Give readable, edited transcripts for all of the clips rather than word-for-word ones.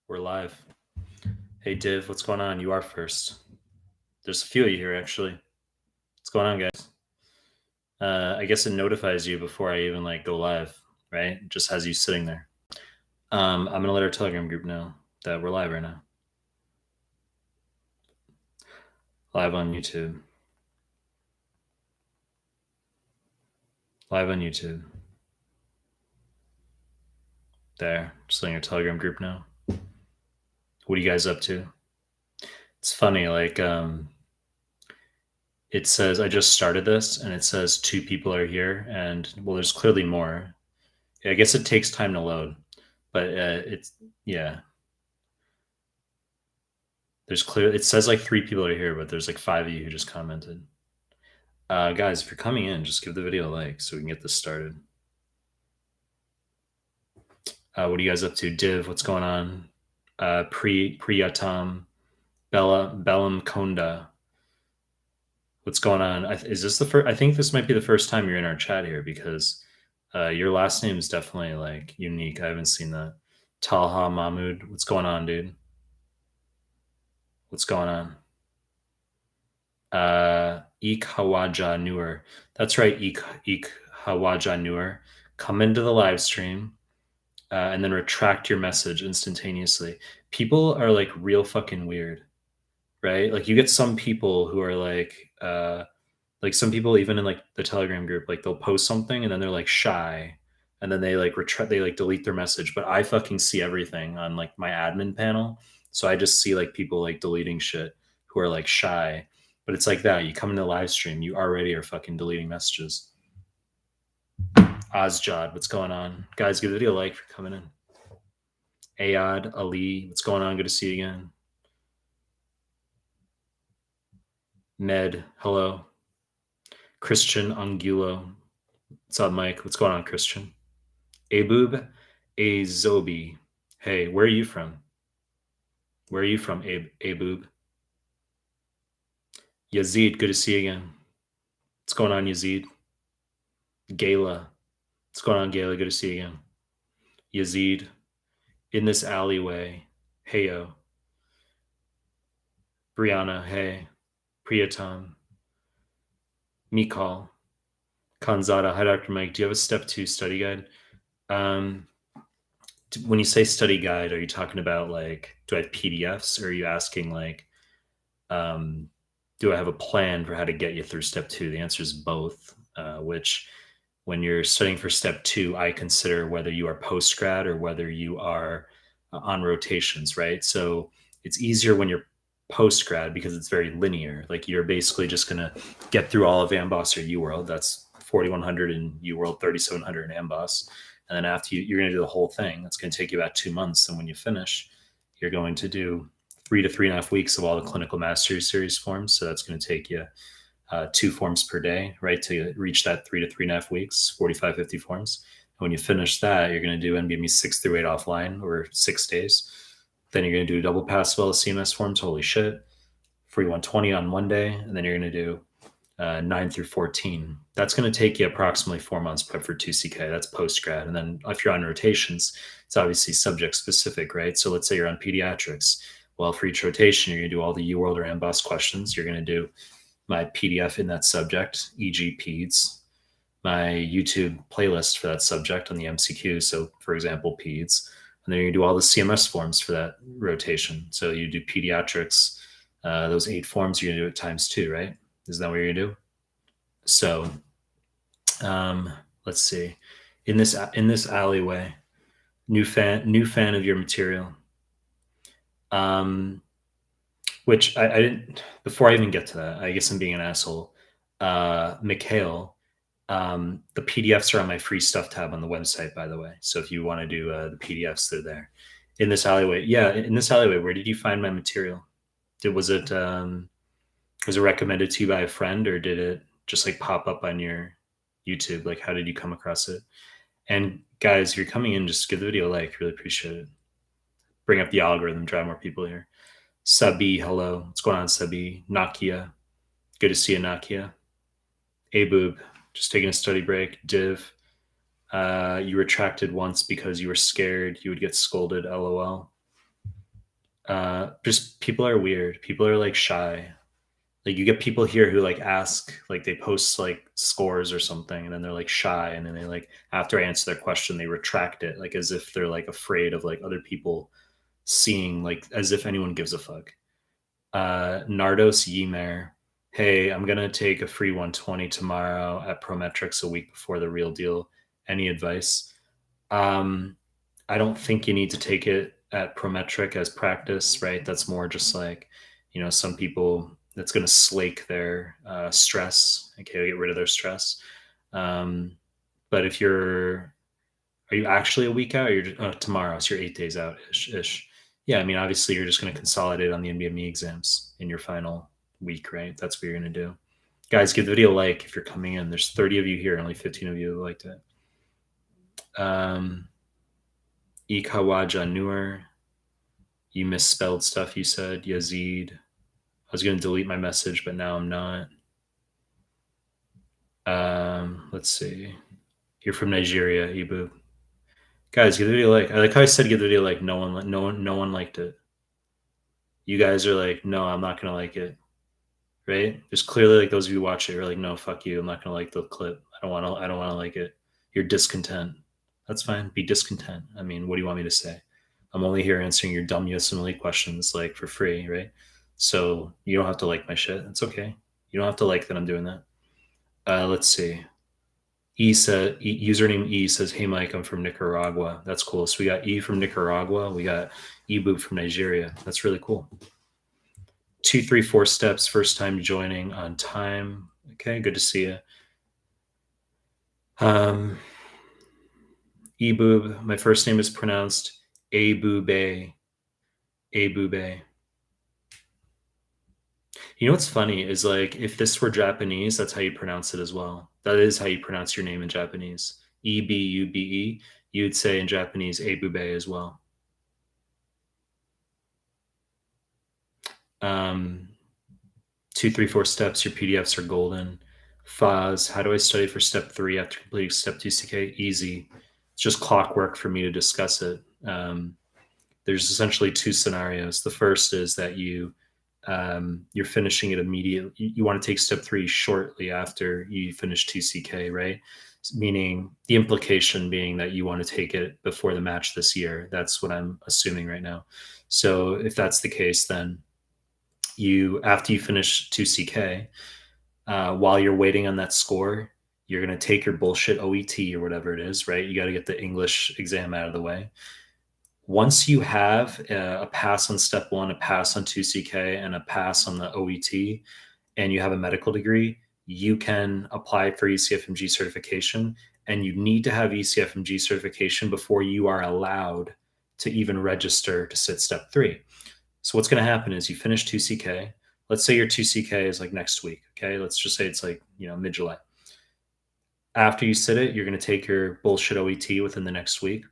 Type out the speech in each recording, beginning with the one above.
We're live. Hey, Div, what's going on? You are first. There's a few of you here, actually. What's going on, guys? I guess it notifies you before I even go live, right? It just has you sitting there. I'm gonna let our Telegram group know that we're live right now. Live on YouTube. Live on YouTube. There. Just letting your Telegram group know. What are you guys up to? It's funny, it says I just started this and it says 2 people are here, and well, there's clearly more. I guess it takes time to load, but it's yeah. It says 3 people are here, but there's 5 of you who just commented. Guys, if you're coming in, just give the video a like so we can get this started. What are you guys up to? Div, what's going on? Priyatam, Bellam Konda. What's going on? Is this the first? I think this might be the first time you're in our chat here, because your last name is definitely unique. I haven't seen that. Talha Mahmood, what's going on, dude? What's going on? Ik Hawaja Newer. That's right, Ik Hawaja Newer. Come into the live stream and then retract your message instantaneously. People are real fucking weird, right? You get some people who are some people even in the Telegram group, they'll post something and then they're shy, and then they delete their message. But I fucking see everything on my admin panel, so I just see people deleting shit who are shy. But it's like that. You come into the live stream, you already are fucking deleting messages. Ozjod, what's going on? Guys, give the video a like for coming in. Ayad, Ali, what's going on? Good to see you again. Med, hello. Christian Angulo, what's up, Mike? What's going on, Christian? Abub Azobi, hey, where are you from? Where are you from, Abub? Yazid, good to see you again. What's going on, Yazid? Gayla, what's going on, Gayla? Good to see you again. Yazid, in this alleyway, heyo. Brianna, hey. Priyatam, Mikal, Kanzada, hi, Dr. Mike. Do you have a step 2 study guide? When you say study guide, are you talking about do I have PDFs, or are you asking do I have a plan for how to get you through step 2? The answer is both, which when you're studying for step 2, I consider whether you are post-grad or whether you are on rotations, right? So it's easier when you're post-grad because it's very linear. You're basically just going to get through all of AMBOSS or UWorld. That's 4100 in UWorld, 3700 in AMBOSS. And then after you're going to do the whole thing. That's going to take you about 2 months. And when you finish, you're going to do 3 to 3.5 weeks of all the clinical mastery series forms. So that's going to take you 2 forms per day, right, to reach that 3 to 3.5 weeks, 45, 50 forms. And when you finish that, you're going to do NBME 6 through 8 offline over 6 days. Then you're going to do double pass as well as CMS forms. Holy shit. Free 120 on one day. And then you're going to do 9 through 14. That's going to take you approximately 4 months prep for 2CK. That's post-grad. And then if you're on rotations, it's obviously subject specific, right? So let's say you're on pediatrics. Well, for each rotation, you're going to do all the UWorld or AMBOSS questions. You're going to do my PDF in that subject, e.g. PEDS, my YouTube playlist for that subject on the MCQ. So for example, PEDS. And then you do all the CMS forms for that rotation. So you do pediatrics, those 8 forms, you're going to do it times 2, right? Isn't that what you're going to do? So let's see. In this alleyway, new fan of your material. Which I didn't, before I even get to that, I guess I'm being an asshole. Mikhail, the PDFs are on my free stuff tab on the website, by the way. So if you want to do the PDFs, they're there. In this alleyway, yeah, in this alleyway, where did you find my material? Was it recommended to you by a friend, or did it just pop up on your YouTube? How did you come across it? And guys, if you're coming in, just give the video a like. Really appreciate it. Bring up the algorithm, drive more people here. Sabi, hello. What's going on, Sabi? Nakia, good to see you, Nakia. Abub, just taking a study break. Div, you retracted once because you were scared you would get scolded, LOL. Just people are weird. People are like shy. Like you get people here who like ask, like they post like scores or something, and then they're like shy, and then they like after I answer their question, they retract it, like as if they're like afraid of like other people seeing, like as if anyone gives a fuck. Nardos Ymer, hey, I'm gonna take a free 120 tomorrow at Prometrics a week before the real deal. Any advice? Um, I don't think you need to take it at Prometric as practice, right? That's more just like, some people that's going to slake their stress, okay, get rid of their stress. Um, but are you actually a week out? Or you're tomorrow, so you're 8 days out ish. Yeah, I mean, obviously, you're just going to consolidate on the NBME exams in your final week, right? That's what you're going to do. Guys, give the video a like if you're coming in. There's 30 of you here, only 15 of you who liked it. Ikawaja Noor, you misspelled stuff you said. Yazid. I was going to delete my message, but now I'm not. Let's see. You're from Nigeria, Ibu. Guys, give the video a like. I like how I said give the video a like. No one liked it. You guys are like, no, I'm not gonna like it. Right? There's clearly like those of you who watch it are like, no, fuck you. I'm not gonna like the clip. I don't wanna like it. You're discontent. That's fine. Be discontent. I mean, what do you want me to say? I'm only here answering your dumb USMLE questions like for free, right? So you don't have to like my shit. It's okay. You don't have to like that I'm doing that. Let's see. Username E says, "Hey Mike, I'm from Nicaragua." That's cool. So we got E from Nicaragua. We got Ebu from Nigeria. That's really cool. 2, 3, 4 steps. First time joining on time. Okay, good to see you. Eboob. My first name is pronounced Abube. Abube. You know what's funny is like if this were Japanese, that's how you pronounce it as well. That is how you pronounce your name in Japanese. Ebube. You'd say in Japanese Abube as well. 2, 3, 4 steps. Your PDFs are golden. Faz, how do I study for step 3 after completing step 2 CK? Easy. It's just clockwork for me to discuss it. There's essentially 2 scenarios. The first is that you're finishing it immediately. You want to take step 3 shortly after you finish 2 CK, right? Meaning the implication being that you want to take it before the match this year. That's what I'm assuming right now. So if that's the case, then after you finish 2 CK, while you're waiting on that score, you're going to take your bullshit OET or whatever it is, right? You got to get the English exam out of the way. Once you have a pass on step 1, a pass on 2 CK, and a pass on the OET, and you have a medical degree, you can apply for ECFMG certification. And you need to have ECFMG certification before you are allowed to even register to sit step 3. So what's going to happen is you finish 2 CK. Let's say your 2 CK is like next week. Okay. Let's just say it's like, mid-July. After you sit it, you're going to take your bullshit OET within the next week.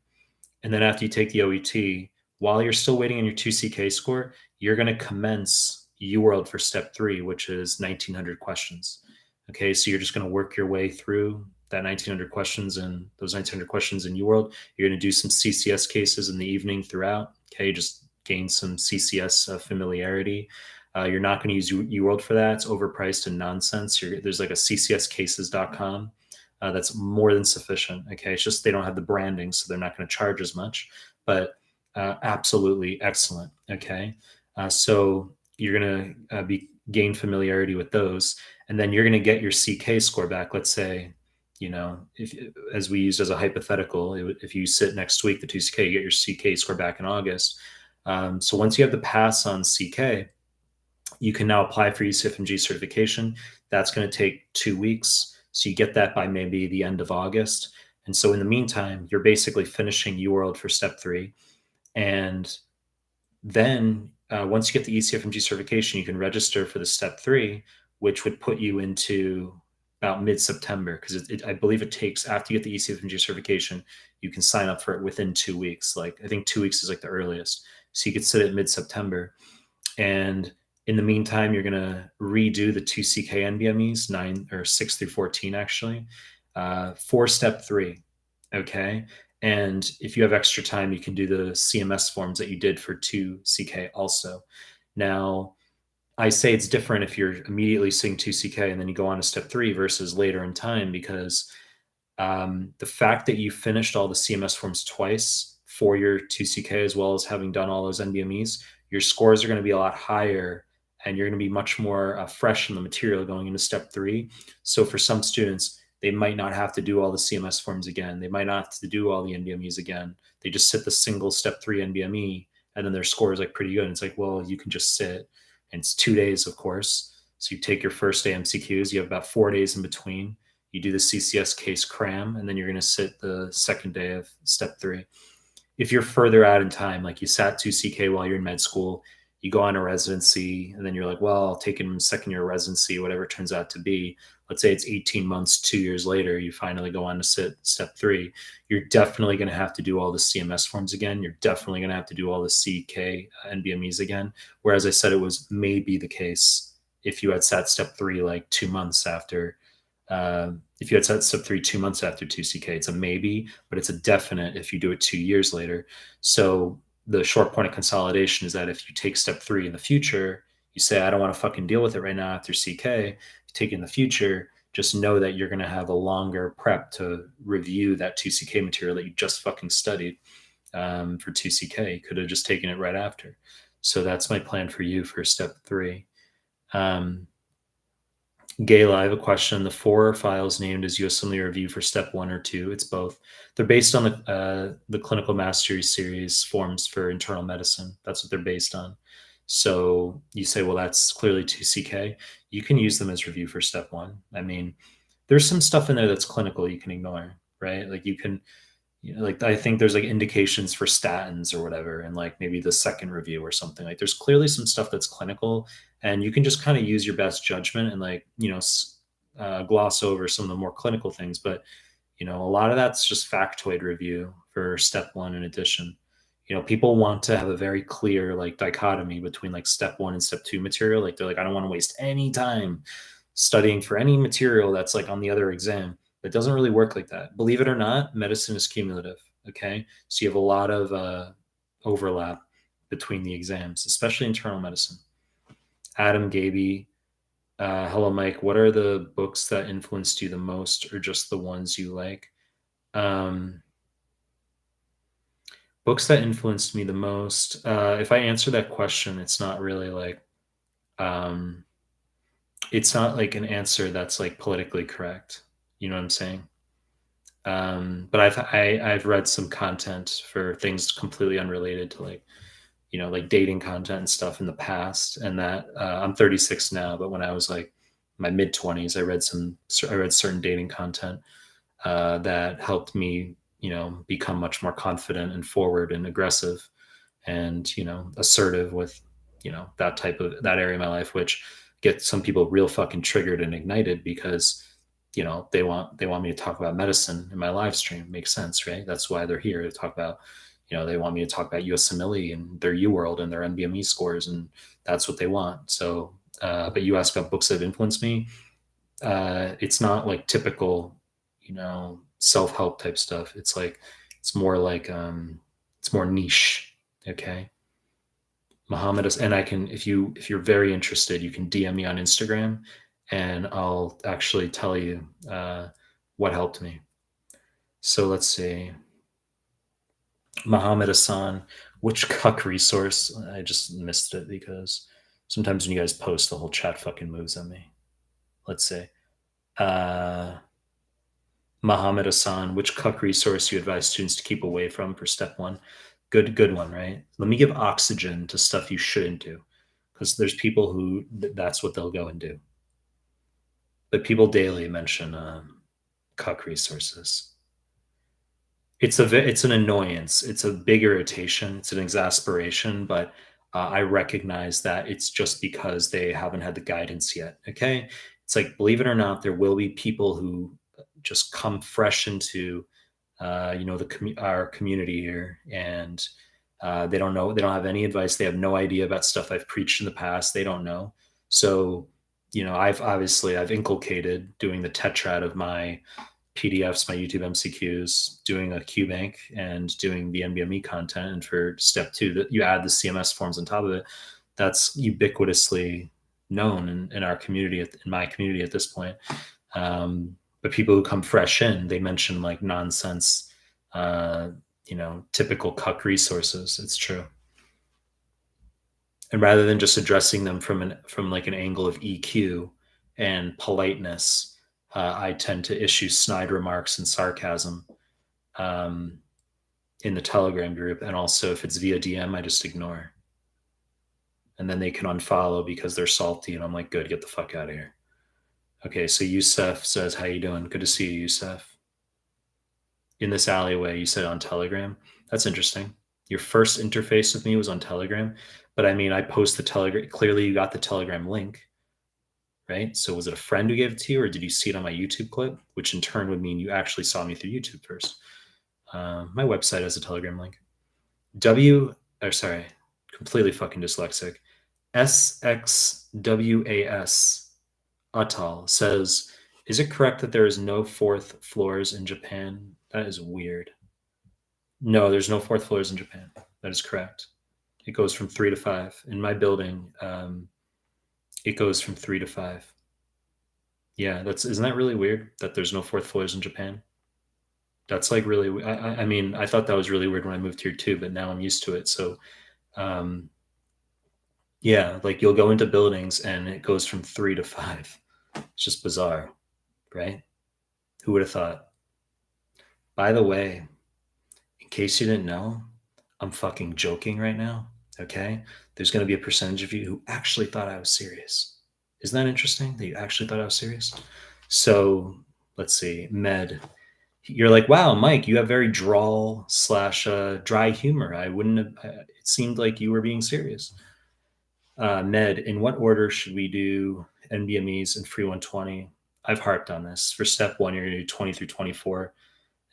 And then after you take the OET, while you're still waiting on your 2 CK score, you're going to commence UWorld for step 3, which is 1900 questions. Okay. So you're just going to work your way through that 1900 questions, and those 1900 questions in UWorld. You're going to do some CCS cases in the evening throughout. Okay. Just gain some CCS familiarity. You're not going to use UWorld for that. It's overpriced and nonsense. There's like a ccscases.com. That's more than sufficient. Okay. It's just they don't have the branding, so they're not going to charge as much, but absolutely excellent. Okay. So you're going to gain familiarity with those, and then you're going to get your CK score back. Let's say, if, as we used as a hypothetical, if you sit next week, the 2 CK, you get your CK score back in August. So once you have the pass on CK, you can now apply for ECFMG certification. That's going to take 2 weeks. So you get that by maybe the end of August. And so in the meantime, you're basically finishing UWorld for step 3. And then once you get the ECFMG certification, you can register for the step 3, which would put you into about mid-September, because I believe it takes, after you get the ECFMG certification, you can sign up for it within 2 weeks. Like I think 2 weeks is like the earliest. So you could sit at mid-September. And in the meantime, you're going to redo the 2 CK NBMEs, 6 through 14, actually, for step 3. Okay. And if you have extra time, you can do the CMS forms that you did for 2CK also. Now, I say it's different if you're immediately seeing 2CK and then you go on to step 3 versus later in time, because the fact that you finished all the CMS forms twice for your 2CK, as well as having done all those NBMEs, your scores are going to be a lot higher and you're going to be much more fresh in the material going into step 3. So for some students, they might not have to do all the CMS forms again. They might not have to do all the NBMEs again. They just sit the single step 3 NBME and then their score is like pretty good. And it's like, well, you can just sit, and it's 2 days, of course. So you take your first day MCQs, you have about 4 days in between. You do the CCS case cram, and then you're going to sit the second day of step 3. If you're further out in time, like you sat 2CK while you're in med school, you go on a residency, and then you're like, well, I'll take in second year residency, whatever it turns out to be. Let's say it's 18 months, 2 years later, you finally go on to sit step 3. You're definitely going to have to do all the CMS forms again. You're definitely going to have to do all the CK NBMEs again. Whereas I said it was maybe the case if you had sat step 3 like 2 months after. If you had set step 3 2 months after 2CK, it's a maybe, but it's a definite if you do it 2 years later. So the short point of consolidation is that if you take step 3 in the future, you say, I don't want to fucking deal with it right now after CK, you take it in the future, just know that you're going to have a longer prep to review that 2CK material that you just fucking studied for 2CK. You could have just taken it right after. So that's my plan for you for step 3. Gayla, I have a question. The 4 files named as USMLE review for step 1 or 2, it's both. They're based on the clinical mastery series forms for internal medicine. That's what they're based on. So you say, well, that's clearly 2CK. You can use them as review for step 1. I mean, there's some stuff in there that's clinical you can ignore, right? Like you can, like I think there's like indications for statins or whatever, and like maybe the second review or something. Like there's clearly some stuff that's clinical, and you can just kind of use your best judgment and like gloss over some of the more clinical things. But a lot of that's just factoid review for step 1 in addition. People want to have a very clear like dichotomy between like step 1 and step 2 material. Like they're like, I don't want to waste any time studying for any material that's like on the other exam. It doesn't really work like that. Believe it or not, medicine is cumulative. Okay. So you have a lot of overlap between the exams, especially internal medicine. Adam Gaby, hello, Mike. What are the books that influenced you the most, or just the ones you like? Books that influenced me the most. If I answer that question, it's not really like, it's not like an answer that's like politically correct. You know what I'm saying? But I've read some content for things completely unrelated to like, like dating content and stuff in the past. And that I'm 36 now, but when I was like my mid 20s, I read certain dating content that helped me, become much more confident and forward and aggressive and, assertive with, that area of my life, which gets some people real fucking triggered and ignited because they want me to talk about medicine in my live stream. Makes sense, right? That's why they're here to talk about, they want me to talk about USMLE and their UWorld and their NBME scores, and that's what they want. So but you asked about books that influenced me. It's not like typical self-help type stuff. It's like it's more like it's more niche. Okay. Muhammad, and I can, if you're very interested, you can DM me on Instagram and I'll actually tell you what helped me. So let's see. Muhammad Hassan, which cuck resource? I just missed it because sometimes when you guys post, the whole chat fucking moves on me. Let's see. Muhammad Hassan, which cuck resource you advise students to keep away from for step 1? Good one, right? Let me give oxygen to stuff you shouldn't do, because there's people who that's what they'll go and do. But people daily mention cuck resources. It's an annoyance. It's a big irritation. It's an exasperation, but I recognize that it's just because they haven't had the guidance yet. Okay. It's like, believe it or not, there will be people who just come fresh into, our community here, and they don't know, they don't have any advice. They have no idea about stuff I've preached in the past. They don't know. So, I've inculcated doing the tetrad of my PDFs, my YouTube MCQs, doing a QBank, and doing the NBME content. And for step 2, that you add the CMS forms on top of it. That's ubiquitously known in our community, in my community at this point. But people who come fresh in, they mention like nonsense, typical cuck resources. It's true. And rather than just addressing them from like an angle of EQ and politeness, I tend to issue snide remarks and sarcasm um, in the Telegram group. And also, if it's via DM, I just ignore. And then they can unfollow because they're salty. And I'm like, good, get the fuck out of here. Okay, so Yusef says, how you doing? Good to see you, Yusef. In this alleyway, you said on Telegram. That's interesting. Your first interface with me was on Telegram. But I mean, I post the Telegram. Clearly, you got the Telegram link, right? So was it a friend who gave it to you, or did you see it on my YouTube clip? Which in turn would mean you actually saw me through YouTube first. My website has a Telegram link. Completely fucking dyslexic. SXWAS Atal says, is it correct that there is no 4th floors in Japan? That is weird. No, there's no 4th floors in Japan. That is correct. It goes from 3 to 5. In my building, it goes from 3 to 5. Yeah, isn't that really weird that there's no 4th floors in Japan? That's like really, I mean, I thought that was really weird when I moved here too, but now I'm used to it. So, yeah, like you'll go into buildings and it goes from 3 to 5. It's just bizarre, right? Who would have thought? By the way, in case you didn't know, I'm fucking joking right now, okay? There's going to be a percentage of you who actually thought I was serious. Isn't that interesting that you actually thought I was serious? So let's see, Med. You're like, wow, Mike, you have very drawl / dry humor. I wouldn't have, it seemed like you were being serious. Med, in what order should we do NBMEs and free 120? I've harped on this. For step 1, you're going to do 20 through 24,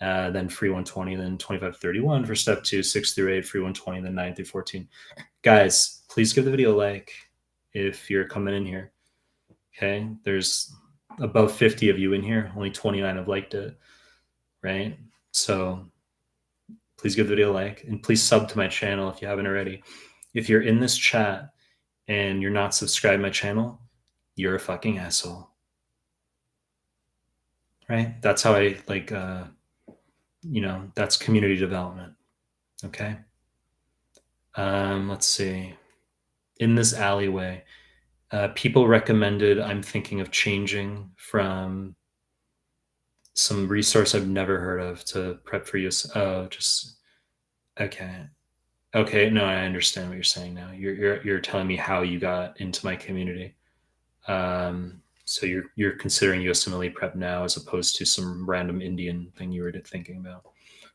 then free 120, then 25 31. For step 2, 6 through 8, free 120, then 9 through 14. Guys, please give the video a like if you're coming in here. Okay, there's above 50 of you in here. Only 29 have liked it, right? So please give the video a like, and please sub to my channel if you haven't already. If you're in this chat and you're not subscribed to my channel, you're a fucking asshole. Right? That's how I like, that's community development. Okay. Let's see. In this alleyway, people recommended, I'm thinking of changing from some resource I've never heard of to prep for you. Oh, just, okay. Okay, no, I understand what you're saying now. You're telling me how you got into my community. So you're considering USMLE prep now as opposed to some random Indian thing you were thinking about.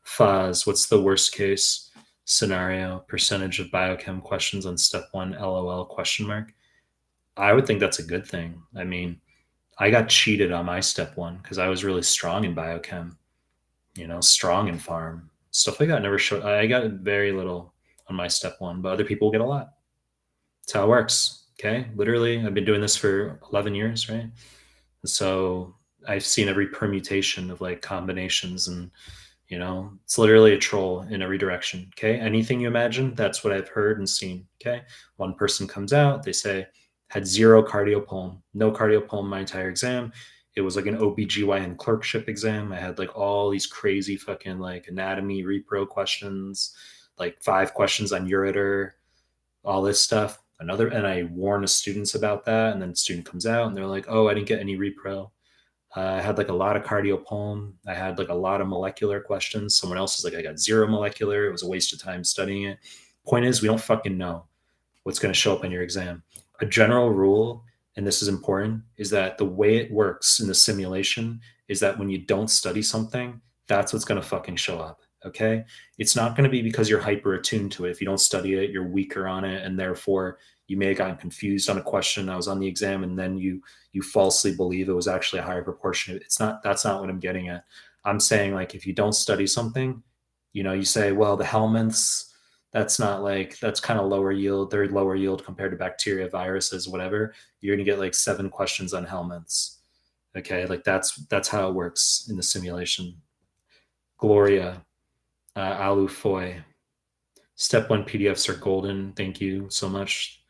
Faz, what's the worst case scenario? Percentage of biochem questions on step 1, LOL question mark. I would think that's a good thing. I mean, I got cheated on my step 1 because I was really strong in biochem, strong in farm. Stuff like that never showed. I got very little on my step 1, but other people get a lot. That's how it works. Okay. Literally, I've been doing this for 11 years, right? And so I've seen every permutation of like combinations, and it's literally a troll in every direction. Okay. Anything you imagine, that's what I've heard and seen. Okay. One person comes out, they say, had 0 cardiopulm, no cardiopulm my entire exam. It was like an OBGYN clerkship exam. I had like all these crazy fucking like anatomy repro questions, like 5 questions on ureter, all this stuff. And I warn the students about that. And then the student comes out and they're like, oh, I didn't get any repro. I had like a lot of cardiopulm. I had like a lot of molecular questions. Someone else is like, I got 0 molecular. It was a waste of time studying it. Point is, we don't fucking know what's going to show up in your exam. A general rule, and this is important, is that the way it works in the simulation is that when you don't study something, that's what's going to fucking show up. Okay. It's not going to be because you're hyper attuned to it. If you don't study it, you're weaker on it. And therefore you may have gotten confused on a question. I was on the exam and then you falsely believe it was actually a higher proportion. That's not what I'm getting at. I'm saying like, if you don't study something, you say, well, the helminths, that's kind of lower yield. They're lower yield compared to bacteria, viruses, whatever. You're going to get like 7 questions on helminths. Okay, like that's how it works in the simulation. Gloria, Alu Foy. Step one PDFs are golden. Thank you so much.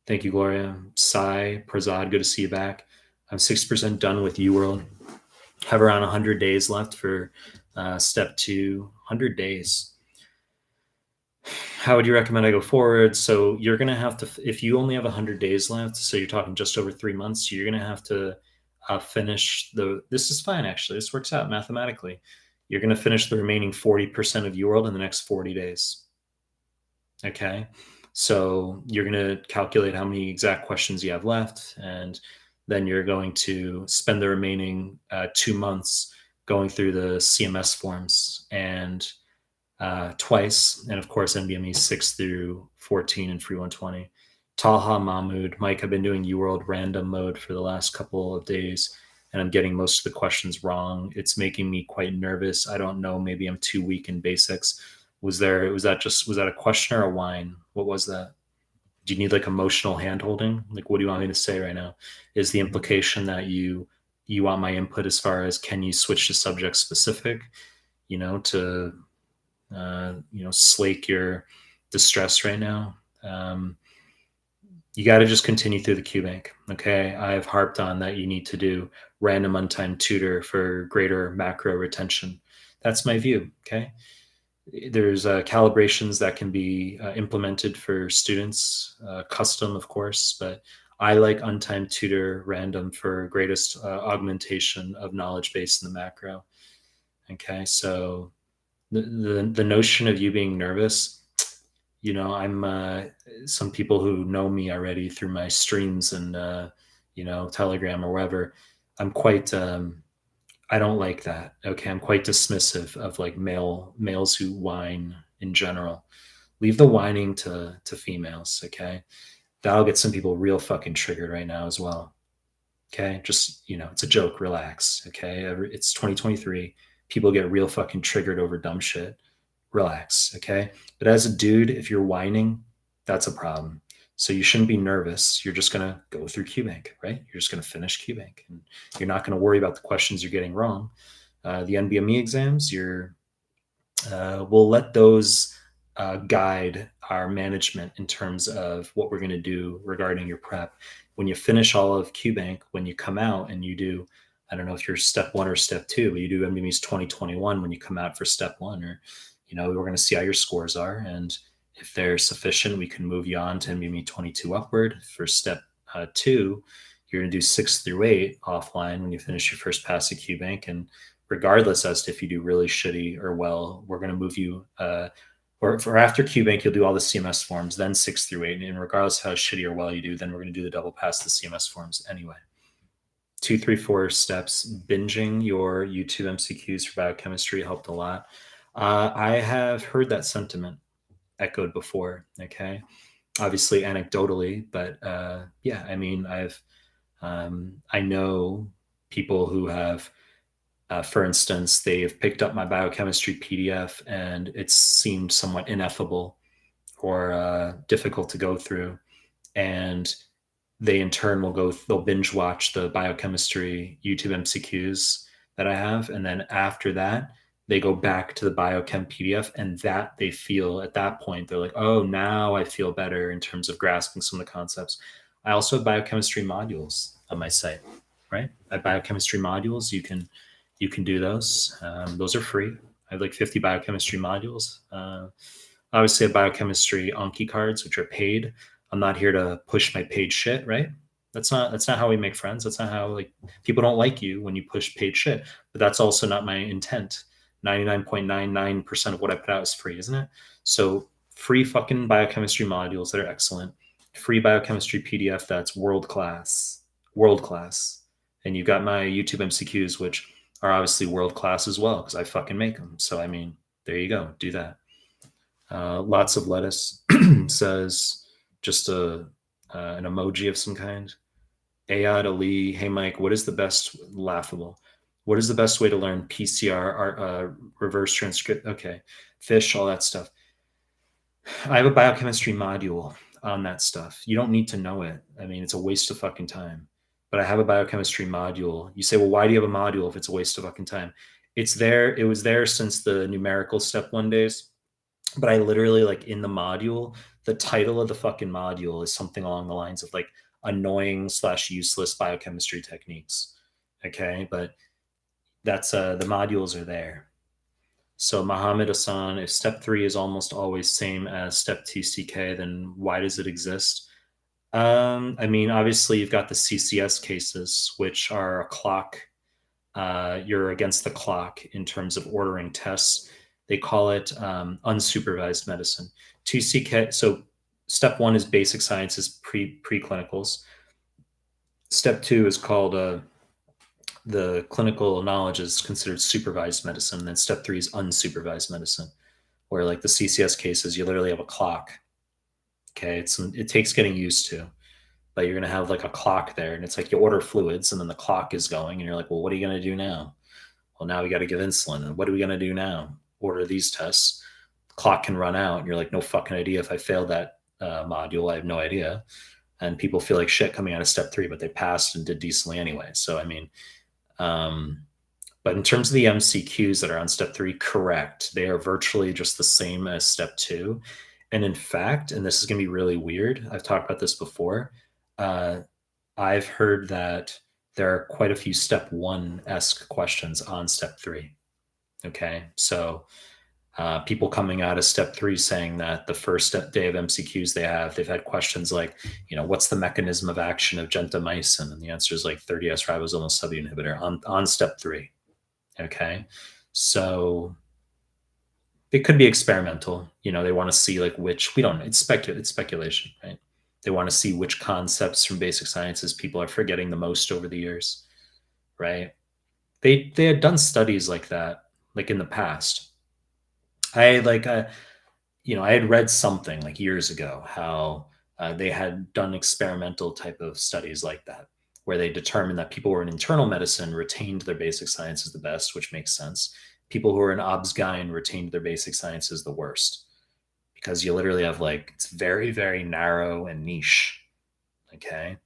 Thank you, Gloria. Sai, Prasad, good to see you back. I'm 60% done with UWorld. Have around 100 days left for step two. 100 days. How would you recommend I go forward? So you're going to have to, if you only have 100 days left, so you're talking just over 3 months, you're going to have to finish this is fine, actually. This works out mathematically. You're going to finish the remaining 40% of UWorld in the next 40 days. Okay. So you're going to calculate how many exact questions you have left, and then you're going to spend the remaining 2 months going through the CMS forms and twice, and of course NBME 6 through 14 and free 120. Taha Mahmood, Mike, I've been doing UWorld random mode for the last couple of days, and I'm getting most of the questions wrong. It's making me quite nervous. I don't know, maybe I'm too weak in basics. Was that a question or a whine? What was that? Do you need like emotional hand holding? Like, what do you want me to say right now? Is the implication that you want my input as far as can you switch to subject specific, to slake your distress right now? You got to just continue through the QBank. Okay. I've harped on that you need to do random untimed tutor for greater macro retention. That's my view. Okay. There's calibrations that can be implemented for students, custom, of course, but I like untimed tutor random for greatest augmentation of knowledge base in the macro. Okay. So the notion of you being nervous, I'm some people who know me already through my streams and Telegram or wherever. I'm quite I don't like that. Okay, I'm quite dismissive of like males who whine in general. Leave the whining to females. Okay, that'll get some people real fucking triggered right now as well. Okay, just it's a joke. Relax. Okay, it's 2023. People get real fucking triggered over dumb shit. Relax. Okay, but as a dude, if you're whining, that's a problem. So you shouldn't be nervous. You're just gonna go through QBank, right? You're just gonna finish QBank, and you're not gonna worry about the questions you're getting wrong. The NBME exams, we'll let those guide our management in terms of what we're going to do regarding your prep. When you finish all of QBank, when you come out and you do, I don't know if you're step one or step two, but you do NBME's 2021 when you come out for step one, or, we're going to see how your scores are. And if they're sufficient, we can move you on to NBME 22 upward. For step two, you're going to do 6 through 8 offline when you finish your first pass at QBank. And regardless as to if you do really shitty or well, we're going to move you or for after QBank, you'll do all the CMS forms, then 6 through 8. And regardless of how shitty or well you do, then we're going to do the double pass the CMS forms anyway. 2, 3, 4 steps. Binging your YouTube MCQs for biochemistry helped a lot. I have heard that sentiment echoed before. Okay. Obviously anecdotally, but yeah, I mean, I know people who have, for instance, they've picked up my biochemistry PDF and it's seemed somewhat ineffable or difficult to go through. And they in turn they'll binge watch the biochemistry YouTube MCQs that I have. And then after that, they go back to the biochem PDF, and that they feel at that point, they're like, oh, now I feel better in terms of grasping some of the concepts. I also have biochemistry modules on my site, right? I have biochemistry modules. You can do those. Those are free. I have like 50 biochemistry modules. Obviously, I have biochemistry Anki cards, which are paid. I'm not here to push my paid shit, right? That's not how we make friends. That's not how, like, people don't like you when you push paid shit. But that's also not my intent. 99.99% of what I put out is free, isn't it? So free fucking biochemistry modules that are excellent. Free biochemistry PDF that's world class. World class. And you've got my YouTube MCQs, which are obviously world class as well, because I fucking make them. So I mean, there you go. Do that. Lots of lettuce says just an emoji of some kind. Ayad Ali, hey Mike, what is the best laughable? What is the best way to learn PCR, reverse transcript? Okay, fish, all that stuff. I have a biochemistry module on that stuff. You don't need to know it. I mean, it's a waste of fucking time. but I have a biochemistry module. You say, well, why do you have a module if it's a waste of fucking time? It's there. It was there since the numerical step one days, but I literally like in the module, the title of the fucking module is something along the lines of like annoying slash useless biochemistry techniques. Okay. But that's the modules are there. So Muhammad Hassan, if step three is almost always same as step two CK, then why does it exist? I mean, obviously you've got the CCS cases, which are a clock. You're against the clock in terms of ordering tests. They call it unsupervised medicine. 2CK. So step one is basic sciences, preclinicals. Step two is called the clinical knowledge is considered supervised medicine. And then step three is unsupervised medicine, where like the CCS cases, you literally have a clock. Okay, it takes getting used to, but you're gonna have like a clock there, and it's like you order fluids, and then the clock is going, and you're like, well, what are you gonna do now? Well, now we got to give insulin, and what are we gonna do now? Order these tests. Clock can run out, and you're like, no fucking idea. If I failed that module, I have no idea. And people feel like shit coming out of step three, but they passed and did decently anyway. So I mean, um, but in terms of the MCQs that are on step three, correct. They are virtually just the same as step two. And in fact, and this is going to be really weird, I've talked about this before. Uh, I've heard that there are quite a few step one esque questions on step three. Okay. So people coming out of step three saying that the first day of MCQs they've had questions like, what's the mechanism of action of gentamicin? And the answer is like 30S ribosomal subunit on step three. Okay. So it could be experimental. They want to see like which, we don't know. It's speculation, right? They want to see which concepts from basic sciences people are forgetting the most over the years, right? They had done studies like that, like in the past. I like, I had read something like years ago how they had done experimental type of studies like that, where they determined that people who were in internal medicine retained their basic sciences the best, which makes sense. People who are in obs-gyn retained their basic sciences the worst, because you literally have like, it's very, very narrow and niche. Okay.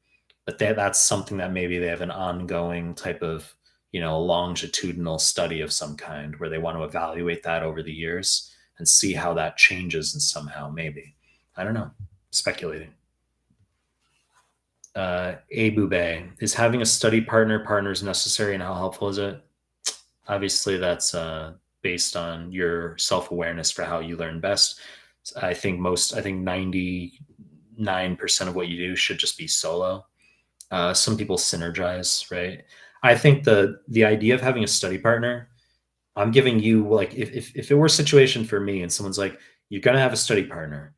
But that's something that maybe they have an ongoing type of, longitudinal study of some kind where they want to evaluate that over the years and see how that changes and somehow maybe. I don't know. Speculating. Abu Bay, is having a study partners necessary, and how helpful is it? Obviously, that's based on your self awareness for how you learn best. I think 99% of what you do should just be solo. Some people synergize, right? I think the idea of having a study partner, I'm giving you like if it were a situation for me and someone's like, you're gonna have a study partner,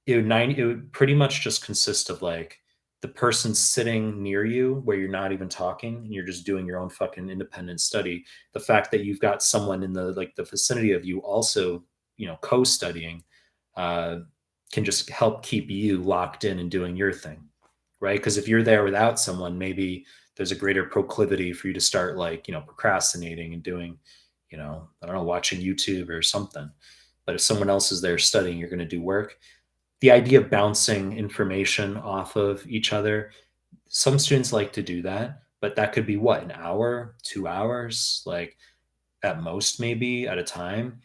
it would pretty much just consist of like the person sitting near you where you're not even talking and you're just doing your own fucking independent study. The fact that you've got someone in the vicinity of you also, co-studying, uh, can just help keep you locked in and doing your thing, right? Because if you're there without someone, maybe there's a greater proclivity for you to start like, procrastinating and doing, I don't know, watching YouTube or something. But if someone else is there studying, you're going to do work. The idea of bouncing information off of each other, some students like to do that, but that could be what, an hour, 2 hours, like at most maybe at a time.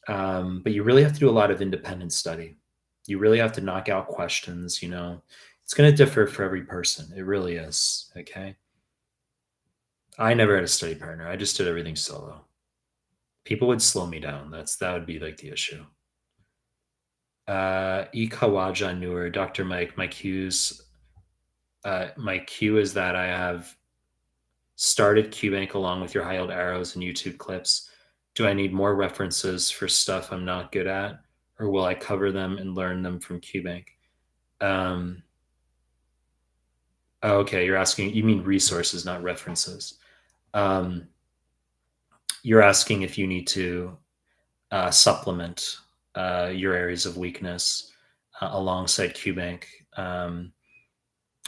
But you really have to do a lot of independent study. You really have to knock out questions. It's going to differ for every person. It really is. Okay. I never had a study partner. I just did everything solo. People would slow me down. That would be like the issue. E Kawaja Newer, Dr. Mike, my cue is that I have started QBank along with your high yield arrows and YouTube clips. Do I need more references for stuff I'm not good at, or will I cover them and learn them from QBank? Okay, you mean resources, not references. You're asking if you need to supplement your areas of weakness alongside QBank.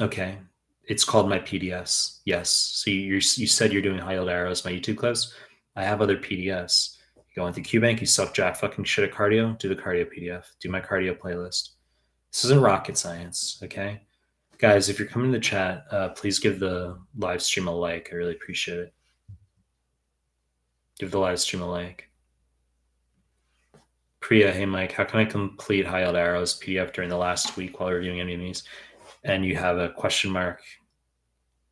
Okay, it's called my PDFs. Yes. So you said you're doing high yield arrows, my YouTube clips. I have other PDFs. You go into QBank, you suck jack fucking shit at cardio, do the cardio PDF, do my cardio playlist. This isn't rocket science, okay? Guys, if you're coming to the chat, please give the live stream a like. I really appreciate it. Give the live stream a like. Priya, hey Mike, how can I complete High Yield Arrows PDF during the last week while reviewing NVMEs? And you have a question mark.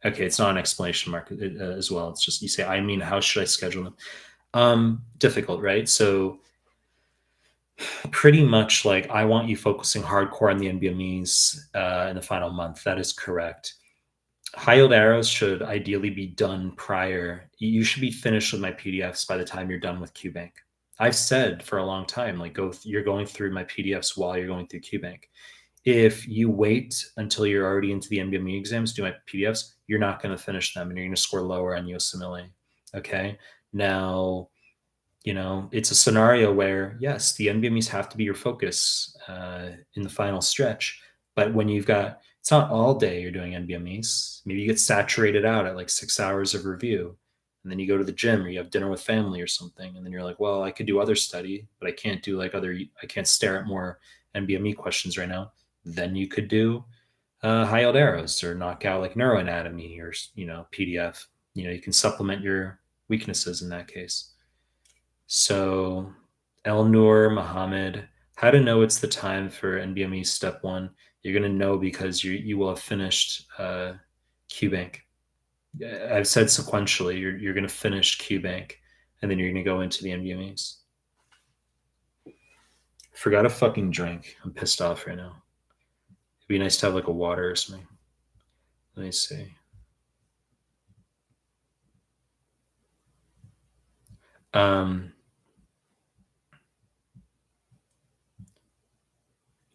Okay, it's not an exclamation mark as well. It's just you say, I mean, how should I schedule them? Difficult, right? So pretty much like I want you focusing hardcore on the NVMEs in the final month. That is correct. High yield arrows should ideally be done prior. You should be finished with my PDFs by the time you're done with QBank. I've said for a long time, like you're going through my PDFs while you're going through QBank. If you wait until you're already into the NBME exams, do my PDFs, you're not going to finish them and you're going to score lower on USMLE. Okay. Now, it's a scenario where, yes, the NBMEs have to be your focus in the final stretch. But when it's not all day you're doing NBMEs. Maybe you get saturated out at like 6 hours of review. And then you go to the gym or you have dinner with family or something. And then you're like, well, I could do other study, but I can't do I can't stare at more NBME questions right now. Then you could do high yield arrows or knock out like neuroanatomy or, PDF. You can supplement your weaknesses in that case. So, Elnur Muhammad, how to know it's the time for NBME step 1? You're going to know because you will have finished QBank. I've said sequentially, you're going to finish QBank, and then you're going to go into the NBMEs. Forgot a fucking drink. I'm pissed off right now. It'd be nice to have like a water or something. Let me see.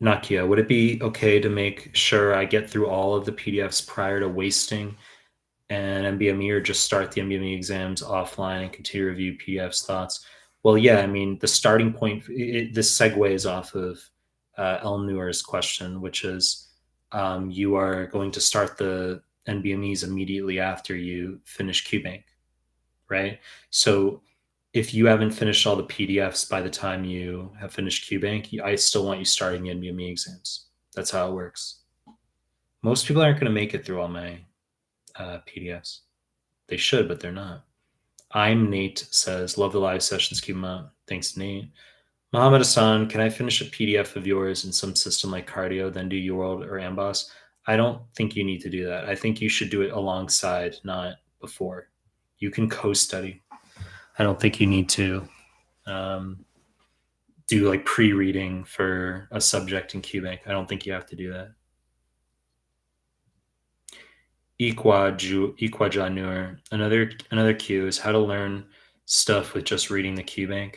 Nakia, would it be okay to make sure I get through all of the PDFs prior to wasting an NBME, or just start the NBME exams offline and continue to review PDFs thoughts? Well, yeah, I mean, the starting point, this segues off of El Newer's question, which is you are going to start the NBMEs immediately after you finish QBank, right? So if you haven't finished all the PDFs by the time you have finished QBank, I still want you starting the NBME exams. That's how it works. Most people aren't going to make it through all my PDFs. They should, but they're not. I'm Nate says, love the live sessions. Keep them up. Thanks, Nate. Mohammed Hassan, can I finish a PDF of yours in some system like Cardio, then do UWorld or Amboss? I don't think you need to do that. I think you should do it alongside, not before. You can co-study. I don't think you need to do like pre-reading for a subject in QBank. I don't think you have to do that. Equajanur. Another cue is how to learn stuff with just reading the QBank.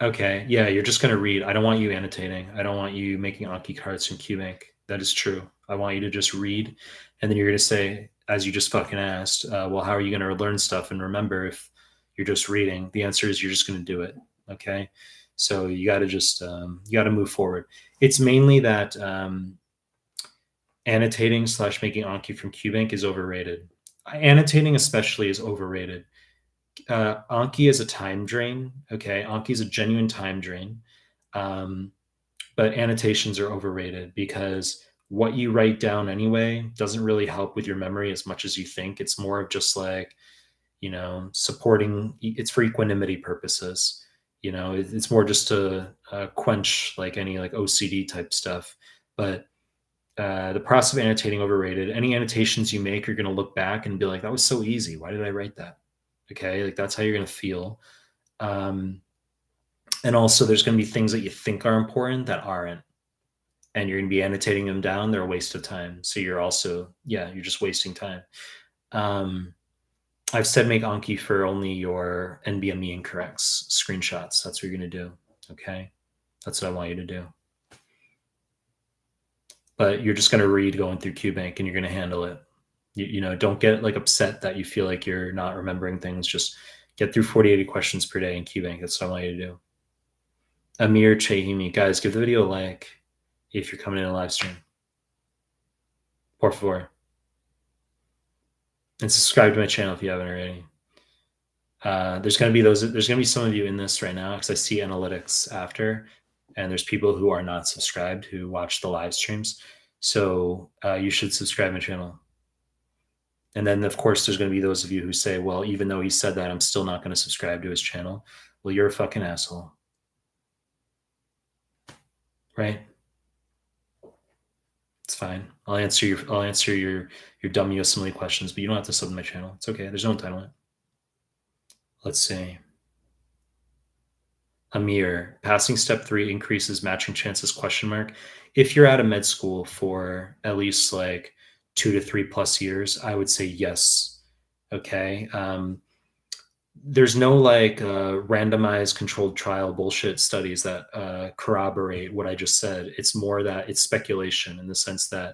Okay, yeah, you're just going to read. I don't want you annotating. I don't want you making Anki cards from QBank. That is true. I want you to just read, and then you're going to say, as you just fucking asked, well, how are you going to learn stuff and remember if you're just reading? The answer is you're just going to do it. Okay, so you got to just you got to move forward. It's mainly that annotating / making Anki from QBank is overrated. Annotating especially is overrated. Anki is a time drain. Okay, Anki is a genuine time drain, but annotations are overrated because what you write down anyway doesn't really help with your memory as much as you think. It's more of just like, supporting. It's for equanimity purposes. It's more just to quench like any like OCD type stuff. But the process of annotating overrated. Any annotations you make, you're going to look back and be like, that was so easy. Why did I write that? Okay, like that's how you're going to feel. And also there's going to be things that you think are important that aren't, and you're going to be annotating them down. They're a waste of time. So you're also, you're just wasting time. I've said make Anki for only your NBME incorrects screenshots. That's what you're going to do. Okay, that's what I want you to do. But you're just going to read going through QBank and you're going to handle it. Don't get like upset that you feel like you're not remembering things. Just get through 40-80 questions per day in QBank. That's what I want you to do. Amir Chahimi, guys, give the video a like if you're coming in a live stream. Por favor. And subscribe to my channel if you haven't already. There's going to be some of you in this right now because I see analytics after, and there's people who are not subscribed who watch the live streams. So you should subscribe my channel. And then, of course, there's going to be those of you who say, well, even though he said that, I'm still not going to subscribe to his channel. Well, you're a fucking asshole. Right? It's fine. I'll answer your dumb USMLE questions, but you don't have to sub to my channel. It's okay. There's no entitlement. Let's see. Amir, passing step 3 increases matching chances, question mark. If you're at a med school for at least like 2 to 3 plus years, I would say yes. Okay. There's no like randomized controlled trial bullshit studies that corroborate what I just said. It's more that it's speculation in the sense that,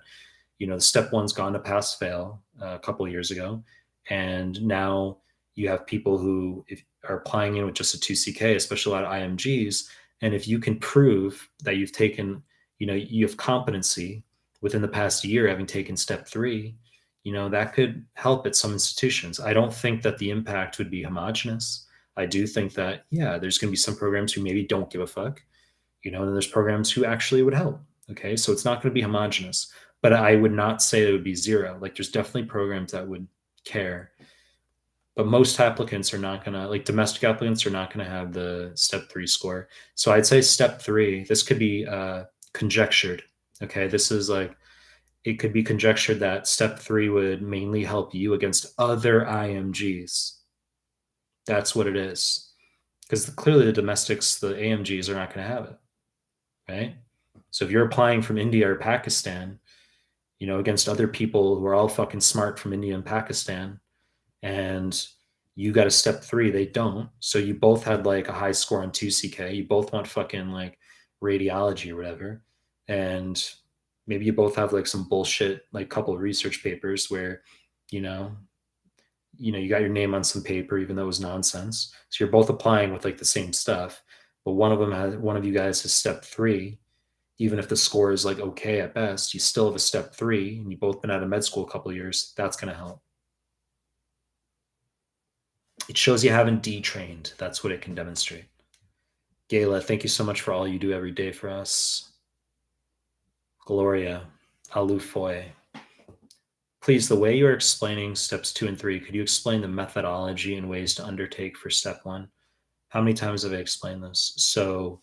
you know, the step 1's gone to pass fail a couple of years ago. And now you have people who are applying in with just a 2CK, especially a lot of IMGs. And if you can prove that you've taken, you know, you have competency within the past year having taken step 3, you know, that could help at some institutions. I don't think that the impact would be homogenous. I do think that, yeah, there's going to be some programs who maybe don't give a fuck, you know, and then there's programs who actually would help. Okay. So it's not going to be homogenous, but I would not say it would be zero. Like there's definitely programs that would care, but most applicants are not going to, like domestic applicants are not going to have the step 3 score. So I'd say step 3, this could be conjectured. Okay. This is like, it could be conjectured that step 3 would mainly help you against other IMGs. That's what it is. Because clearly the domestics, the AMGs are not going to have it, right? So if you're applying from India or Pakistan, you know, against other people who are all fucking smart from India and Pakistan, and you got a step 3, they don't. So you both had like a high score on 2CK. You both want fucking like radiology or whatever. And maybe you both have like some bullshit, like couple of research papers where, you know, you got your name on some paper, even though it was nonsense. So you're both applying with like the same stuff, but one of you guys has step 3. Even if the score is like okay at best, you still have a step 3, and you've both been out of med school a couple of years. That's going to help. It shows you haven't detrained. That's what it can demonstrate. Gayla, thank you so much for all you do every day for us. Gloria, Alufoy. Please, the way you are explaining steps 2 and 3, could you explain the methodology and ways to undertake for step 1? How many times have I explained this? So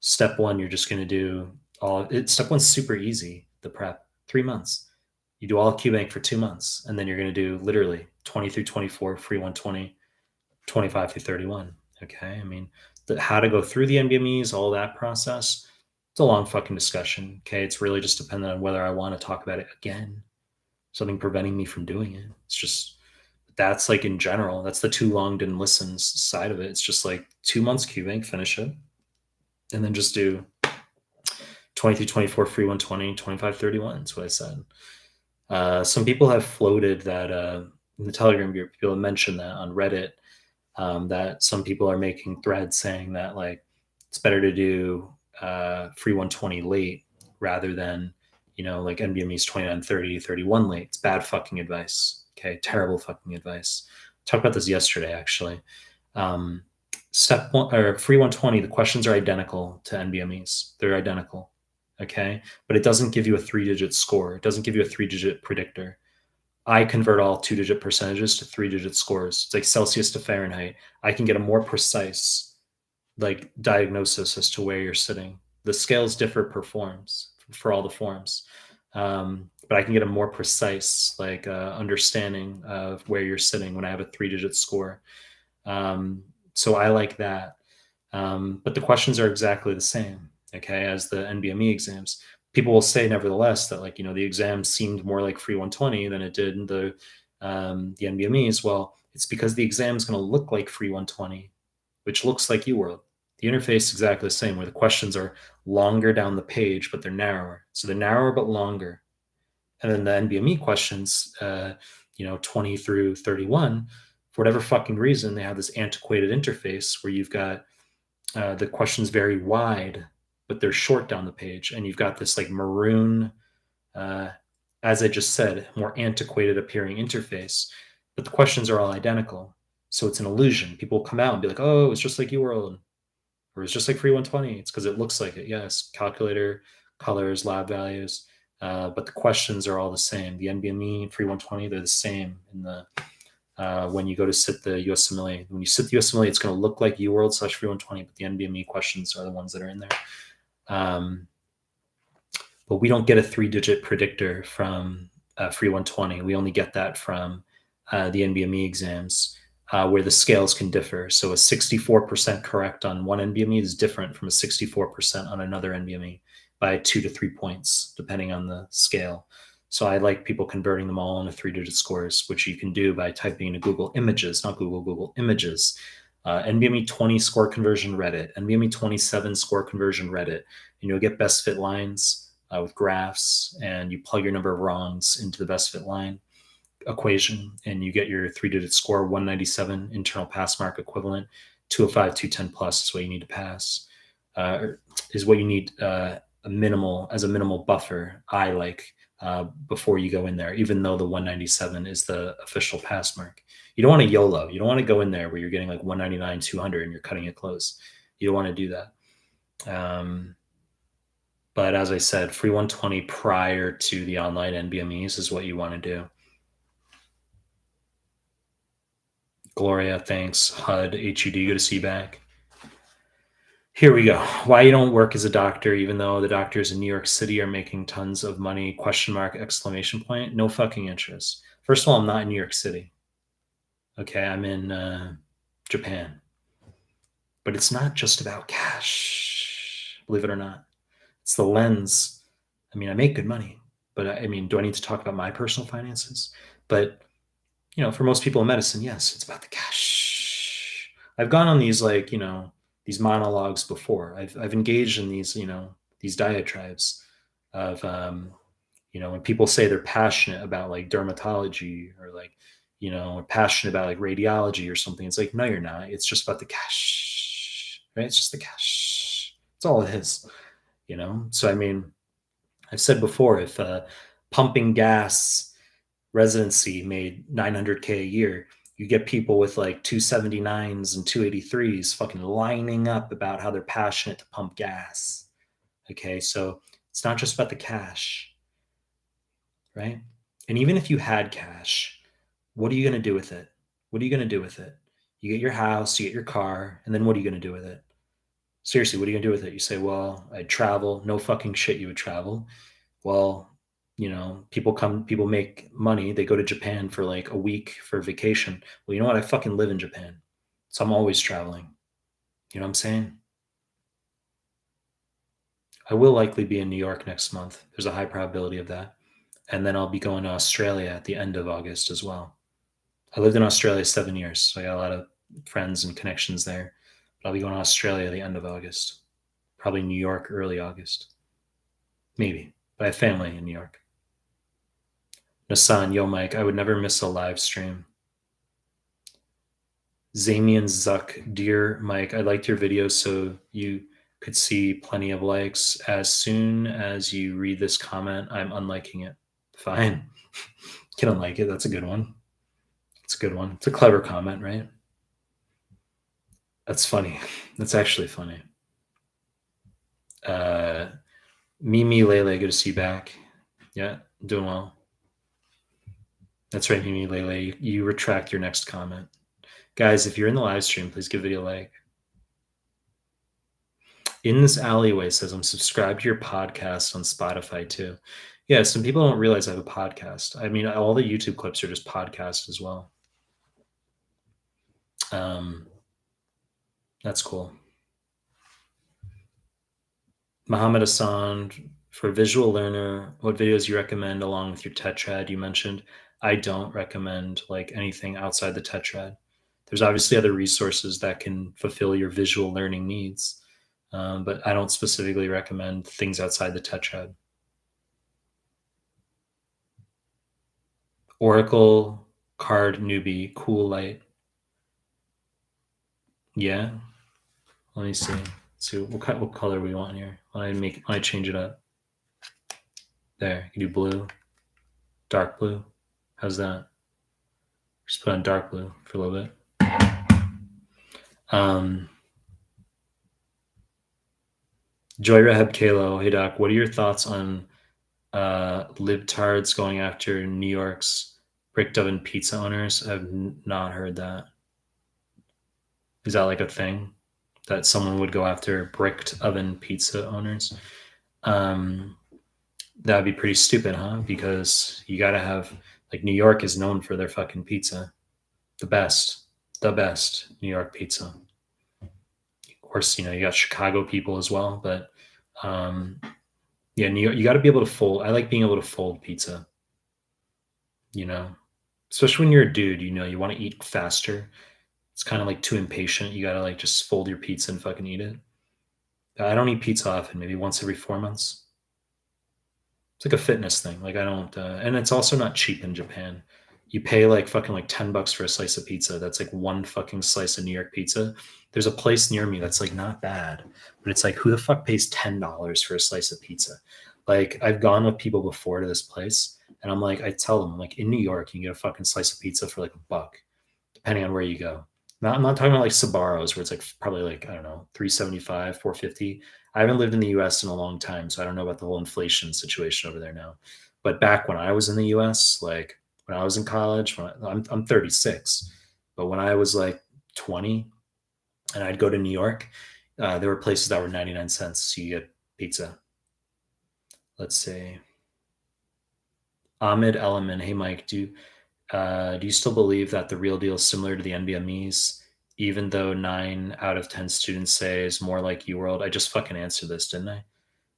step 1, you're just going to do step 1's super easy, the prep, 3 months. You do all QBank for 2 months, and then you're going to do literally 20 through 24, free 120, 25 through 31. Okay. I mean, how to go through the NBMEs, all that process, it's a long fucking discussion. Okay. It's really just dependent on whether I want to talk about it again. Something preventing me from doing it. It's just, that's like in general, that's the too long didn't listen side of it. It's just like 2 months QBank, finish it, and then just do 20 through 24, free 120, 25, 31. That's what I said. Some people have floated that in the Telegram group, people have mentioned that on Reddit, that some people are making threads saying that like it's better to do free 120 late rather than, you know, like NBME's 29, 30, 31 late. It's bad fucking advice. Okay. Terrible fucking advice. Talked about this yesterday, actually. Step 1 or free 120, the questions are identical to NBMEs. They're identical. Okay. But it doesn't give you a 3-digit score. It doesn't give you a 3-digit predictor. I convert all 2-digit percentages to 3-digit scores. It's like Celsius to Fahrenheit. I can get a more precise like diagnosis as to where you're sitting. The scales differ per forms for all the forms. But I can get a more precise like understanding of where you're sitting when I have a 3-digit score. So I like that. But the questions are exactly the same, okay, as the NBME exams. People will say nevertheless that like, you know, the exam seemed more like free 120 than it did in the NBMEs. Well, it's because the exam is going to look like free 120, which looks like UWorld. The interface is exactly the same, where the questions are longer down the page, but they're narrower. So they're narrower but longer. And then the NBME questions, 20 through 31, for whatever fucking reason, they have this antiquated interface where you've got the questions very wide, but they're short down the page. And you've got this like maroon, as I just said, more antiquated appearing interface, but the questions are all identical. So it's an illusion. People will come out and be like, oh, it's just like UWorld, Or it's just like free 120. It's because it looks like it. Yes, calculator, colors, lab values. But the questions are all the same. The NBME free 120, they're the same in the when you go to sit the USMLE. When you sit the USMLE, it's going to look like UWorld / free 120, but the NBME questions are the ones that are in there. But we don't get a 3-digit predictor from free 120. We only get that from the NBME exams, where the scales can differ. So a 64% correct on one NBME is different from a 64% on another NBME by 2 to 3 points, depending on the scale. So I like people converting them all into 3-digit scores, which you can do by typing into Google Images, not Google Images. NBME 20 score conversion Reddit, NBME 27 score conversion Reddit, and you'll get best fit lines with graphs, and you plug your number of wrongs into the best fit line equation, and you get your 3-digit score. 197 internal pass mark equivalent, 205, 210 plus is what you need to pass, is what you need a minimal buffer. I like before you go in there, even though the 197 is the official pass mark. You don't want to YOLO. You don't want to go in there where you're getting like 199, 200 and you're cutting it close. You don't want to do that. But as I said, free 120 prior to the online NBMEs is what you want to do. Gloria, thanks. HUD, HUD, good to see you back. Here we go. Why you don't work as a doctor, even though the doctors in New York City are making tons of money, question mark, exclamation point. No fucking interest. First of all, I'm not in New York City. Okay, I'm in Japan. But it's not just about cash, believe it or not. It's the lens. I mean, I make good money, but I mean, do I need to talk about my personal finances? But, you know, for most people in medicine, yes, it's about the cash. I've gone on these, like, you know, these monologues before. I've engaged in these, you know, these diatribes of, you know, when people say they're passionate about like dermatology or like, you know, passionate about like radiology or something. It's like, no, you're not. It's just about the cash, right? It's just the cash. That's all it is, you know? So, I mean, I've said before, if pumping gas residency made 900K a year, you get people with like 279s and 283s fucking lining up about how they're passionate to pump gas. Okay, so it's not just about the cash, right? And even if you had cash, what are you going to do with it? What are you going to do with it? You get your house, you get your car, and then what are you going to do with it? Seriously, what are you going to do with it? You say, well, I'd travel. No fucking shit, you would travel. Well, you know, people make money. They go to Japan for like a week for vacation. Well, you know what? I fucking live in Japan. So I'm always traveling. You know what I'm saying? I will likely be in New York next month. There's a high probability of that. And then I'll be going to Australia at the end of August as well. I lived in Australia 7 years, so I got a lot of friends and connections there. But I'll be going to Australia at the end of August. Probably New York early August. Maybe. But I have family in New York. Nassan, yo, Mike, I would never miss a live stream. Zamian Zuck, dear Mike, I liked your videos so you could see plenty of likes. As soon as you read this comment, I'm unliking it. Fine. Can unlike it. That's a good one. It's a good one. It's a clever comment, right? That's funny. That's actually funny. Mimi Lele, good to see you back. Yeah, doing well. That's right, Mimi Lele. You retract your next comment. Guys, if you're in the live stream, please give the video a like. In this alleyway says I'm subscribed to your podcast on Spotify too. Yeah, some people don't realize I have a podcast. I mean, all the YouTube clips are just podcasts as well. That's cool. Mohammed Hassan, for a visual learner, what videos you recommend along with your tetrad you mentioned? I don't recommend like anything outside the tetrad. There's obviously other resources that can fulfill your visual learning needs, but I don't specifically recommend things outside the tetrad. Oracle card newbie, cool light. Yeah. Let me see. Let's see what color we want here. When I change it up. There, you do blue, dark blue. How's that? Just put on dark blue for a little bit. Joy Rahab Kalo, hey doc, what are your thoughts on libtards going after New York's brick oven pizza owners? I've not heard that. Is that like a thing that someone would go after bricked oven pizza owners? Um, that would be pretty stupid, huh? Because you got to have, like, New York is known for their fucking pizza, the best, the best New York pizza. Of course, you got Chicago people as well, but um, yeah, New York, you got to be able to fold. I like being able to fold pizza, you know, especially when you're a dude. You want to eat faster. It's kind of like too impatient. You got to like just fold your pizza and fucking eat it. I don't eat pizza often, maybe once every 4 months. It's like a fitness thing. Like I don't, and it's also not cheap in Japan. You pay like fucking like $10 for a slice of pizza. That's like one fucking slice of New York pizza. There's a place near me that's like not bad, but it's like who the fuck pays $10 for a slice of pizza? Like I've gone with people before to this place, and I'm like, I tell them like in New York you can get a fucking slice of pizza for like $1, depending on where you go. I'm not talking about like Sabaros where it's like probably like I don't know 375, 450. I haven't lived in the U.S. in a long time, so I don't know about the whole inflation situation over there now. But back when I was in the U.S., like when I was in college, I'm 36, but when I was like 20 and I'd go to New York, there were places that were 99 cents. So you get pizza. Let's see. Ahmed Eleman, hey Mike, do you still believe that the real deal is similar to the NBMEs, even though 9 out of 10 students say is more like UWorld? I just fucking answered this, didn't I?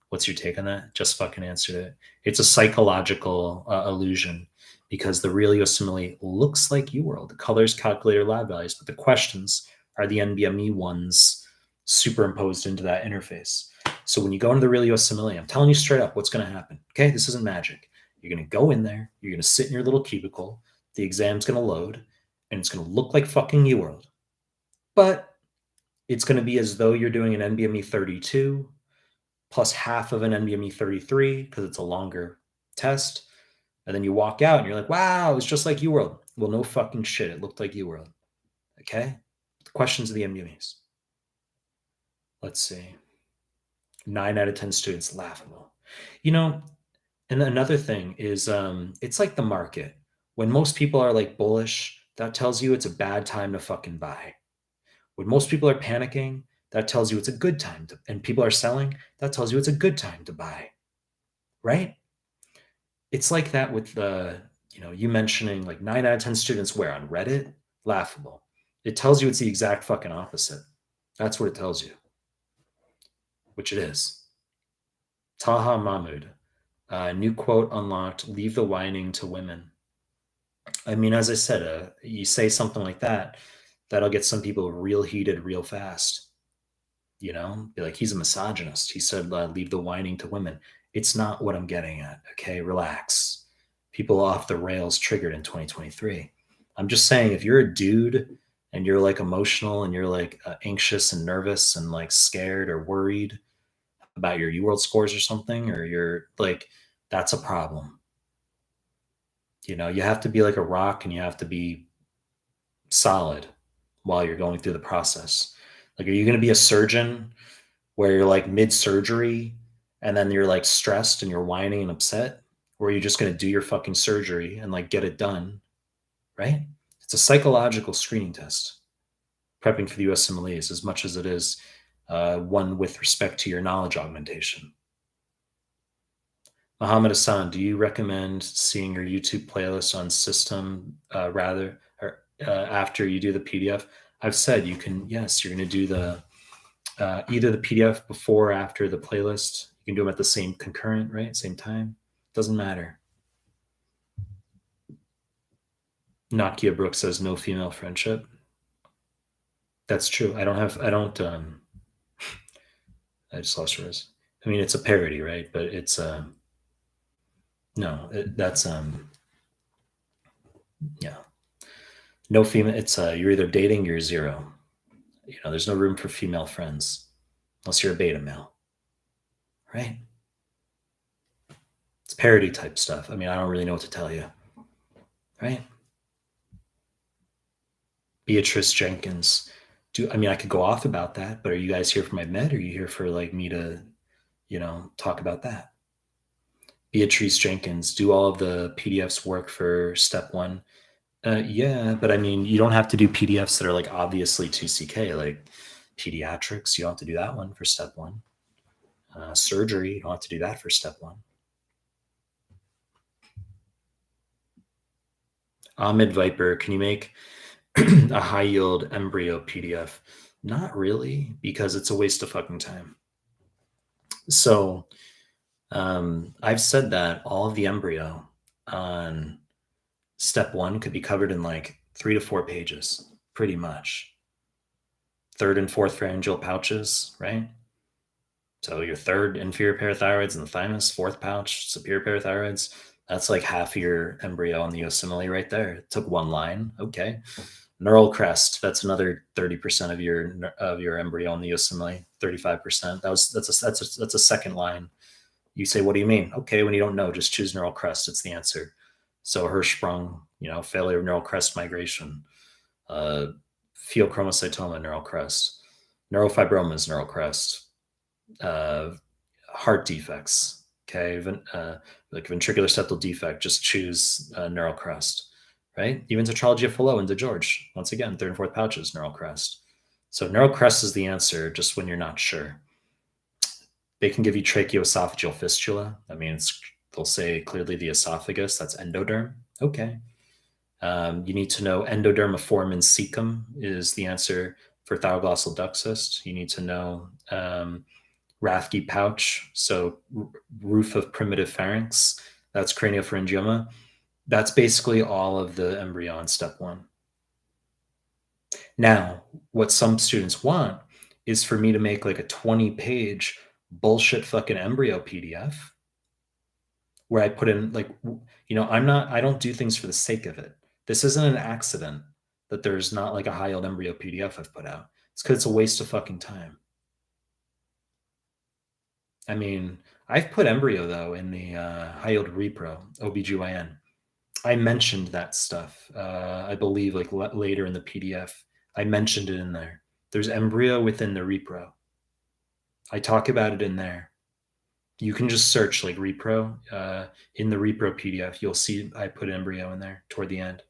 What's your take on that? Just fucking answered it. It's a psychological illusion because the real USMLE looks like UWorld. The colors, calculator, lab values, but the questions are the NBME ones superimposed into that interface. So when you go into the real USMLE, I'm telling you straight up what's going to happen. Okay, this isn't magic. You're going to go in there, you're going to sit in your little cubicle, the exam's going to load, and it's going to look like fucking UWorld. But it's going to be as though you're doing an NBME 32 plus half of an NBME 33 because it's a longer test. And then you walk out and you're like, wow, it's just like UWorld. Well, no fucking shit. It looked like UWorld. Okay? The questions of the NBMEs. Let's see. 9 out of 10 students laughable. And another thing is it's like the market. When most people are like bullish, that tells you it's a bad time to fucking buy. When most people are panicking, that tells you it's a good time to, and people are selling, that tells you it's a good time to buy. Right? It's like that with you mentioning like 9 out of 10 students where on Reddit, laughable. It tells you it's the exact fucking opposite. That's what it tells you, which it is. Taha Mahmood, new quote unlocked, leave the whining to women. I mean, as I said, you say something like that, that'll get some people real heated real fast. Be like, he's a misogynist. He said, leave the whining to women. It's not what I'm getting at. Okay, relax. People off the rails triggered in 2023. I'm just saying, if you're a dude and you're like emotional and you're like anxious and nervous and like scared or worried about your UWorld scores or something, or you're like, that's a problem. You have to be like a rock and you have to be solid while you're going through the process. Like, are you going to be a surgeon where you're like mid surgery and then you're like stressed and you're whining and upset? Or are you just going to do your fucking surgery and like get it done? Right? It's a psychological screening test. Prepping for the USMLE is as much as it is one with respect to your knowledge augmentation. Muhammad Hassan, do you recommend seeing your YouTube playlist on system after you do the PDF? I've said you can, yes, you're going to do the either the PDF before or after the playlist. You can do them at the same concurrent, right? Same time. Doesn't matter. Nakia Brooks says no female friendship. That's true. I don't, I just lost words. I mean, it's a parody, right? But it's, no, that's, yeah. No female. It's, you're either dating, you're zero. There's no room for female friends unless you're a beta male, right? It's parody type stuff. I mean, I don't really know what to tell you, right? Beatrice Jenkins. I mean, I could go off about that, but are you guys here for my med? Or are you here for like me to talk about that. Beatrice Jenkins, do all of the PDFs work for step one? Yeah, but I mean, you don't have to do PDFs that are like obviously 2CK, like pediatrics. You don't have to do that one for step one. Surgery, you don't have to do that for step one. Ahmed Viper, can you make a high yield embryo PDF? Not really, because it's a waste of fucking time. So I've said that all of the embryo on step one could be covered in like 3 to 4 pages, pretty much. Third and fourth pharyngeal pouches, right? So your third inferior parathyroids in the thymus, fourth pouch, superior parathyroids. That's like half your embryo on the USMLE right there. It took one line. Okay. Neural crest. That's another 30% of your embryo on the USMLE. 35%. That's a second line. You say, what do you mean? Okay, when you don't know, just choose neural crest. It's the answer. So Hirschsprung, failure of neural crest migration, pheochromocytoma, neural crest, neurofibromas, neural crest, heart defects. Okay, like ventricular septal defect, just choose neural crest. Right? Even tetralogy of Fallot and DeGeorge, once again, third and fourth pouches, neural crest. So neural crest is the answer, just when you're not sure. They can give you tracheoesophageal fistula. That means they'll say clearly the esophagus. That's endoderm. Okay. You need to know endodermiform cecum is the answer for thyroglossal duct cyst. You need to know Rathke pouch, so roof of primitive pharynx. That's craniopharyngioma. That's basically all of the embryo on step one. Now, what some students want is for me to make like a 20-page bullshit fucking embryo PDF where I put in like, I don't do things for the sake of it. This isn't an accident that there's not like a high yield embryo PDF I've put out. It's because it's a waste of fucking time. I mean, I've put embryo though in the high yield repro, OBGYN. I mentioned that stuff. I believe like later in the PDF, I mentioned it in there. There's embryo within the repro. I talk about it in there. You can just search like repro. In the repro PDF, you'll see I put embryo in there toward the end.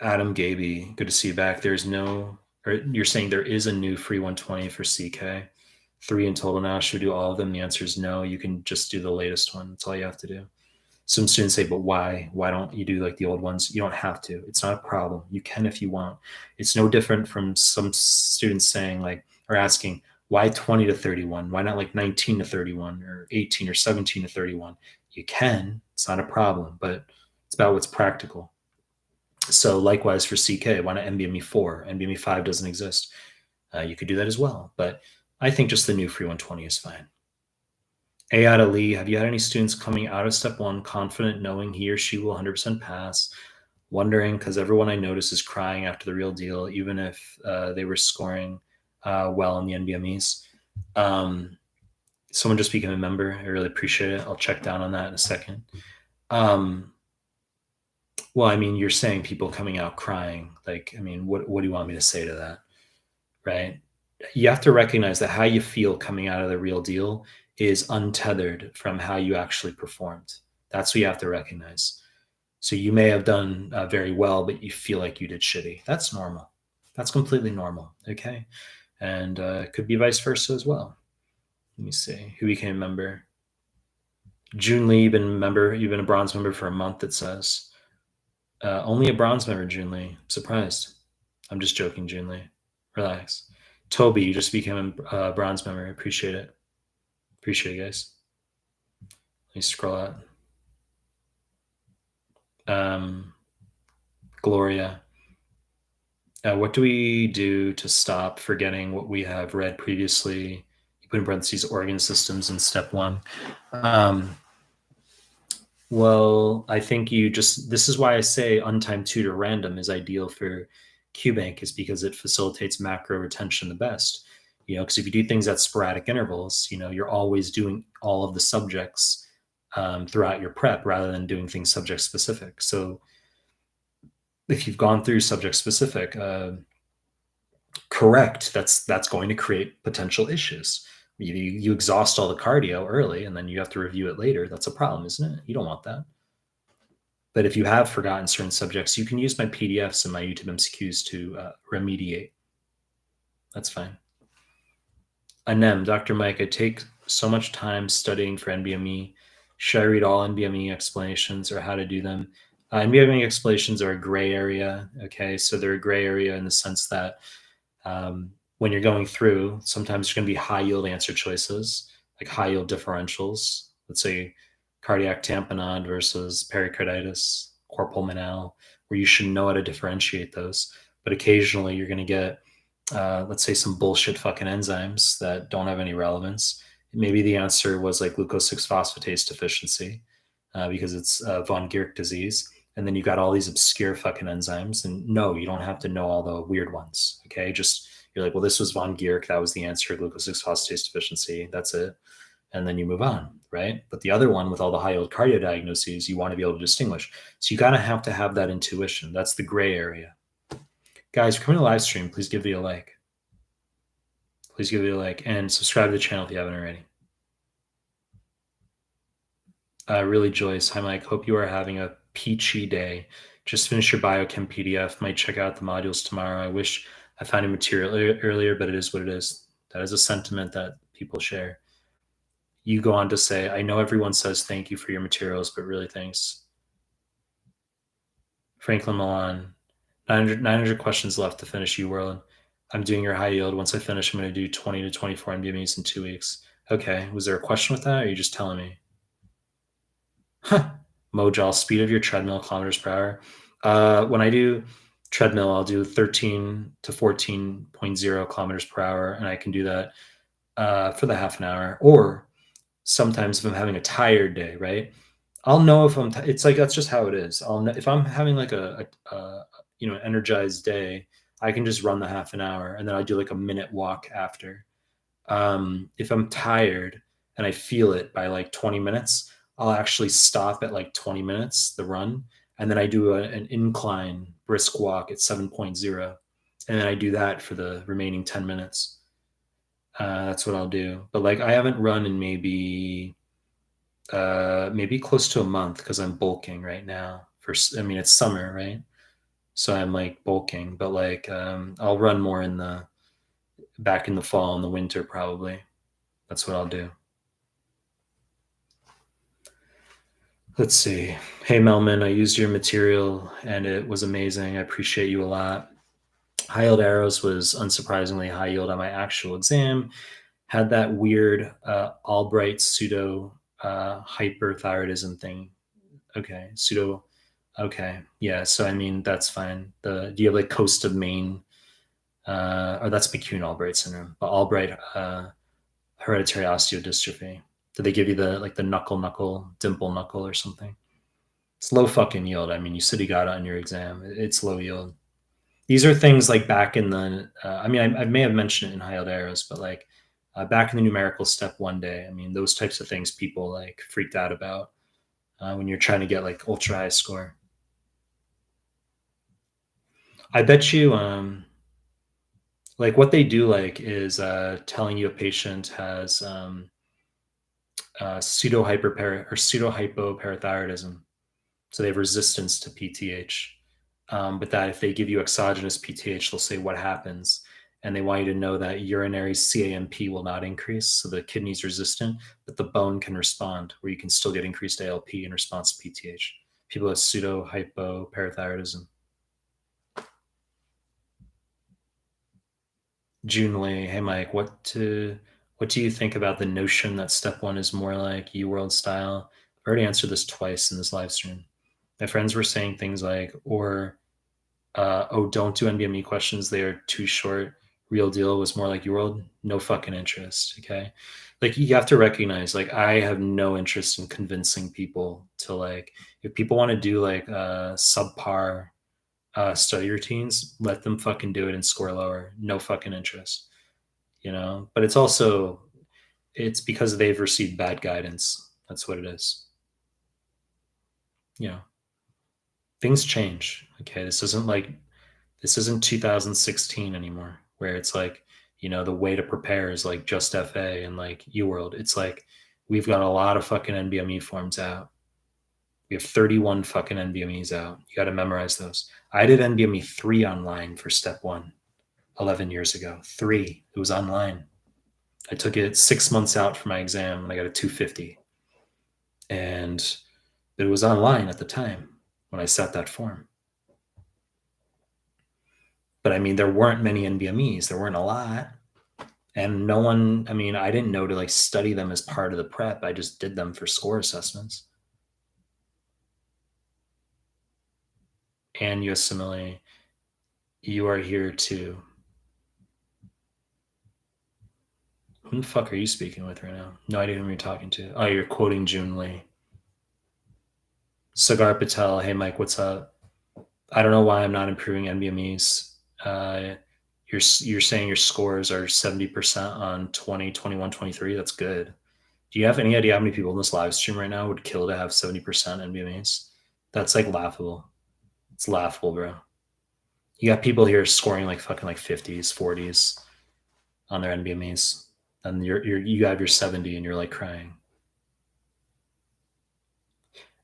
Adam Gaby, good to see you back. You're saying there is a new free 120 for CK. 3 in total now. Should we do all of them? The answer is no. You can just do the latest one. That's all you have to do. Some students say, but why? Why don't you do like the old ones? You don't have to. It's not a problem. You can if you want. It's no different from some students saying like, or asking, why 20 to 31? Why not like 19 to 31 or 18 or 17 to 31? You can. It's not a problem, but it's about what's practical. So likewise for CK, why not NBME 4? NBME 5 doesn't exist. You could do that as well. But I think just the new free 120 is fine. Ayad Ali, have you had any students coming out of step one confident knowing he or she will 100% pass, wondering because everyone I notice is crying after the real deal, even if they were scoring well in the NBMEs? Someone just became a member. I really appreciate it. I'll check down on that in a second. Well, I mean, you're saying people coming out crying. Like, I mean, what do you want me to say to that? Right? You have to recognize that how you feel coming out of the real deal is untethered from how you actually performed. That's what you have to recognize. So you may have done very well, but you feel like you did shitty. That's normal. That's completely normal. Okay. And it could be vice versa as well. Let me see. Who became a member? June Lee, you've been a bronze member for a month, it says. Only a bronze member, June Lee. I'm surprised. I'm just joking, June Lee. Relax. Toby, you just became a bronze member. I appreciate it. Appreciate it, guys. Let me scroll out. Gloria. What do we do to stop forgetting what we have read previously? You put in parentheses organ systems in step one. Well, I think this is why I say untimed tutor random is ideal for QBank, is because it facilitates macro retention the best. Because if you do things at sporadic intervals, you're always doing all of the subjects throughout your prep rather than doing things subject specific. So If you've gone through subject specific, correct, that's going to create potential issues. You exhaust all the cardio early and then you have to review it later. That's a problem, isn't it? You don't want that. But if you have forgotten certain subjects, you can use my PDFs and my YouTube MCQs to remediate. That's fine. Anem, Dr. Mike, I take so much time studying for NBME. Should I read all NBME explanations or how to do them? NBME explanations are a gray area. Okay, so they're a gray area in the sense that when you're going through, sometimes there's going to be high yield answer choices, like high yield differentials. Let's say cardiac tamponade versus pericarditis, cor pulmonale, where you should know how to differentiate those. But occasionally you're going to get, let's say, some bullshit fucking enzymes that don't have any relevance. Maybe the answer was like glucose 6 phosphatase deficiency because it's von Gierke disease. And then you got all these obscure fucking enzymes. And no, you don't have to know all the weird ones. Okay. Just you're like, well, this was von Gierke. That was the answer, glucose 6 phosphatase deficiency. That's it. And then you move on, right? But the other one with all the high yield cardio diagnoses, you want to be able to distinguish. So you gotta have to have that intuition. That's the gray area. Guys, if you're coming to the live stream, please give it a like. Please give it a like and subscribe to the channel if you haven't already. Really, Joyce. Hi, Mike. Hope you are having a peachy day. Just finished your biochem PDF. Might check out the modules tomorrow. I wish I found your material earlier, but it is what it is. That is a sentiment that people share. You go on to say, I know everyone says thank you for your materials, but really thanks. Franklin Milan, 900 questions left to finish UWorld. I'm doing your high yield. Once I finish, I'm going to do 20 to 24 NBMEs in 2 weeks. Okay. Was there a question with that? Or are you just telling me? Huh. Mojal, speed of your treadmill, kilometers per hour. When I do treadmill, I'll do 13 to 14.0 kilometers per hour, and I can do that for the half an hour. Or sometimes if I'm having a tired day, right? I'll know if it's like that's just how it is. I'll know if I'm having like a energized day, I can just run the half an hour and then I do like a minute walk after. If I'm tired and I feel it by like 20 minutes, I'll actually stop at like 20 minutes, the run, and then I do an incline brisk walk at 7.0. And then I do that for the remaining 10 minutes. That's what I'll do. But like I haven't run in maybe close to a month because I'm bulking right now. It's summer, right? So I'm like bulking, but like I'll run more back in the fall and the winter probably. That's what I'll do. Let's see. Hey Melman, I used your material and it was amazing. I appreciate you a lot. High yield arrows was unsurprisingly high yield on my actual exam. Had that weird Albright pseudo hyperthyroidism thing. Okay, pseudo. Okay, yeah. So I mean that's fine. Do you have like coast of Maine, or that's McCune Albright syndrome? But Albright hereditary osteodystrophy. Did they give you the knuckle dimple knuckle or something? It's low fucking yield. I mean, you said you got it on your exam. It's low yield. These are things like back in the. I may have mentioned it in high yield arrows, but like back in the numerical step 1 day. I mean, those types of things people like freaked out about when you're trying to get like ultra high score. I bet you like what they do like is telling you a patient has pseudo hypoparathyroidism, so they have resistance to PTH. But that if they give you exogenous PTH, they'll say what happens, and they want you to know that urinary CAMP will not increase, so the kidney's resistant, but the bone can respond, where you can still get increased ALP in response to PTH. People with pseudo hypoparathyroidism. June Lee, hey Mike, what do you think about the notion that step 1 is more like UWorld style? I've already answered this twice in this live stream. My friends were saying things like, oh, don't do NBME questions. They are too short. Real deal was more like UWorld. No fucking interest. Okay. Like you have to recognize, like, I have no interest in convincing people to like, if people want to do like subpar study routines, let them fucking do it and score lower. No fucking interest, but it's because they've received bad guidance. That's what it is. Things change. Okay. This isn't 2016 anymore, where it's like, the way to prepare is like just FA and like UWorld. It's like we've got a lot of fucking NBME forms out. We have 31 fucking NBMEs out. You got to memorize those. I did NBME 3 online for step one 11 years ago. 3. It was online. I took it 6 months out for my exam and I got a 250. And it was online at the time when I sat that form. But I mean, there weren't many NBMEs. There weren't a lot. And no one, I mean, I didn't know to like study them as part of the prep. I just did them for score assessments. And USMLE, you are here too. Who the fuck are you speaking with right now? No idea who you're talking to. Oh, you're quoting June Lee. Sagar Patel, hey Mike, what's up? I don't know why I'm not improving NBMEs. You're saying your scores are 70% on 20, 21, 23. That's good. Do you have any idea how many people in this live stream right now would kill to have 70% NBMEs? That's like laughable. It's laughable, bro. You got people here scoring like fucking like 50s, 40s on their NBMEs, and you have your 70 and you're like crying.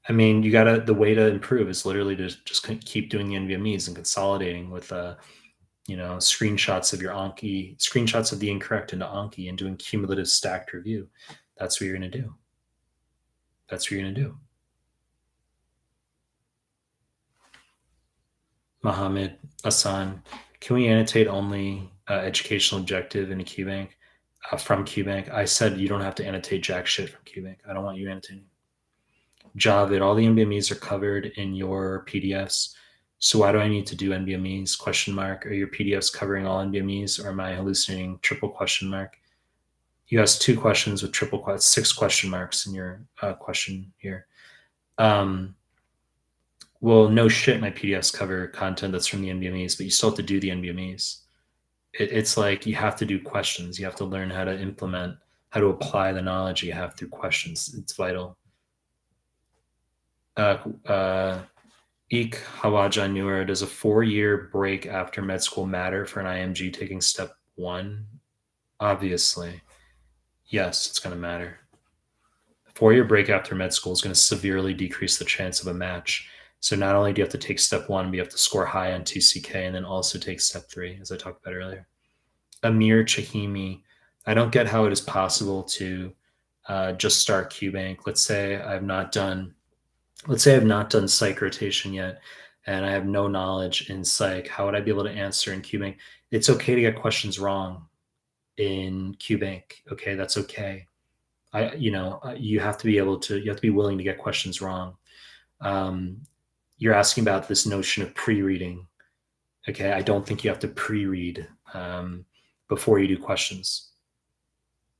I mean, the way to improve is literally to just keep doing the NVMEs and consolidating with screenshots of your Anki, screenshots of the incorrect into Anki, and doing cumulative stacked review. That's what you're gonna do. That's what you're gonna do. Mohammed Hassan, can we annotate only educational objective in a QBank from QBank? I said you don't have to annotate jack shit from QBank. I don't want you annotating. Javid, all the NBMEs are covered in your PDFs. So why do I need to do NBMEs? Question mark. Are your PDFs covering all NBMEs, or am I hallucinating? Triple question mark. You asked 2 questions with 6 question marks in your question here. Well, no shit, my PDFs cover content that's from the NBMEs, but you still have to do the NBMEs. It's like you have to do questions. You have to learn how to implement, how to apply the knowledge you have through questions. It's vital. Ik Hawaja Newer, does a 4-year break after med school matter for an IMG taking step 1? Obviously. Yes, it's going to matter. A 4-year break after med school is going to severely decrease the chance of a match. So not only do you have to take step 1, but you have to score high on 2CK and then also take step 3, as I talked about earlier. Amir Chahimi, I don't get how it is possible to just start QBank. Let's say I've not done psych rotation yet, and I have no knowledge in psych. How would I be able to answer in QBank? It's okay to get questions wrong in QBank. Okay, that's okay. You have to be willing to get questions wrong. You're asking about this notion of pre-reading. Okay, I don't think you have to pre-read before you do questions.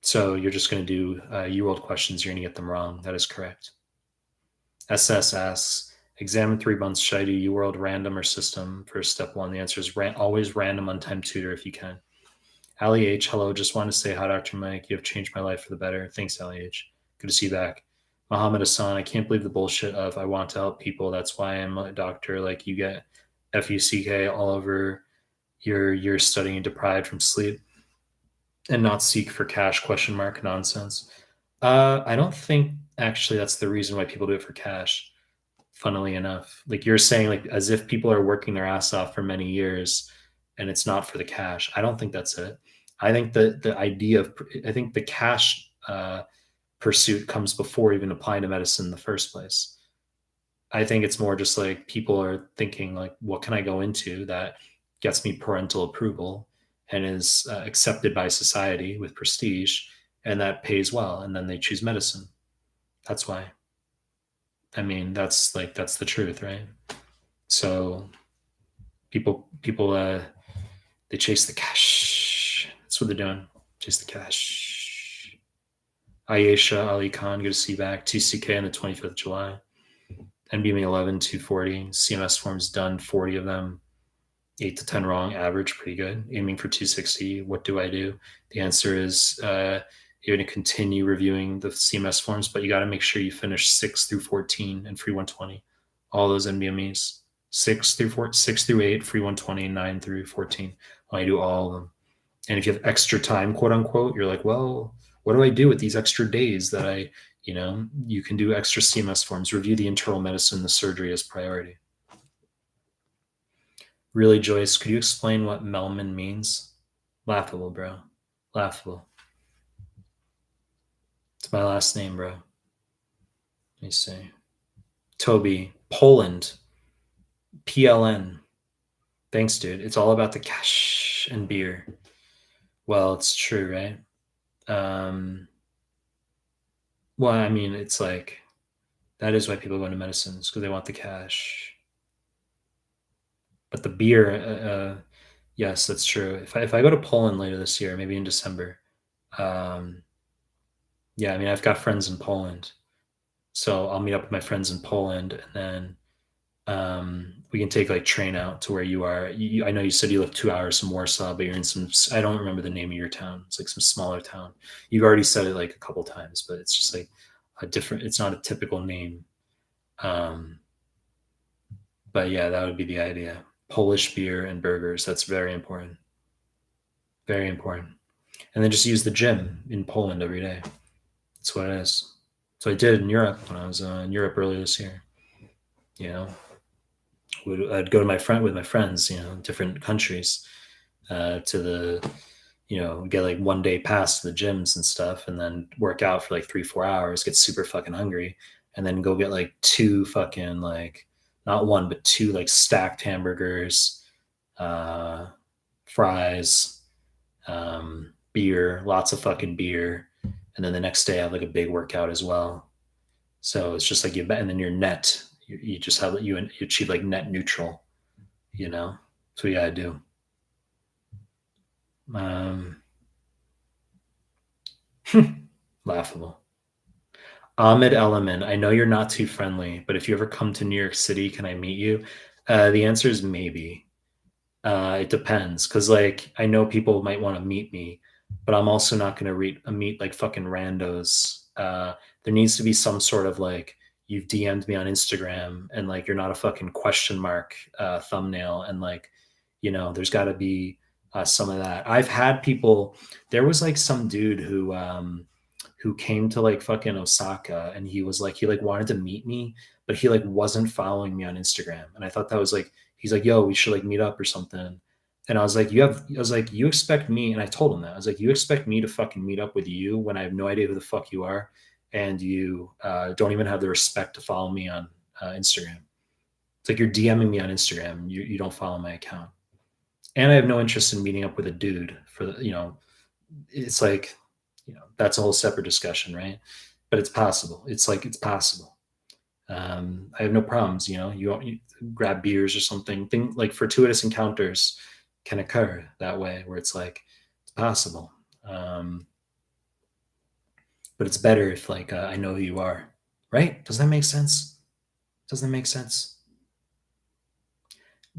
So you're just going to do UWorld questions. You're going to get them wrong. That is correct. SS asks, examine 3 months. Should I do UWorld random or system for step 1? The answer is always random on time tutor if you can. Ali H, hello. Just want to say hi, Dr. Mike. You have changed my life for the better. Thanks, Ali H. Good to see you back. Muhammad Hassan, I can't believe the bullshit of I want to help people. That's why I'm a doctor. Like you get FUCK all over your studying deprived from sleep and not seek for cash ? Nonsense. I don't think actually that's the reason why people do it for cash. Funnily enough, like you're saying, like as if people are working their ass off for many years and it's not for the cash. I don't think that's it. I think the cash pursuit comes before even applying to medicine in the first place. I think it's more just like people are thinking like, what can I go into that gets me parental approval and is accepted by society with prestige and that pays well, and then they choose medicine. That's why. I mean, that's the truth, right? So people they chase the cash. That's what they're doing. Chase the cash. Ayesha Ali Khan, good to see you back. 2CK on the 25th of July. NBME 11, 240. CMS forms done, 40 of them. 8 to 10 wrong, average, pretty good. Aiming for 260. What do I do? The answer is you're going to continue reviewing the CMS forms, but you got to make sure you finish 6 through 14 and free 120. All those NBMEs. 6 through 8, free 120, 9 through 14. I do all of them. And if you have extra time, quote unquote, you're like, well, what do I do with these extra days that you can do extra CMS forms, review the internal medicine, the surgery as priority. Really, Joyce, could you explain what Mehlman means? Laughable, bro. Laughable. It's my last name, bro. Let me see. Toby, Poland, PLN. Thanks, dude. It's all about the cash and beer. Well, it's true, right? Well, I mean, it's like that is why people go into medicines because they want the cash. But the beer, yes, that's true. If I go to Poland later this year, maybe in December, um, yeah, I mean, I've got friends in Poland, so I'll meet up with my friends in Poland, and then we can take like train out to where you are. I know you said you live 2 hours from Warsaw, but you're in some. I don't remember the name of your town. It's like some smaller town. You've already said it like a couple times, but it's just like a different. It's not a typical name. Um, but yeah, that would be the idea. Polish beer and burgers. That's very important. Very important. And then just use the gym in Poland every day. That's what it is. So I did in Europe when I was in Europe earlier this year. You know, I'd go to my friend with my friends, different countries, to the, get like 1 day pass to the gyms and stuff, and then work out for like 3-4 hours, get super fucking hungry, and then go get like two fucking like not one but two like stacked hamburgers, uh, fries, beer, lots of fucking beer, and then the next day I have like a big workout as well. So it's just like and then your net, you just have you achieve like net neutral, you know. So yeah, I do. Um, Laughable. Ahmed Eleman, I know you're not too friendly, but if you ever come to New York City, can I meet you? The answer is maybe. It depends, because like I know people might want to meet me, but I'm also not going to meet like fucking randos. There needs to be some sort of like you've DM'd me on Instagram and like you're not a fucking question mark thumbnail, and like there's got to be some of that. I've had people. There was like some dude who came to like fucking Osaka, and he wanted to meet me, but he like wasn't following me on Instagram, and I thought that was like he's like, yo, we should like meet up or something. And I was like, you expect me, and I told him that. I was like, you expect me to fucking meet up with you when I have no idea who the fuck you are, and you don't even have the respect to follow me on Instagram. It's like you're DMing me on Instagram, and you don't follow my account. And I have no interest in meeting up with a dude for it's like, that's a whole separate discussion, right? But it's possible. It's possible. I have no problems. You grab beers or something. Thing like fortuitous encounters can occur that way, where it's like it's possible. But it's better if like I know who you are, right? Does that make sense? Does that make sense?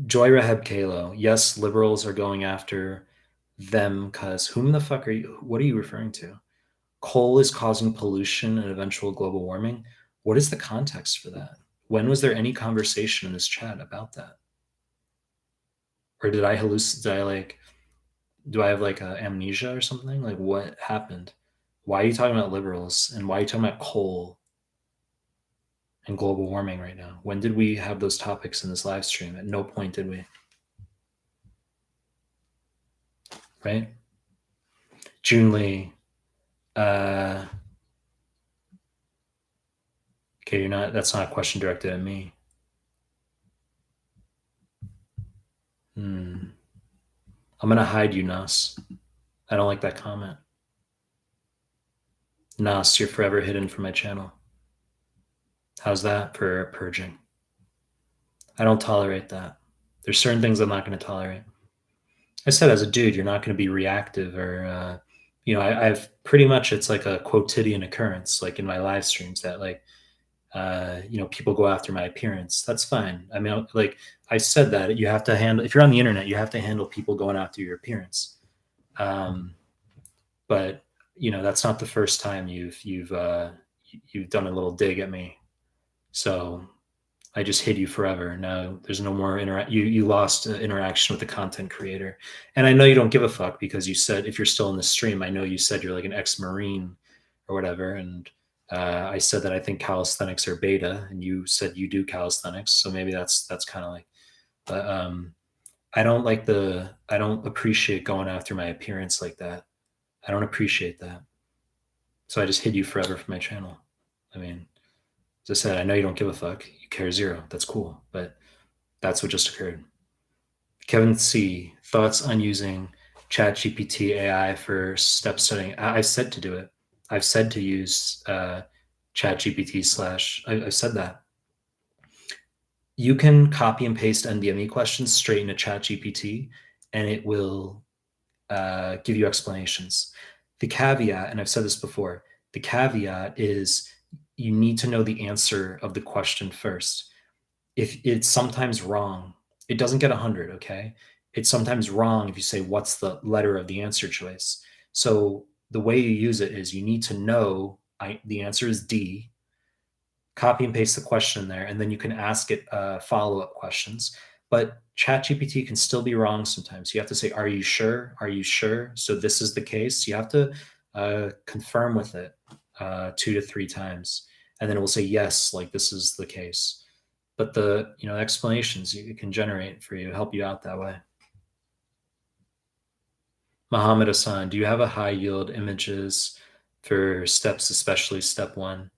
Joy Rahab Kalo. Yes, liberals are going after them because whom the fuck are you? What are you referring to? Coal is causing pollution and eventual global warming. What is the context for that? When was there any conversation in this chat about that? Or did I hallucinate? Do I have like amnesia or something? Like what happened? Why are you talking about liberals and why are you talking about coal and global warming right now? When did we have those topics in this live stream? At no point did we. Right? June Lee. Okay, that's not a question directed at me. I'm gonna hide you, Nas. I don't like that comment. Nas, you're forever hidden from my channel. How's that for purging? I don't tolerate that. There's certain things I'm not going to tolerate. I said, as a dude, you're not going to be reactive or, I've pretty much, it's like a quotidian occurrence, like in my live streams that like, people go after my appearance. That's fine. I mean, like I said that you have to handle, if you're on the internet, you have to handle people going after your appearance. But that's not the first time you've done a little dig at me. So I just hid you forever. Now there's no more you lost interaction with the content creator. And I know you don't give a fuck because you said, if you're still in the stream, I know you said you're like an ex-Marine or whatever. And I said that I think calisthenics are beta, and you said you do calisthenics. So maybe that's kind of like, but I don't appreciate going after my appearance like that. I don't appreciate that. So I just hid you forever from my channel. I mean, as I said, I know you don't give a fuck. You care zero. That's cool. But that's what just occurred. Kevin C, thoughts on using ChatGPT AI for step studying? I've said to do it. I've said to use ChatGPT slash. I've said that. You can copy and paste NBME questions straight into ChatGPT, and it will give you explanations. The caveat, and I've said this before, the caveat is you need to know the answer of the question first. If it's sometimes wrong, it doesn't get 100, okay? It's sometimes wrong if you say, what's the letter of the answer choice? So the way you use it is you need to know the answer is D, copy and paste the question in there, and then you can ask it follow-up questions. But ChatGPT can still be wrong sometimes. You have to say, are you sure? Are you sure? So this is the case. You have to confirm with it 2 to 3 times. And then it will say, yes, like this is the case. But the explanations you can generate for you help you out that way. Mohammed Hassan, do you have a high yield images for steps, especially step 1?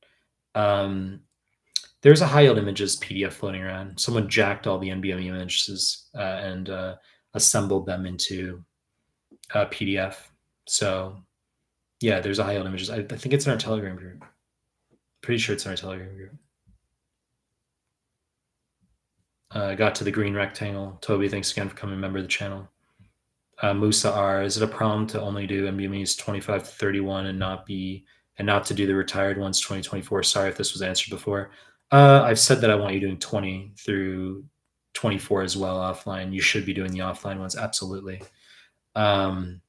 There's a high yield images PDF floating around. Someone jacked all the NBME images and assembled them into a PDF. So yeah, there's a high yield images. I think it's in our Telegram group. Pretty sure it's in our Telegram group. Got to the green rectangle. Toby, thanks again for coming member of the channel. Musa R, is it a problem to only do NBMEs 25 to 31 and not to do the retired ones 2024? Sorry if this was answered before. I've said that I want you doing 20 through 24 as well offline. You should be doing the offline ones, absolutely. The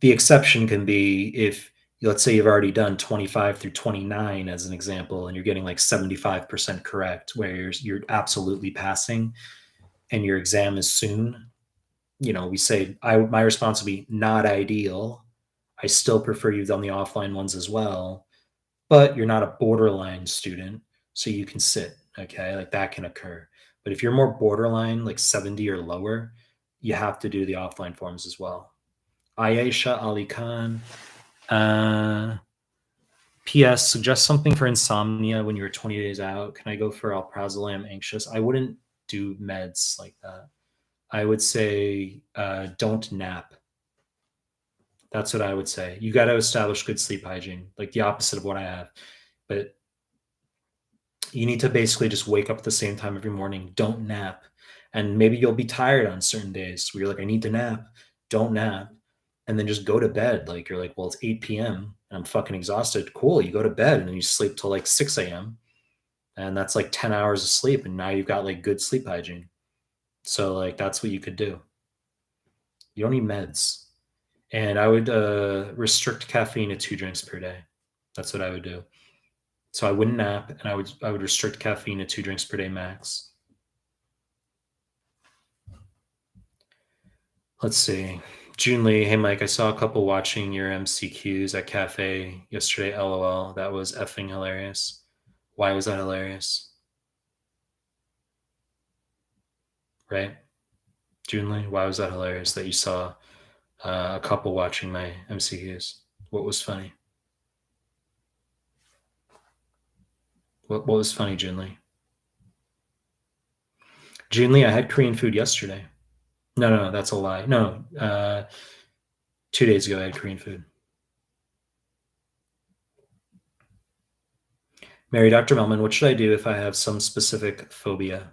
exception can be if, let's say you've already done 25 through 29 as an example, and you're getting like 75% correct, where you're absolutely passing and your exam is soon. We say, my response would be not ideal. I still prefer you've done the offline ones as well, but you're not a borderline student, so you can sit, okay? Like that can occur. But if you're more borderline, like 70 or lower, you have to do the offline forms as well. Ayesha Ali Khan. P.S. Suggest something for insomnia when you're 20 days out. Can I go for alprazolam? I'm anxious. I wouldn't do meds like that. I would say don't nap. That's what I would say. You got to establish good sleep hygiene, like the opposite of what I have. But you need to basically just wake up at the same time every morning. Don't nap. And maybe you'll be tired on certain days where you're like, I need to nap. Don't nap. And then just go to bed. Like you're like, well, it's 8 p.m. and I'm fucking exhausted. Cool. You go to bed and then you sleep till like 6 a.m. And that's like 10 hours of sleep. And now you've got like good sleep hygiene. So like that's what you could do. You don't need meds. And I would restrict caffeine to 2 drinks per day. That's what I would do. So I wouldn't nap, and I would restrict caffeine to 2 drinks per day max. Let's see. June Lee, hey Mike, I saw a couple watching your MCQs at cafe yesterday. LOL, that was effing hilarious. Why was that hilarious? Right? June Lee, why was that hilarious that you saw a couple watching my MCQs? What was funny? What was funny, June Lee? June Lee, I had Korean food yesterday. No, that's a lie. No, 2 days ago I had Korean food. Mary, Dr. Mehlman, what should I do if I have some specific phobia?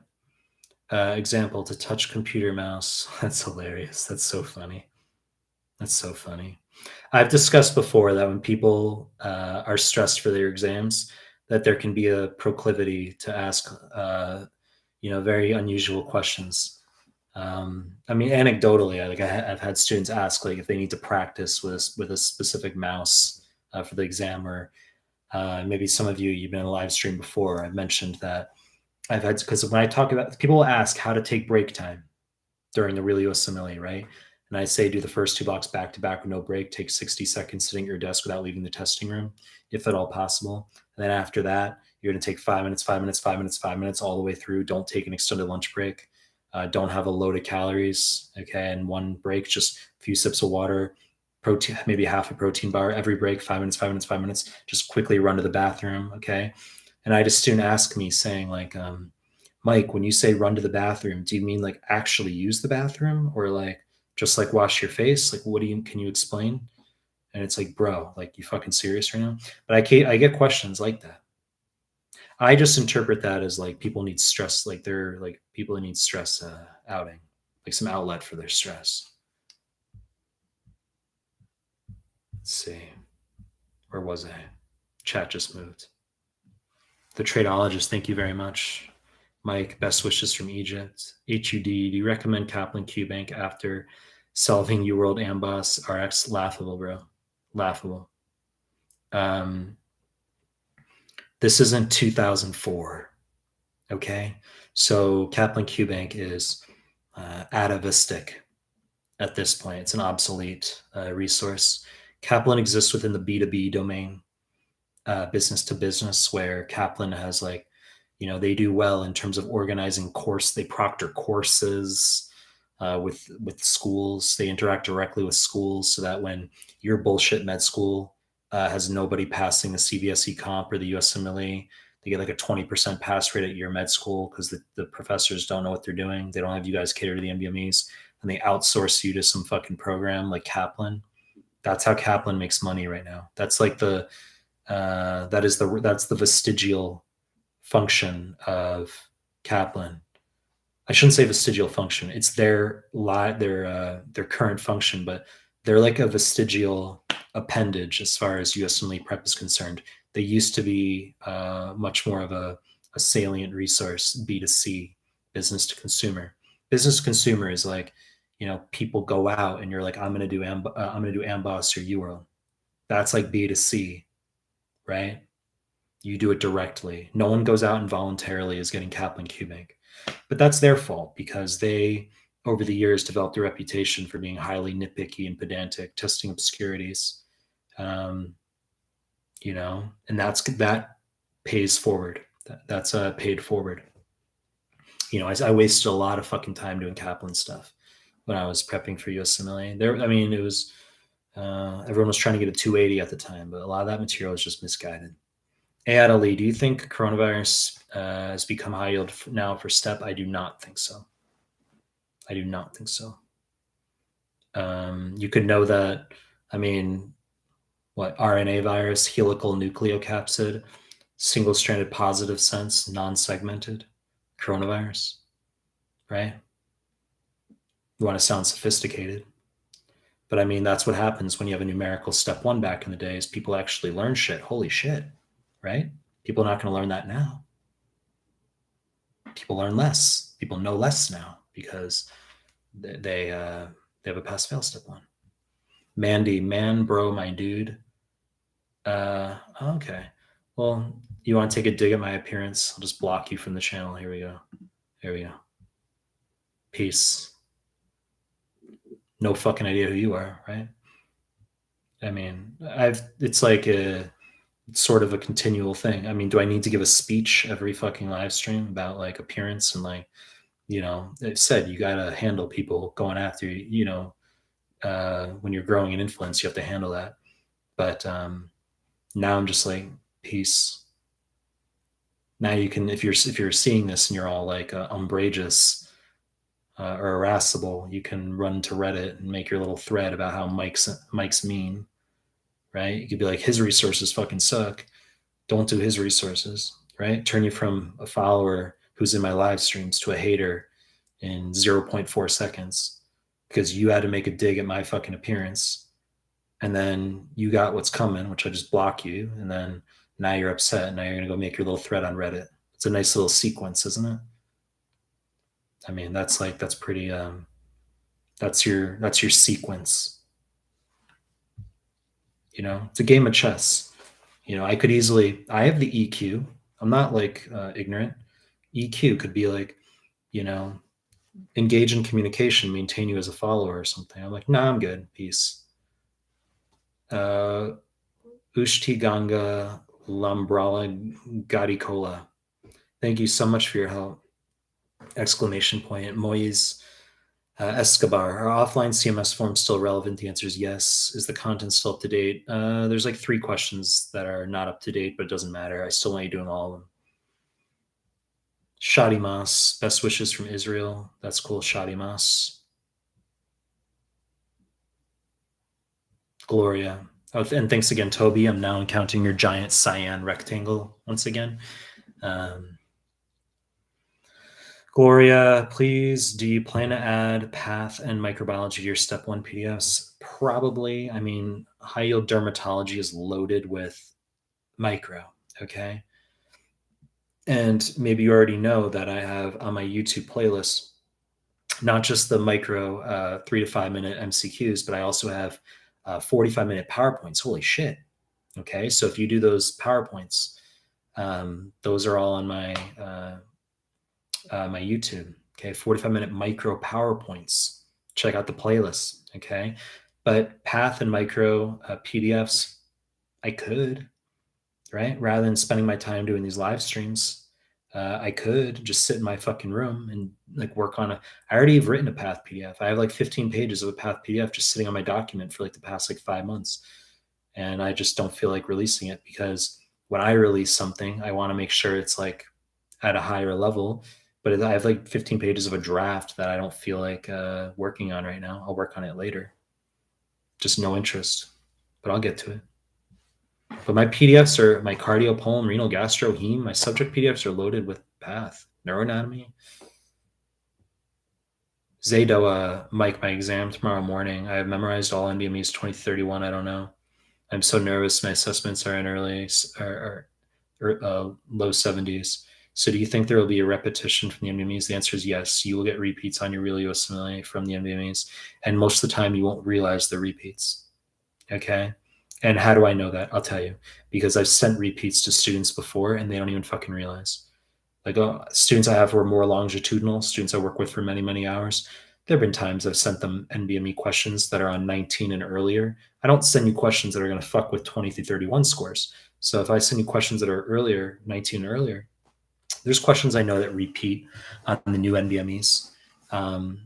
Example, to touch computer mouse. That's hilarious. That's so funny. That's so funny. I've discussed before that when people are stressed for their exams, that there can be a proclivity to ask, very unusual questions. I mean, anecdotally, I've had students ask like if they need to practice with a specific mouse for the exam, or Maybe some of you, you've been in a live stream before. I've mentioned that I've had, because when I talk about, people will ask how to take break time during the real USMLE, right? And I say do the first 2 blocks back to back with no break, take 60 seconds sitting at your desk without leaving the testing room, if at all possible. And then after that, you're going to take 5 minutes, 5 minutes, 5 minutes, 5 minutes all the way through. Don't take an extended lunch break. Don't have a load of calories. Okay. And one break, just a few sips of water, protein, maybe half a protein bar every break, 5 minutes, 5 minutes, 5 minutes. Just quickly run to the bathroom. Okay. And I had a student ask me saying, like, Mike, when you say run to the bathroom, do you mean like actually use the bathroom or like just like wash your face? Like, what do you, can you explain? And it's like, bro, like you fucking serious right now? But I get questions like that. I just interpret that as like people need stress, like they're like people that need stress outing, like some outlet for their stress. Let's see. Where was I? Chat just moved. The tradeologist, thank you very much. Mike, best wishes from Egypt. HUD, do you recommend Kaplan QBank after solving UWorld Amboss RX? Laughable, bro. Laughable. This isn't 2004. Okay. So Kaplan QBank is atavistic at this point. It's an obsolete resource. Kaplan exists within the B2B domain, business to business, where Kaplan has like, they do well in terms of organizing course. They proctor courses with schools. They interact directly with schools so that when your bullshit med school has nobody passing the CVSE comp or the USMLE, they get like a 20% pass rate at your med school because the professors don't know what they're doing. They don't have you guys cater to the MBMEs, and they outsource you to some fucking program like Kaplan. That's how Kaplan makes money right now. That's like that's the vestigial function of Kaplan. I shouldn't say vestigial function. It's their current function, but they're like a vestigial appendage as far as USMLE prep is concerned. They used to be much more of a salient resource, B2C, business to consumer. Business to consumer is like, people go out and you're like, I'm gonna do Amboss or UWorld. That's like B2C, right? You do it directly. No one goes out and voluntarily is getting Kaplan QBank. But that's their fault because they, over the years, developed a reputation for being highly nitpicky and pedantic, testing obscurities. And that pays forward. That's paid forward. I wasted a lot of fucking time doing Kaplan stuff when I was prepping for USMLE. It was everyone was trying to get a 280 at the time, but a lot of that material is just misguided. Adley, do you think coronavirus has become high yield now for STEP? I do not think so. I do not think so. You could know that, RNA virus, helical nucleocapsid, single-stranded positive sense, non-segmented coronavirus, right? You want to sound sophisticated. But that's what happens when you have a numerical step 1 back in the day is people actually learn shit. Holy shit, right? People are not going to learn that now. People learn less. People know less now because they have a pass-fail step 1. Mandy, man, bro, my dude. Okay. Well, you want to take a dig at my appearance? I'll just block you from the channel. Here we go. There we go. Peace. No fucking idea who you are, right? It's like it's sort of a continual thing. Do I need to give a speech every fucking live stream about like appearance and like, it said you got to handle people going after you, when you're growing in influence, you have to handle that. But now I'm just like, peace. Now you can, if you're seeing this and you're all like umbrageous or irascible, you can run to Reddit and make your little thread about how Mike's mean, right? You could be like, his resources fucking suck. Don't do his resources, right? Turn you from a follower who's in my live streams to a hater in 0.4 seconds because you had to make a dig at my fucking appearance. And then you got what's coming, which I just block you. And then now you're upset. Now you're going to go make your little thread on Reddit. It's a nice little sequence, isn't it? That's pretty, that's your sequence. It's a game of chess. I could easily, I have the EQ. I'm not like ignorant. EQ could be like, you know, engage in communication, maintain you as a follower or something. I'm like, nah, I'm good. Peace. Uh, Ushti Ganga Lambrala Gadikola. Thank you so much for your help. Exclamation point. Moise Escobar. Are offline CMS forms still relevant? The answer is yes. Is the content still up to date? There's like 3 questions that are not up to date, but it doesn't matter. I still want you doing all of them. Shadi Mas. Best wishes from Israel. That's cool. Shadi Mas. Gloria. Oh, and thanks again, Toby. I'm now encountering your giant cyan rectangle once again. Um, Gloria, please, do you plan to add path and microbiology to your step 1 PDFs? Probably. I mean, high yield dermatology is loaded with micro, okay? And maybe you already know that I have on my YouTube playlist not just the micro 3 to 5 minute MCQs, but I also have 45-minute PowerPoints. Holy shit. Okay, so if you do those PowerPoints, those are all on my my YouTube. Okay, 45-minute micro PowerPoints. Check out the playlist. Okay, but path and micro PDFs, I could, right? Rather than spending my time doing these live streams, I could just sit in my fucking room and like work on a. I already have written a path PDF. I have like 15 pages of a path PDF just sitting on my document for like the past like 5 months, and I just don't feel like releasing it because when I release something, I want to make sure it's like at a higher level. But I have like 15 pages of a draft that I don't feel like working on right now. I'll work on it later. Just no interest, but I'll get to it. But my PDFs are my cardio, pulm, renal, gastro, heme. My subject PDFs are loaded with path, neuroanatomy. Zaydo, Mike, my exam tomorrow morning. I have memorized all NBMEs 2031. I don't know. I'm so nervous. My assessments are in early or low 70s. So do you think there will be a repetition from the NBMEs? The answer is yes. You will get repeats on your real USMLE from the NBMEs. And most of the time you won't realize the repeats. Okay. And how do I know that? I'll tell you. Because I've sent repeats to students before and they don't even fucking realize. Like students I have who are more longitudinal, students I work with for many, many hours. There have been times I've sent them NBME questions that are on 19 and earlier. I don't send you questions that are going to fuck with 20 through 31 scores. So if I send you questions that are earlier, 19 and earlier, there's questions I know that repeat on the new NBMEs.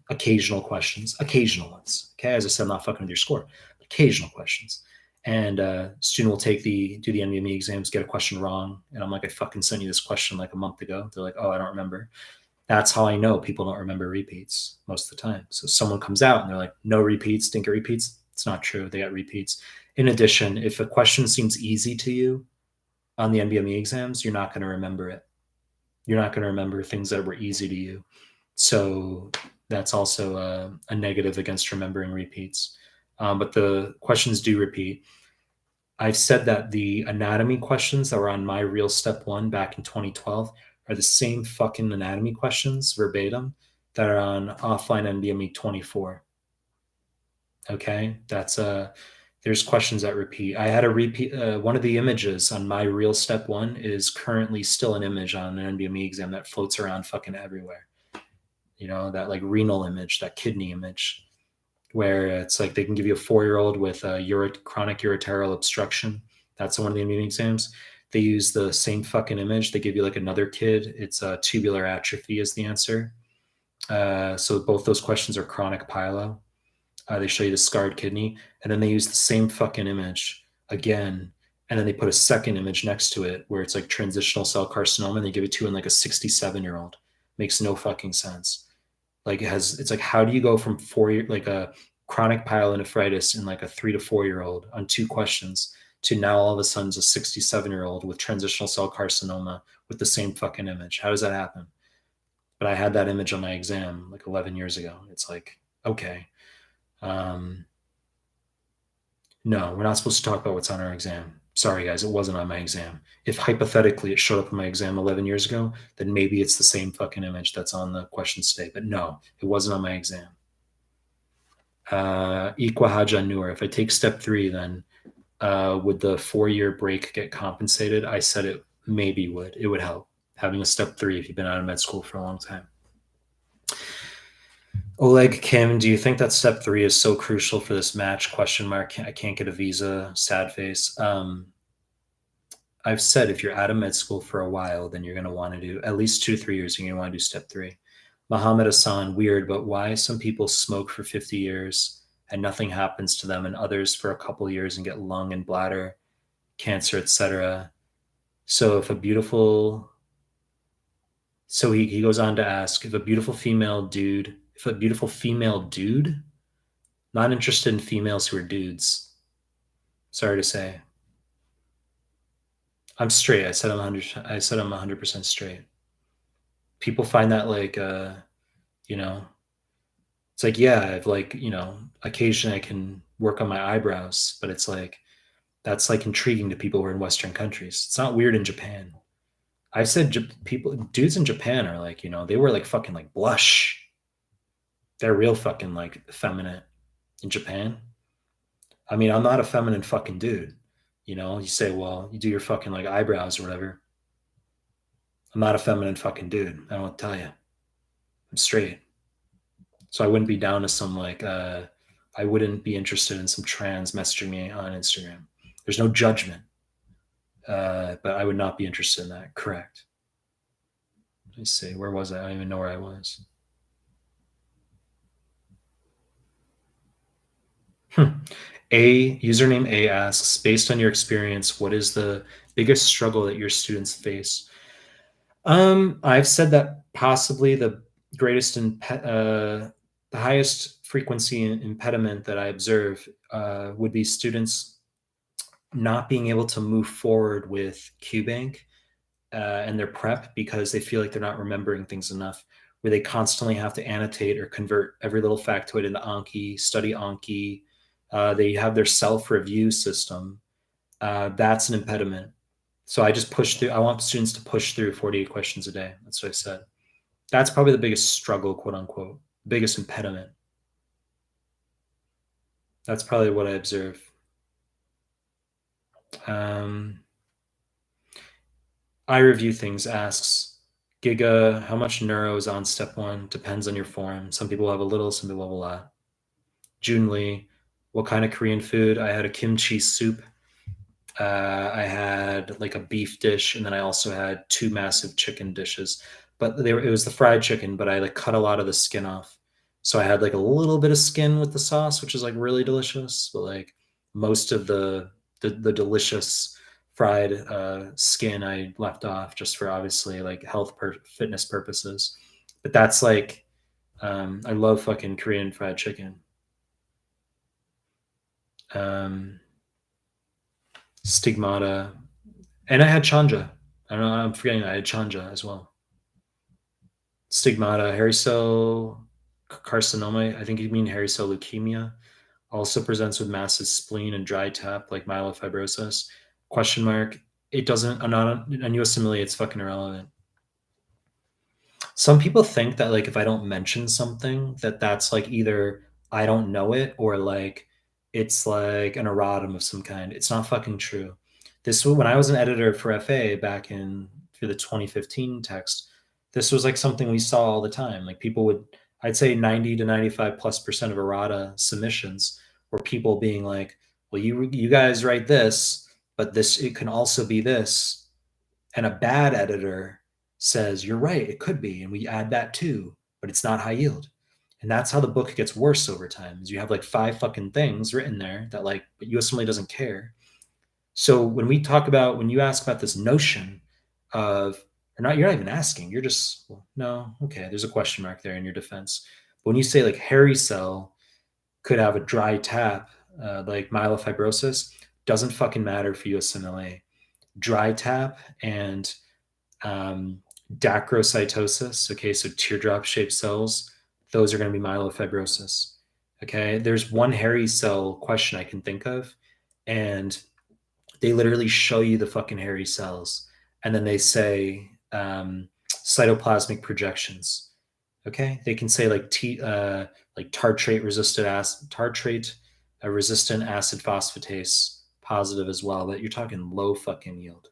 Occasional questions, occasional ones. Okay, as I said, I'm not fucking with your score. Occasional questions. And student will do the NBME exams, get a question wrong, and I'm like, I fucking sent you this question like a month ago. They're like, oh, I don't remember. That's how I know people don't remember repeats most of the time. So someone comes out and they're like, no repeats, didn't get repeats. It's not true. They got repeats. In addition, if a question seems easy to you on the NBME exams, you're not going to remember it. You're not going to remember things that were easy to you. So that's also a negative against remembering repeats. But the questions do repeat. I've said that the anatomy questions that were on my real step 1 back in 2012 are the same fucking anatomy questions verbatim that are on offline NBME 24. Okay, that's there's questions that repeat. I had a repeat. One of the images on my real step 1 is currently still an image on an NBME exam that floats around fucking everywhere. That like renal image, that kidney image, where it's like they can give you a 4-year-old with a chronic ureteral obstruction. That's one of the immune exams. They use the same fucking image. They give you like another kid. It's tubular atrophy is the answer. So both those questions are chronic pyelo. They show you the scarred kidney, and then they use the same fucking image again, and then they put a second image next to it where it's like transitional cell carcinoma, and they give it to you in like a 67-year-old. Makes no fucking sense. Like it's like, how do you go from like a chronic pyelonephritis in like a 3 to 4-year-old on 2 questions to now all of a sudden a 67-year-old with transitional cell carcinoma with the same fucking image? How does that happen? But I had that image on my exam like 11 years ago. It's like, okay. No, we're not supposed to talk about what's on our exam. Sorry, guys, it wasn't on my exam. If hypothetically it showed up in my exam 11 years ago, then maybe it's the same fucking image that's on the questions today. But no, it wasn't on my exam. Ikwa Haja Nur. If I take step 3, then Would the 4-year break get compensated? I said it maybe would. It would help having a step 3 if you've been out of med school for a long time. Oleg Kim, do you think that step 3 is so crucial for this match? Question mark. I can't get a visa. Sad face. I've said if you're out of med school for a while, then you're going to want to do at least 2 3 years. You're going to want to do step 3. Muhammad Hassan, weird, but why some people smoke for 50 years and nothing happens to them, and others for a couple years and get lung and bladder cancer, etc. So if a beautiful, so he goes on to ask if a beautiful female dude, not interested in females who are dudes. Sorry to say. I'm straight. I said I'm 100. I said I'm 100% straight. People find that like, you know, it's like, yeah, I've like, occasionally I can work on my eyebrows, but it's like that's like intriguing to people who are in Western countries. It's not weird in Japan. I've said people, dudes in Japan are like, they wear like fucking like blush. They're real fucking like effeminate in Japan. I mean, I'm not a feminine fucking dude. You say, well, you do your fucking like eyebrows or whatever. I'm not a feminine fucking dude. I don't want to tell you. I'm straight. So I wouldn't be down to some like, I wouldn't be interested in some trans messaging me on Instagram. There's no judgment. But I would not be interested in that. Correct. Let me see. Where was I? I don't even know where I was. Username A asks, based on your experience, what is the biggest struggle that your students face? I've said that possibly the greatest the highest frequency impediment that I observe would be students not being able to move forward with QBank and their prep because they feel like they're not remembering things enough, where they constantly have to annotate or convert every little factoid into Anki, study Anki. They have their self-review system. That's an impediment. So I just push through. I want students to push through 48 questions a day. That's what I said. That's probably the biggest struggle, quote unquote, biggest impediment. That's probably what I observe. I review things asks, Giga, how much neuro is on step 1? Depends on your form. Some people have a little, some people have a lot. June Lee, what kind of Korean food? I had a kimchi soup. I had like a beef dish, and then I also had 2 massive chicken dishes. But it was the fried chicken, but I like cut a lot of the skin off. So I had like a little bit of skin with the sauce, which is like really delicious. But like most of the delicious fried skin I left off just for obviously like fitness purposes. But that's like I love fucking Korean fried chicken. Stigmata, and I had Chandra. I don't know. I'm forgetting I had Chandra as well. Stigmata, hairy cell carcinoma. I think you mean hairy cell leukemia. Also presents with massive spleen and dry tap like myelofibrosis. Question mark. It doesn't. I'm not on USMLE. It's fucking irrelevant. Some people think that like if I don't mention something, that's like either I don't know it or like it's like an erratum of some kind. It's not fucking true. This when I was an editor for FA back in for the 2015 text, this was like something we saw all the time. Like people would, I'd say 90 to 95+% of errata submissions were people being like, well, you guys write this, but this it can also be this. And a bad editor says, you're right, it could be. And we add that too, but it's not high yield. And that's how the book gets worse over time is you have like 5 fucking things written there that like, but USMLE doesn't care. So when you ask about this notion of, or not, you're not even asking, you're just, well, no, okay, there's a question mark there in your defense. But when you say like hairy cell could have a dry tap, like myelofibrosis, doesn't fucking matter for USMLE. Dry tap and dacrocytosis, okay, so teardrop shaped cells, those are going to be myelofibrosis. Okay, there's one hairy cell question I can think of, and they literally show you the fucking hairy cells, and then they say cytoplasmic projections. Okay, they can say like tartrate resistant acid phosphatase positive as well, but you're talking low fucking yield.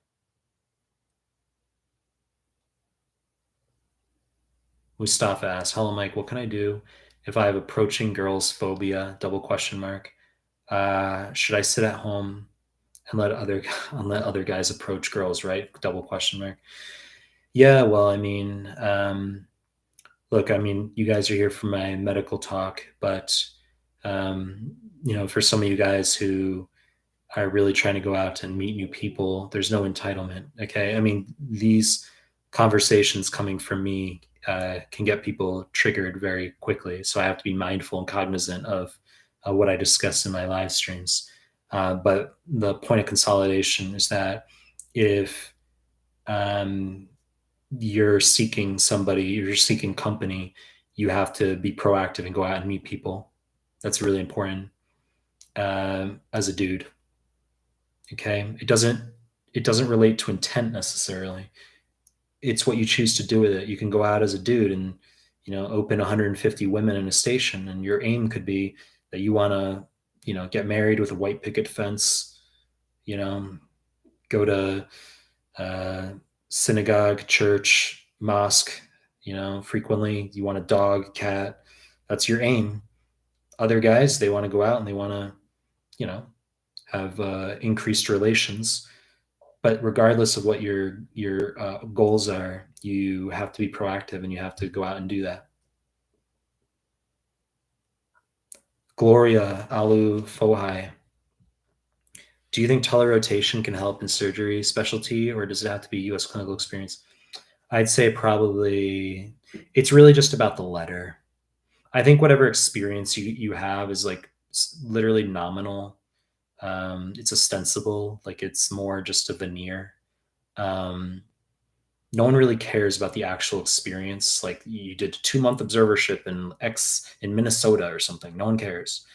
Mustafa asks, "Hello, Mike. What can I do if I have approaching girls phobia? Double question mark. Should I sit at home and let other and let other guys approach girls? Right? Double question mark. Yeah. Well, I mean, look, I mean, you guys are here for my medical talk, but um, for some of you guys who are really trying to go out and meet new people, there's no entitlement. Okay. I mean, these conversations coming from me can get people triggered very quickly. So I have to be mindful and cognizant of what I discuss in my live streams. But the point of consolidation is that if um, you're seeking somebody, you're seeking company, you have to be proactive and go out and meet people. That's really important as a dude. Okay, it doesn't relate to intent necessarily. It's what you choose to do with it. You can go out as a dude and open 150 women in a station, and your aim could be that you want to get married with a white picket fence, you know go to uh, synagogue, church, mosque, frequently. You want a dog, cat. That's your aim. Other guys, they want to go out and they want to you know have increased relations. But regardless of what your goals are, you have to be proactive and you have to go out and do that. Gloria Alu Fohai, do you think telerotation can help in surgery specialty, or does it have to be U.S. clinical experience? I'd say probably it's really just about the letter. I think whatever experience you have is like literally nominal. It's ostensible, like it's more just a veneer. Um, no one really cares about the actual experience. Like you did 2 month observership in X in Minnesota or something. No one cares.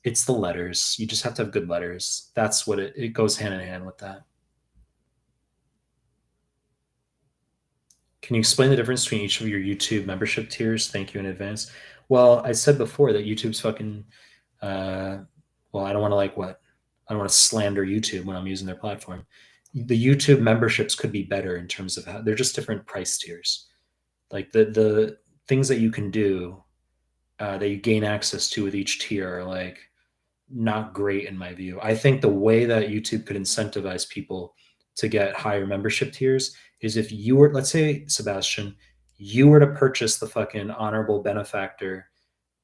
It's the letters. You just have to have good letters. That's what it goes hand in hand with that. Can you explain the difference between each of your YouTube membership tiers? Thank you in advance. Well, I said before that YouTube's fucking uh well, I don't want to like what? I don't want to slander YouTube when I'm using their platform. The YouTube memberships could be better in terms of how they're just different price tiers. Like the things that you can do that you gain access to with each tier are like not great in my view. I think the way that YouTube could incentivize people to get higher membership tiers is if you were, let's say, Sebastian, you were to purchase the fucking honorable benefactor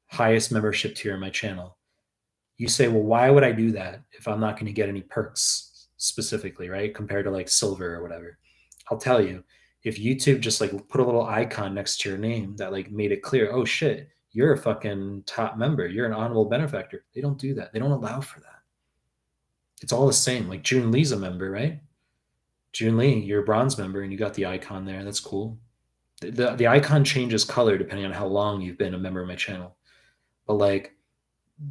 highest membership tier in my channel. You say, well, why would I do that if I'm not going to get any perks specifically, right? Compared to like silver or whatever. I'll tell you, if YouTube just like put a little icon next to your name that like made it clear, oh shit, you're a fucking top member, you're an honorable benefactor. They don't do that. They don't allow for that. It's all the same. Like June Lee's a member, right? June Lee, you're a bronze member and you got the icon there. That's cool. The icon changes color depending on how long you've been a member of my channel. But like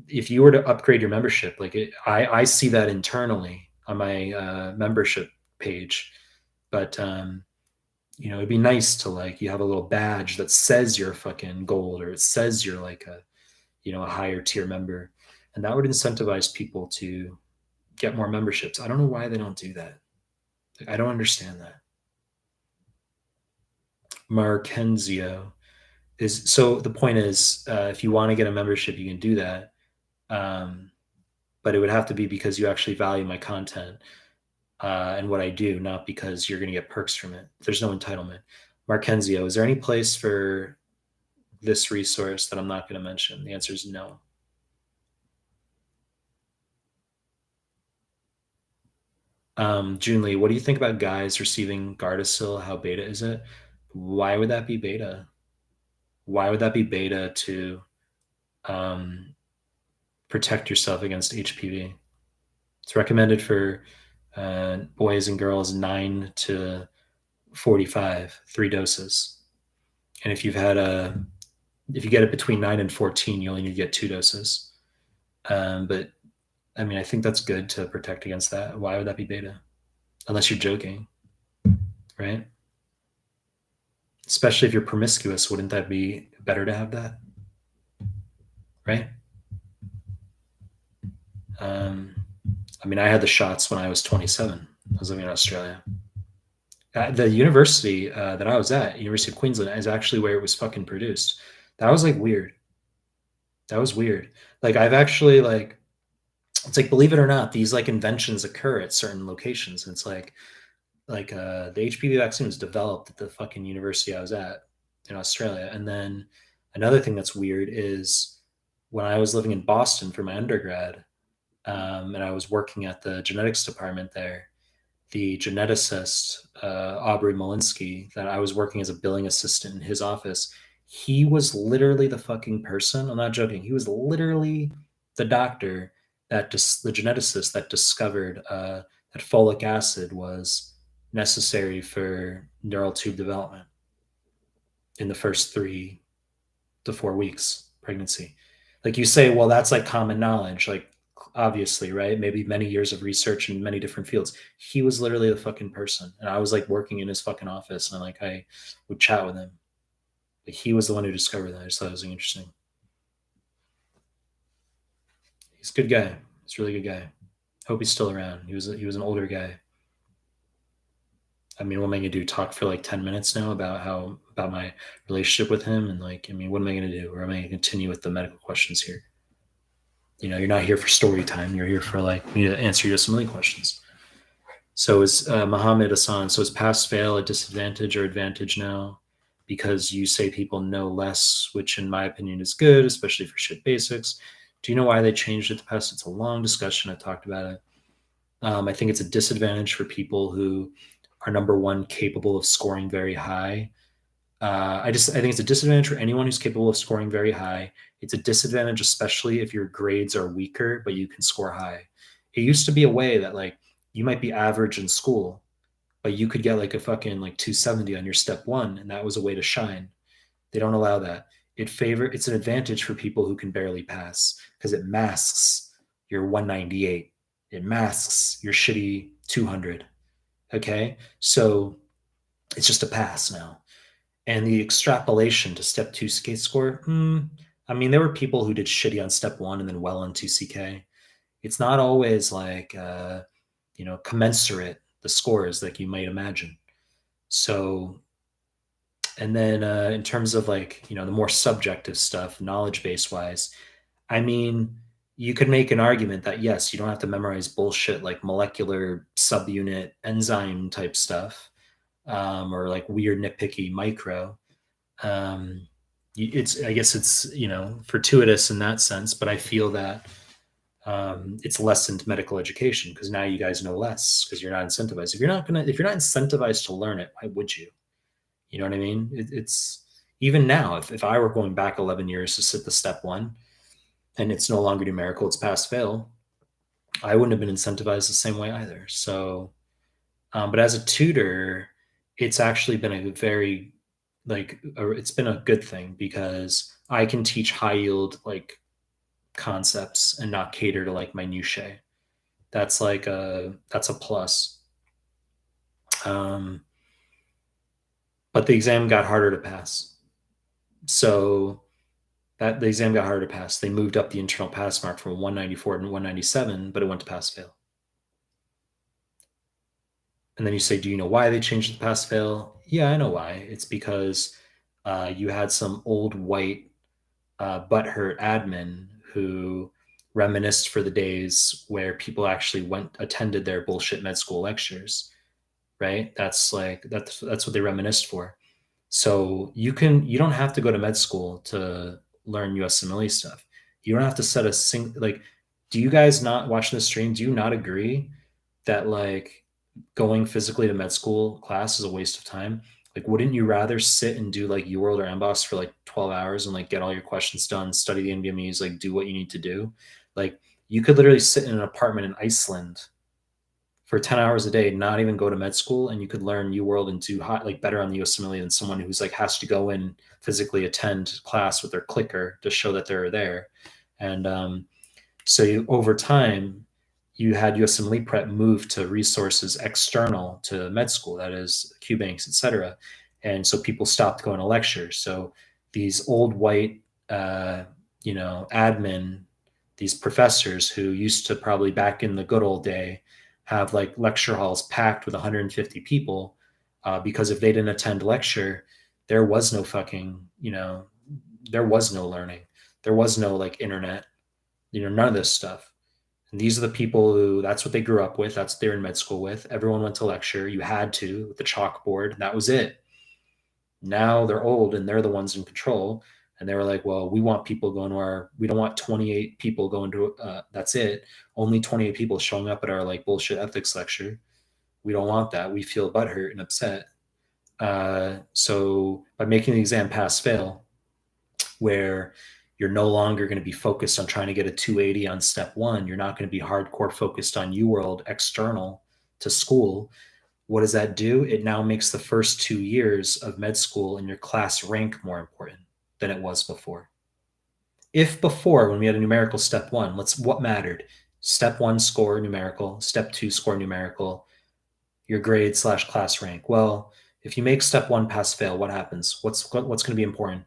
if you were to upgrade your membership, like I see that internally on my membership page, but it'd be nice to like you have a little badge that says you're fucking gold or it says you're like a higher tier member, and that would incentivize people to get more memberships. I don't know why they don't do that. Like, I don't understand that. Markenzio is so the point is if you want to get a membership, you can do that. Um, but it would have to be because you actually value my content and what I do, not because you're going to get perks from it. There's no entitlement. Markenzio, is there any place for this resource that I'm not going to mention? The answer is no. June Lee, what do you think about guys receiving Gardasil? How beta is it? Why would that be beta? Why would that be beta to um, protect yourself against HPV? It's recommended for boys and girls 9 to 45, 3 doses. And if you get it between 9 and 14, you only need to get 2 doses. But I mean, I think that's good to protect against that. Why would that be beta? Unless you're joking, right? Especially if you're promiscuous, wouldn't that be better to have that? Right? Um, I mean, I had the shots when I was 27. I was living in Australia. The university that I was at, University of Queensland, is actually where it was fucking produced. That was like weird. That was weird. Like I've actually like it's like believe it or not, these like inventions occur at certain locations. And it's like the HPV vaccine was developed at the fucking university I was at in Australia. And then another thing that's weird is when I was living in Boston for my undergrad, and I was working at the genetics department there, the geneticist, Aubrey Malinsky, that I was working as a billing assistant in his office, he was literally the fucking person. I'm not joking. He was literally the doctor the geneticist that discovered that folic acid was necessary for neural tube development in the first 3 to 4 weeks pregnancy. Like you say, well, that's like common knowledge. Like obviously, right? Maybe many years of research in many different fields. He was literally the fucking person. And I was like working in his fucking office and like I would chat with him. Like he was the one who discovered that. I just thought it was interesting. He's a good guy. He's a really good guy. Hope he's still around. He was an older guy. I mean, what am I gonna do? Talk for like 10 minutes now about about my relationship with him and like, I mean, what am I gonna do? Or am I gonna continue with the medical questions here? You're not here for story time. You're here for like me to answer your USMLE questions. So is Mohammed Hassan? So is pass fail a disadvantage or advantage now? Because you say people know less, which in my opinion is good, especially for shit basics. Do you know why they changed it to pass? It's a long discussion. I talked about it. I think it's a disadvantage for people who are number one capable of scoring very high. I think it's a disadvantage for anyone who's capable of scoring very high. It's a disadvantage, especially if your grades are weaker, but you can score high. It used to be a way that like you might be average in school, but you could get like a fucking like 270 on your step one, and that was a way to shine. They don't allow that. It's an advantage for people who can barely pass because it masks your 198. It masks your shitty 200. Okay. So it's just a pass now. And the extrapolation to step two skate score, I mean, there were people who did shitty on step one and then well on 2CK. It's not always like, commensurate the scores like you might imagine. So, and then in terms of like, the more subjective stuff, knowledge base wise, I mean, you could make an argument that yes, you don't have to memorize bullshit like molecular subunit enzyme type stuff, or like weird nitpicky micro. Um, I guess it's fortuitous in that sense, but I feel that it's lessened medical education because now you guys know less because you're not incentivized. If you're not incentivized to learn it, why would you? You know what I mean? It's even now, if I were going back 11 years to sit the step one and it's no longer numerical, it's pass fail, I wouldn't have been incentivized the same way either. So, but as a tutor, it's actually been a very it's been a good thing because I can teach high yield like concepts and not cater to like minutiae. That's a plus. Um, but the exam got harder to pass. So that the exam got harder to pass. They moved up the internal pass mark from 194 to 197, but it went to pass fail. And then you say, do you know why they changed the pass fail? Yeah, I know why. It's because you had some old white butthurt admin who reminisced for the days where people actually attended their bullshit med school lectures, right? That's what they reminisced for. So you don't have to go to med school to learn USMLE stuff. You don't have to set do you guys not watching the stream? Do you not agree that like going physically to med school class is a waste of time? Like, wouldn't you rather sit and do like UWorld or MBOS for like 12 hours and like get all your questions done, study the NBMEs, like do what you need to do? Like, you could literally sit in an apartment in Iceland for 10 hours a day, not even go to med school, and you could learn UWorld and do like better on the USMLE than someone who's like has to go in physically attend class with their clicker to show that they're there. And so over time, you had USMLE prep move to resources external to med school, that is QBanks, et cetera. And so people stopped going to lectures. So these old white, admin, these professors who used to probably back in the good old day have like lecture halls packed with 150 people, because if they didn't attend lecture, there was no fucking, there was no learning. There was no like internet, none of this stuff. And these are the people who, that's what they grew up with. That's what they're in med school with. Everyone went to lecture. You had to, with the chalkboard. That was it. Now they're old and they're the ones in control. And they were like, well, we want people going to we don't want 28 people going to, that's it. Only 28 people showing up at our like bullshit ethics lecture. We don't want that. We feel butthurt and upset. So by making the exam pass fail, where you're no longer going to be focused on trying to get a 280 on step one, you're not going to be hardcore focused on UWorld external to school. What does that do? It now makes the first 2 years of med school and your class rank more important than it was before. If before, when we had a numerical step one, what mattered? Step one, score numerical. Step two, score numerical. Your grade / class rank. Well, if you make step one pass fail, what happens? What's going to be important?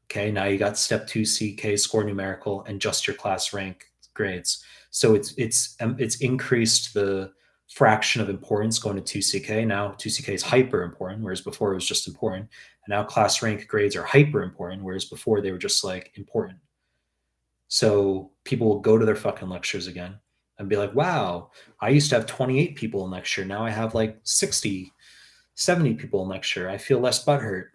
Okay, now you got step two, CK, score numerical, and just your class rank grades. So it's increased the fraction of importance going to 2CK. Now 2CK is hyper important, whereas before it was just important. And now class rank grades are hyper important, whereas before they were just like important. So people will go to their fucking lectures again and be like, wow, I used to have 28 people in lecture. Now I have like 60, 70 people in lecture. I feel less butthurt,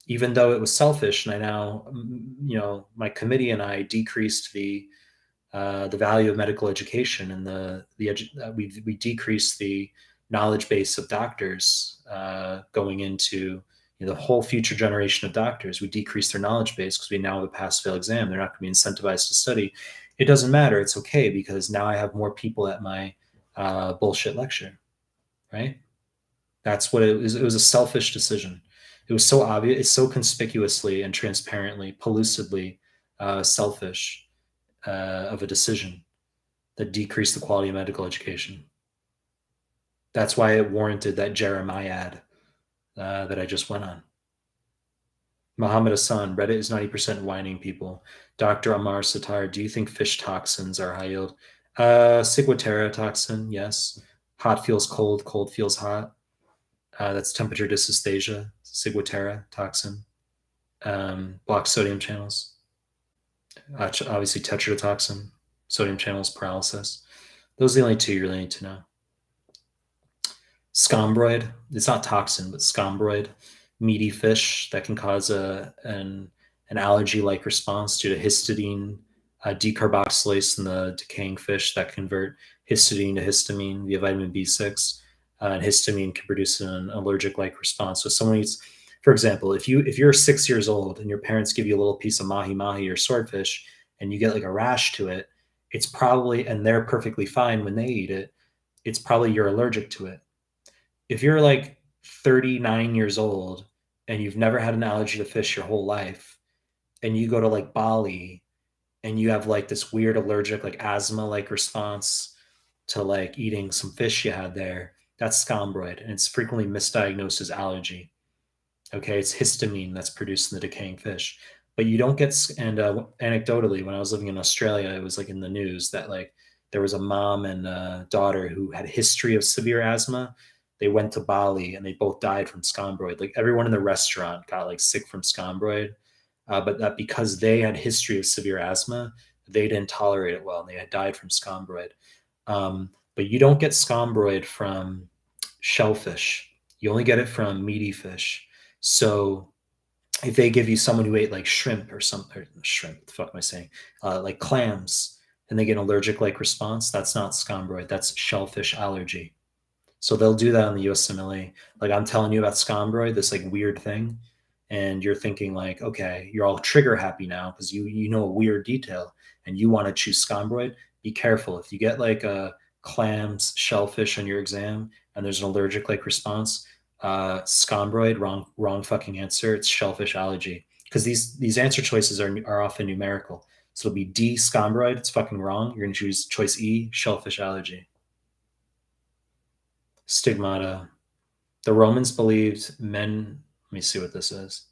even though it was selfish. And I now, my committee and I decreased the value of medical education, and we decreased the knowledge base of doctors going into the whole future generation of doctors. We decreased their knowledge base because we now have a pass-fail exam. They're not going to be incentivized to study. It doesn't matter. It's okay because now I have more people at my bullshit lecture, right? That's what it was. It was a selfish decision. It was so obvious. It's so conspicuously and transparently, pellucidly selfish of a decision that decreased the quality of medical education. That's why it warranted that Jeremiad that I just went on. Mohammed Hassan, Reddit is 90% whining people. Dr. Amar Satar, do you think fish toxins are high yield? Ciguatera toxin, yes. Hot feels cold, cold feels hot. That's temperature dysesthesia, Ciguatera toxin. Blocks sodium channels. Obviously, tetrodotoxin, sodium channels paralysis. Those are the only two you really need to know. Scombroid, it's not toxin, but scombroid, meaty fish that can cause an allergy-like response due to histidine decarboxylase in the decaying fish that convert histidine to histamine via vitamin B6. And histamine can produce an allergic-like response. So someone eats, for example, if you're 6 years old and your parents give you a little piece of mahi-mahi or swordfish and you get like a rash to it, it's probably, and they're perfectly fine when they eat it, it's probably you're allergic to it. If you're like 39 years old and you've never had an allergy to fish your whole life, and you go to like Bali and you have like this weird allergic, like asthma like response to like eating some fish you had there, that's scombroid, and it's frequently misdiagnosed as allergy. Okay, it's histamine that's produced in the decaying fish. But you don't get, and anecdotally, when I was living in Australia, it was like in the news that like there was a mom and a daughter who had a history of severe asthma. They went to Bali and they both died from scombroid. Like everyone in the restaurant got like sick from scombroid, but that because they had history of severe asthma, they didn't tolerate it well and they had died from scombroid. But you don't get scombroid from shellfish. You only get it from meaty fish. So if they give you someone who ate like shrimp or something, shrimp, what the fuck am I saying? Like clams, and they get an allergic like response, that's not scombroid, that's shellfish allergy. So they'll do that on the USMLE. Like I'm telling you about scombroid, this like weird thing, and you're thinking like, okay, you're all trigger happy now because you know a weird detail and you want to choose scombroid. Be careful if you get like clams, shellfish on your exam, and there's an allergic like response. Scombroid, wrong fucking answer. It's shellfish allergy because these answer choices are often numerical. So it'll be D, scombroid. It's fucking wrong. You're gonna choose choice E, shellfish allergy. Stigmata. The Romans believed men. Let me see what this is.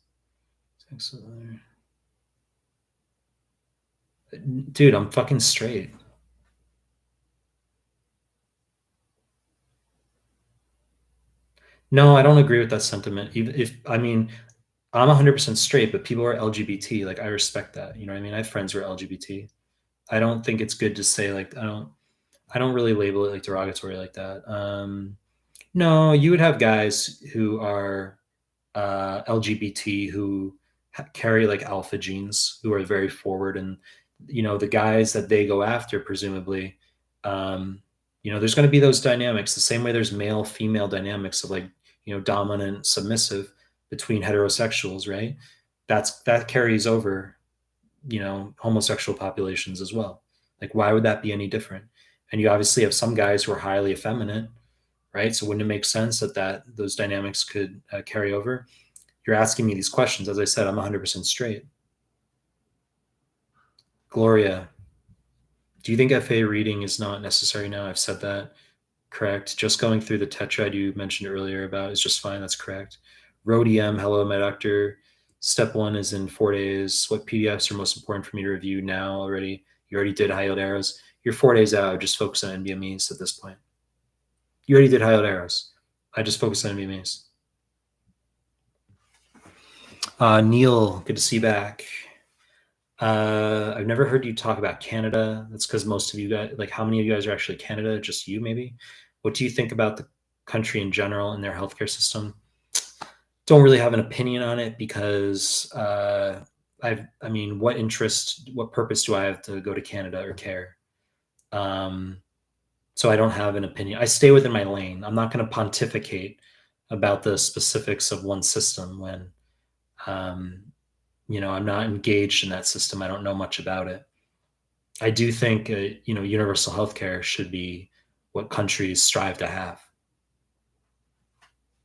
Dude, I'm fucking straight. No, I don't agree with that sentiment. Even if, I mean, I'm 100% straight, but people are LGBT. Like, I respect that. You know what I mean? I have friends who are LGBT. I don't think it's good to say, like, I don't really label it like derogatory like that. No, you would have guys who are LGBT who carry like alpha genes, who are very forward, and the guys that they go after, presumably, um, there's going to be those dynamics the same way there's male female dynamics of like dominant submissive between heterosexuals, right? That carries over homosexual populations as well. Like, why would that be any different? And you obviously have some guys who are highly effeminate, right? So wouldn't it make sense that those dynamics could carry over? You're asking me these questions. As I said, I'm 100% straight. Gloria, do you think FA reading is not necessary now? I've said that. Correct. Just going through the tetrad you mentioned earlier about is just fine. That's correct. Rhodium, hello, my doctor. Step one is in 4 days. What PDFs are most important for me to review now already? You already did high yield arrows. You're 4 days out. Just focus on NBMEs at this point. You already did high yield arrows. I just focus on NBMEs. Neil, good to see you back. I've never heard you talk about Canada. That's because most of you guys, like, how many of you guys are actually Canada? Just you, maybe? What do you think about the country in general and their healthcare system? Don't really have an opinion on it because I mean, what purpose do I have to go to Canada or care? Um, so I don't have an opinion. I stay within my lane. I'm not going to pontificate about the specifics of one system when um, I'm not engaged in that system. I don't know much about it. I do think universal healthcare should be what countries strive to have.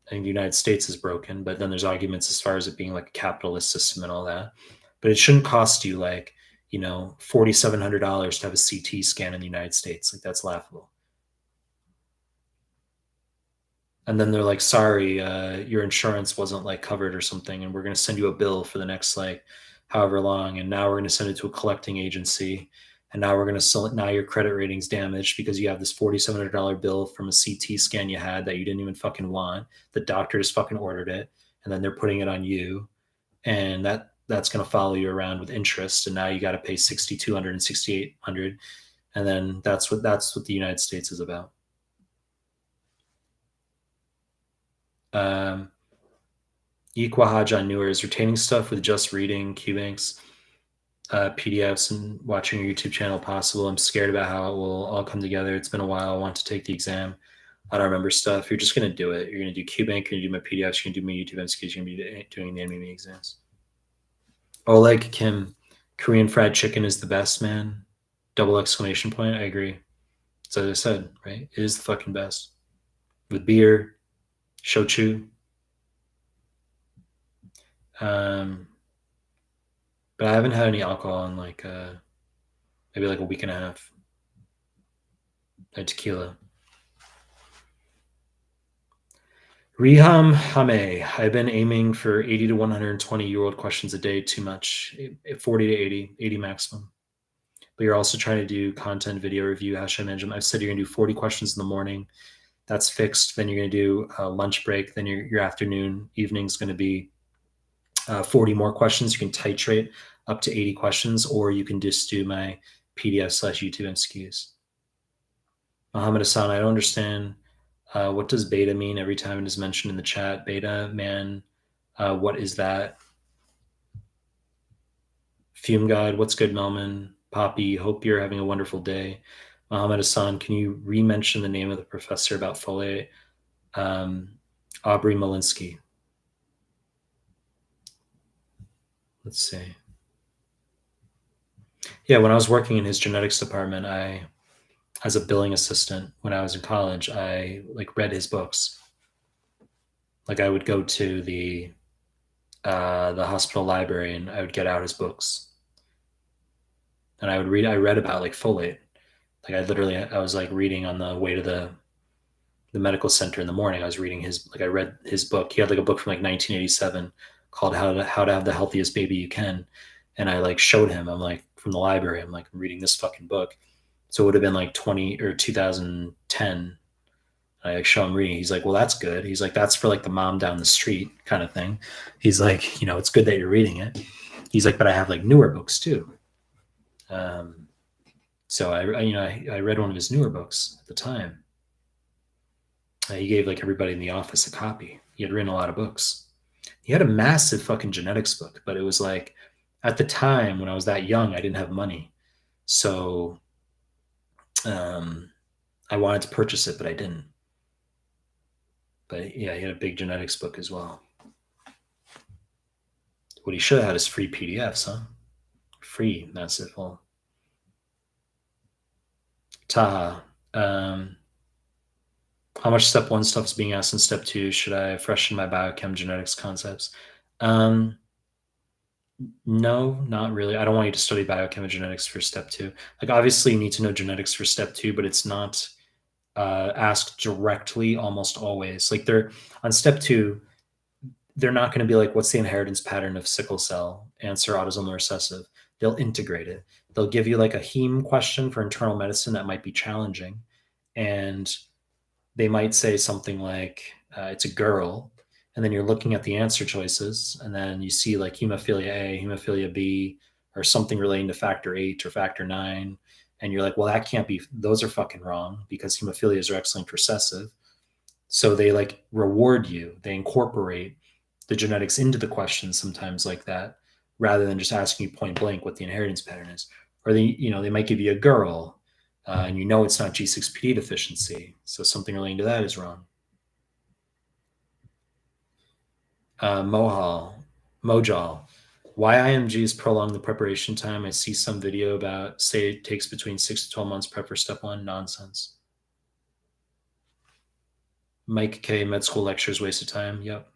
I think the United States is broken, but then there's arguments as far as it being like a capitalist system and all that. But it shouldn't cost you like $4,700 to have a CT scan in the United States. Like, that's laughable. And then they're like, sorry, your insurance wasn't like covered or something, and we're going to send you a bill for the next like however long, and now we're going to send it to a collecting agency, and now we're going to sell it. Now your credit rating's damaged because you have this $4,700 bill from a CT scan you had that you didn't even fucking want. The doctor just fucking ordered it, and then they're putting it on you, and that's going to follow you around with interest, and now you got to pay 6,200 and 6,800, and then that's what the United States is about. Um, Equahaj on newer is retaining stuff with just reading QBanks, PDFs, and watching your YouTube channel possible. I'm scared about how it will all come together. It's been a while. I want to take the exam. I don't remember stuff. You're just going to do it. You're going to do QBank. You're going to do my PDFs. You're going to do my YouTube MCQs. You're going to be doing the NME exams. Oleg Kim, Korean fried chicken is the best, man. Double exclamation point. I agree. So as I said, right? It is the fucking best. With beer, shochu. Um, but I haven't had any alcohol in like maybe like a week and a half. I had tequila. Riham Hame. I've been aiming for 80 to 120-year-old questions a day. Too much. 40 to 80, 80 maximum. But you're also trying to do content, video review. How should I manage them? I've said you're going to do 40 questions in the morning. That's fixed. Then you're going to do a lunch break. Then your afternoon, evening is going to be 40 more questions. You can titrate up to 80 questions, or you can just do my PDF/YouTube MCQs. Mohammed Hassan, I don't understand. What does beta mean every time it is mentioned in the chat? Beta, man, what is that? Fume God, what's good, Melman? Poppy, hope you're having a wonderful day. Mohammed Hassan, can you re-mention the name of the professor about folate? Aubrey Malinsky. Let's see. Yeah, when I was working in his genetics department, as a billing assistant when I was in college, I like read his books. Like, I would go to the hospital library and I would get out his books and I would read. I read about like folate. Like, I was like reading on the way to the medical center in the morning. I was reading I read his book. He had like a book from like 1987 called How to Have the Healthiest Baby You Can. And I like showed him, I'm like, from the library. I'm like, I'm reading this fucking book. So it would have been like 2010. I like show him reading. He's like, well, that's good. He's like, that's for like the mom down the street kind of thing. He's like, it's good that you're reading it. He's like, but I have like newer books too. So I read one of his newer books at the time. He gave like everybody in the office a copy. He had written a lot of books. He had a massive fucking genetics book, but it was like at the time when I was that young, I didn't have money. So I wanted to purchase it, but I didn't. But yeah, he had a big genetics book as well. What he should have had is free PDFs, huh? Free, that's it. Well, Taha. How much step one stuff is being asked in step two? Should I freshen my biochem genetics concepts? No, not really. I don't want you to study biochem genetics for step two. Like, obviously, you need to know genetics for step two, but it's not asked directly almost always. Like, they're on step two, they're not going to be like, what's the inheritance pattern of sickle cell? Answer autosomal recessive. They'll integrate it. They'll give you like a heme question for internal medicine that might be challenging. And they might say something like, it's a girl. And then you're looking at the answer choices. And then you see like hemophilia A, hemophilia B, or something relating to factor 8 or factor 9. And you're like, well, that can't be, those are fucking wrong because hemophilias are X-linked recessive. So they like reward you, they incorporate the genetics into the questions sometimes like that, rather than just asking you point blank what the inheritance pattern is. Or they might give you a girl, and it's not G6PD deficiency, so something relating to that is wrong. Mojal, why IMGs prolong the preparation time? I see some video about say it takes between 6 to 12 months prep for step one. Nonsense. Mike K, med school lectures, waste of time. Yep.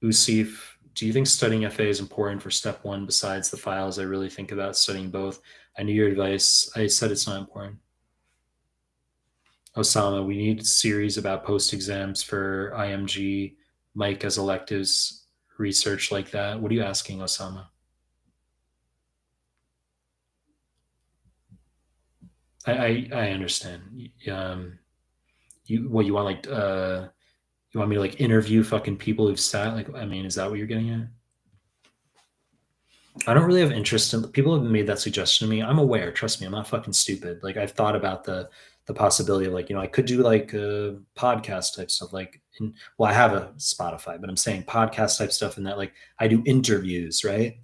Usif, do you think studying FA is important for step one besides the files? I really think about studying both. I knew your advice. I said it's not important. Osama, we need a series about post exams for IMG, Mike as electives, research like that. What are you asking, Osama? I understand. You want like you want me to like interview fucking people who've sat like is that what you're getting at? I don't really have interest in people have made that suggestion to me. I'm aware, trust me, I'm not fucking stupid. Like I've thought about the possibility of like, I could do like podcast type stuff. Like I have a Spotify, but I'm saying podcast type stuff and that like I do interviews, right?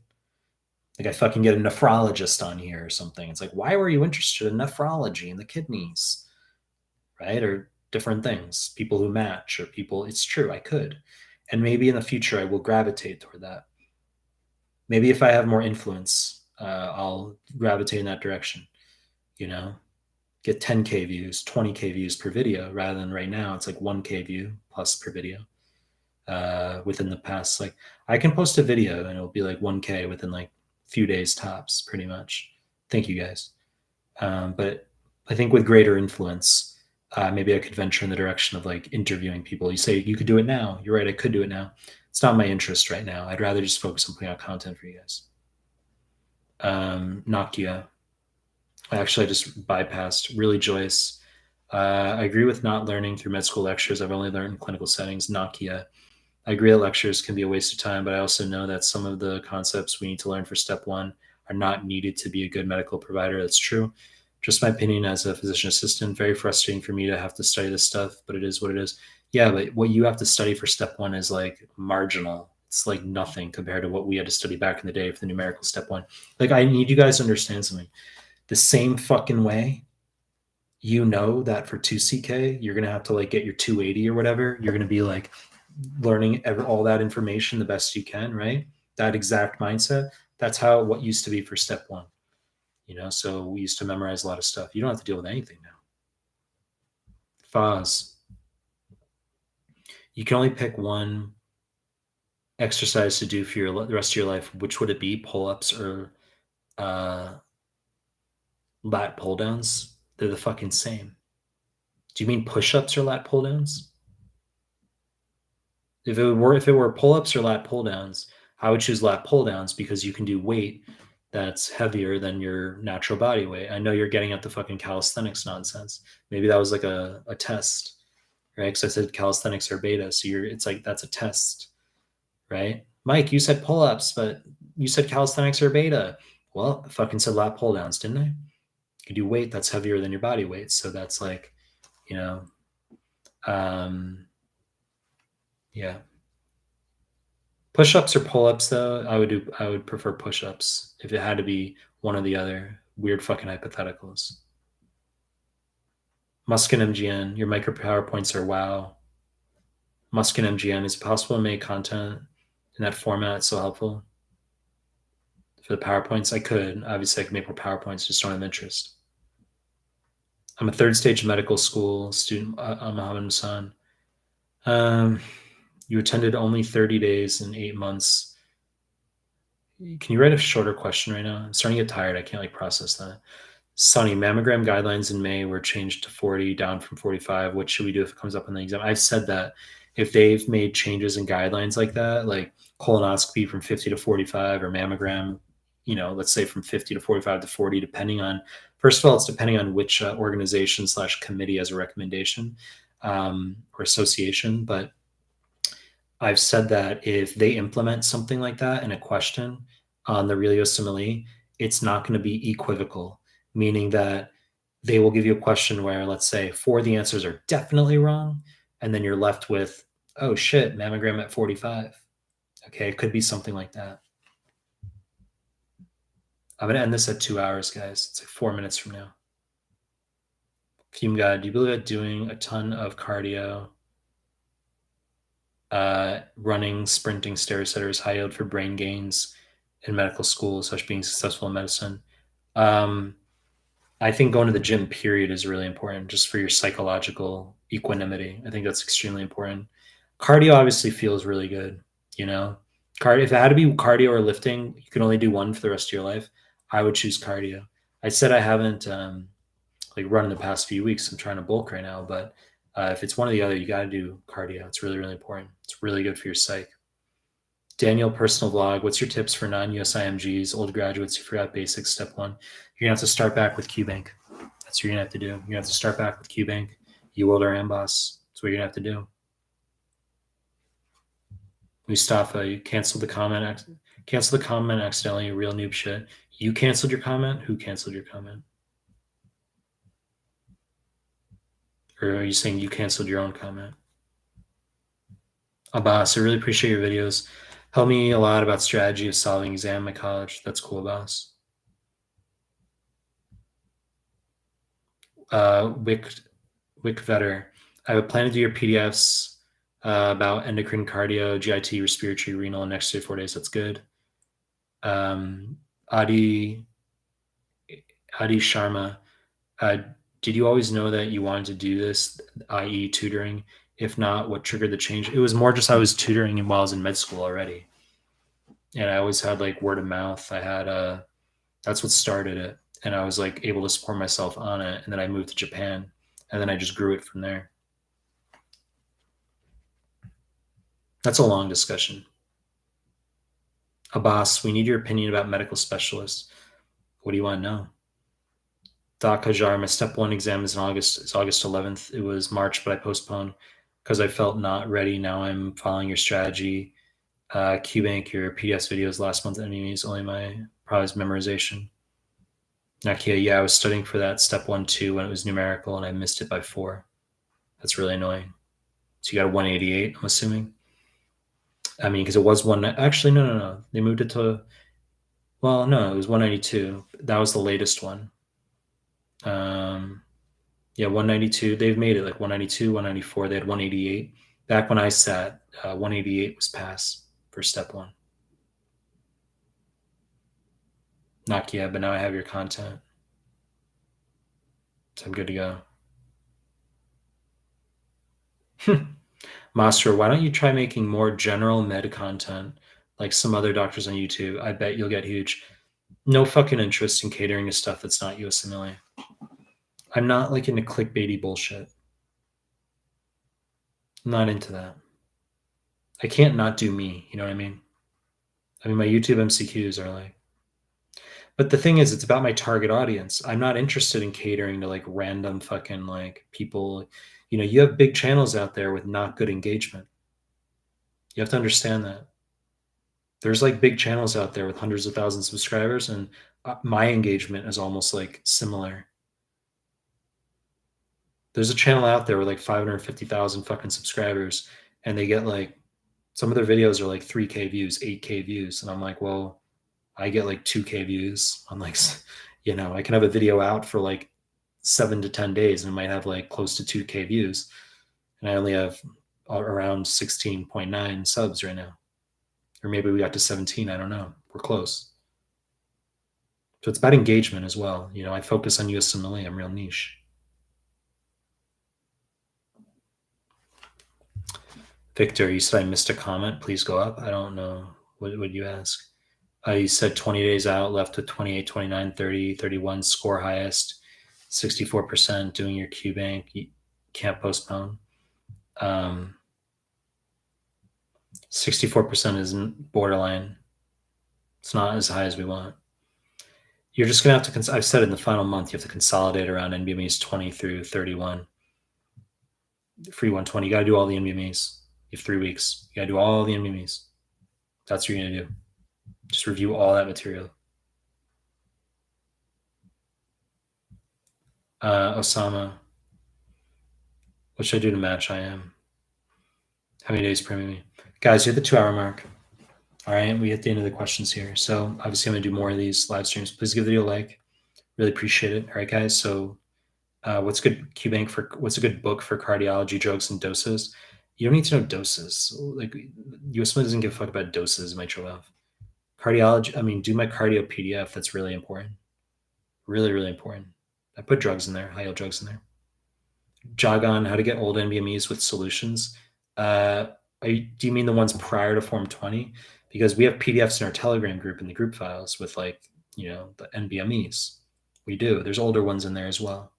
Like I fucking get a nephrologist on here or something. It's like, why were you interested in nephrology and the kidneys? Right? Or different things, people who match or people, it's true, I could. And maybe in the future I will gravitate toward that. Maybe if I have more influence, I'll gravitate in that direction, get 10K views, 20K views per video, rather than right now, it's like 1K view plus per video. Within the past, like I can post a video and it'll be like 1K within like a few days tops, pretty much. Thank you guys. But I think with greater influence, maybe I could venture in the direction of like interviewing people. You say you could do it now. You're right, I could do it now. It's not my interest right now. I'd rather just focus on putting out content for you guys. Nokia. Actually, I just bypassed. Really, Joyce. I agree with not learning through med school lectures. I've only learned in clinical settings. Nokia. I agree that lectures can be a waste of time, but I also know that some of the concepts we need to learn for step one are not needed to be a good medical provider. That's true. Just my opinion as a physician assistant, very frustrating for me to have to study this stuff, but it is what it is. Yeah, but what you have to study for step one is like marginal. It's like nothing compared to what we had to study back in the day for the numerical step one. Like I need you guys to understand something. The same fucking way, that for 2CK, you're going to have to like get your 280 or whatever. You're going to be like learning all that information the best you can, right? That exact mindset. That's how what used to be for step one. So we used to memorize a lot of stuff. You don't have to deal with anything now. Foz. You can only pick one exercise to do for the rest of your life. Which would it be? Pull-ups or lat pull-downs? They're the fucking same. Do you mean push-ups or lat pull-downs? If it were pull-ups or lat pull-downs, I would choose lat pull-downs because you can do weight that's heavier than your natural body weight. I know you're getting at the fucking calisthenics nonsense. Maybe that was like a test, right? Because I said calisthenics are beta, so it's like that's a test, right? Mike, you said pull-ups, but you said calisthenics are beta. Well, I fucking said lat pull downs, didn't I? You do weight that's heavier than your body weight, so that's like, you know, yeah. Push-ups or pull-ups though, I would prefer push-ups if it had to be one or the other. Weird fucking hypotheticals. Muskin MGN, your micro PowerPoints are wow. Muskin MGN, is it possible to make content in that format? It's so helpful. For the PowerPoints, I could. Obviously, I could make more PowerPoints, just don't have interest. I'm a third stage medical school student. I'm Mohammed Hassan. You attended only 30 days and 8 months. Can you write a shorter question right now? I'm starting to get tired. I can't like process that. Sunny, mammogram guidelines in May were changed to 40, down from 45. What should we do if it comes up in the exam? I've said that if they've made changes in guidelines like that, like colonoscopy from 50 to 45 or mammogram, let's say from 50 to 45 to 40, depending on, first of all, it's depending on which organization / committee has a recommendation or association. But I've said that if they implement something like that in a question on the real USMLE, it's not going to be equivocal, meaning that they will give you a question where, let's say, four of the answers are definitely wrong, and then you're left with, oh shit, mammogram at 45. Okay, it could be something like that. I'm going to end this at 2 hours, guys. It's like 4 minutes from now. Fume God, do you believe that doing a ton of cardio, running, sprinting, stair setters, high yield for brain gains in medical school, such being successful in medicine? I think going to the gym, period, is really important just for your psychological equanimity. I think that's extremely important. Cardio obviously feels really good, you know. If it had to be cardio or lifting, you can only do one for the rest of your life. I would choose cardio. I said I haven't like run in the past few weeks. I'm trying to bulk right now, but if it's one or the other, you got to do cardio. It's really, really important. It's really good for your psych. Daniel, personal vlog. What's your tips for non-US IMGs, old graduates who forgot basics? Step one, you're gonna have to start back with QBank. That's what you're gonna have to do. You're gonna have to start back with QBank, UWorld or Amboss. That's what you're gonna have to do. Mustafa, you canceled the comment. Cancel the comment accidentally. Real noob shit. You canceled your comment. Who canceled your comment? Or are you saying you canceled your own comment? Abbas, I really appreciate your videos. Help me a lot about strategy of solving exam in my college. That's cool, Abbas. Wick Vetter. I have a plan to do your PDFs about endocrine, cardio, GIT, respiratory, renal in next 3 or 4 days. That's good. Adi Sharma. Did you always know that you wanted to do this, i.e. tutoring? If not, what triggered the change? It was more just I was tutoring while I was in med school already. And I always had like word of mouth. I had that's what started it. And I was like able to support myself on it. And then I moved to Japan and then I just grew it from there. That's a long discussion. Abbas, we need your opinion about medical specialists. What do you want to know? Doc Hajar, my step one exam is in August. It's August 11th. It was March, but I postponed because I felt not ready. Now I'm following your strategy. QBank, your PDS videos last month enemies, only my prize memorization. Nakia, yeah, I was studying for that step 1-2 when it was numerical and I missed it by 4. That's really annoying. So you got a 188, I'm assuming. I mean, because it was one. Actually, no. They moved it to. Well, no, it was 192. That was the latest one. Yeah, 192. They've made it like 192, 194. They had 188. Back when I sat, 188 was passed for step 1. Not yet, but now I have your content. So I'm good to go. Master, why don't you try making more general med content like some other doctors on YouTube? I bet you'll get huge. No fucking interest in catering to stuff that's not USMLE. I'm not like into clickbaity bullshit. I'm not into that. I can't not do me, you know what I mean? I mean, my YouTube MCQs are like, But the thing is, it's about my target audience. I'm not interested in catering to like random fucking like people. You know, you have big channels out there with not good engagement. You have to understand that. There's like big channels out there with hundreds of thousands of subscribers, and my engagement is almost like similar. There's a channel out there with like 550,000 fucking subscribers, and they get like some of their videos are like 3K views, 8K views. And I'm like, well, I get like 2K views on like, you know, I can have a video out for like 7 to 10 days and it might have like close to 2K views. And I only have around 16.9 subs right now. Or maybe we got to 17. I don't know. We're close. So it's about engagement as well. You know, I focus on USMLE. I'm real niche. Victor, you said I missed a comment. Please go up. I don't know. What would you ask? You said 20 days out, left with 28, 29, 30, 31, score highest, 64% doing your Q bank. You can't postpone. 64% isn't borderline. It's not as high as we want. You're just going to have to, I've said in the final month, you have to consolidate around NBMEs 20 through 31. Free 120. You got to do all the NBMEs. You have 3 weeks. You got to do all the NBMEs. That's what you're going to do. Just review all that material. Osama, what should I do to match I am? How many days per me? Guys, you're at the 2-hour mark. All right, we hit the end of the questions here. So obviously I'm gonna do more of these live streams. Please give the video a like. Really appreciate it. All right, guys. So what's good QBank for what's a good book for cardiology, drugs, and doses? You don't need to know doses. Like USMLE doesn't give a fuck about doses, mitral valve. Cardiology, I mean, do my cardio PDF. That's really important. Really, really important. I put drugs in there, high yield drugs in there. Jog on how to get old NBMEs with solutions. Do you mean the ones prior to Form 20? Because we have PDFs in our Telegram group in the group files with like, you know, the NBMEs. We do. There's older ones in there as well.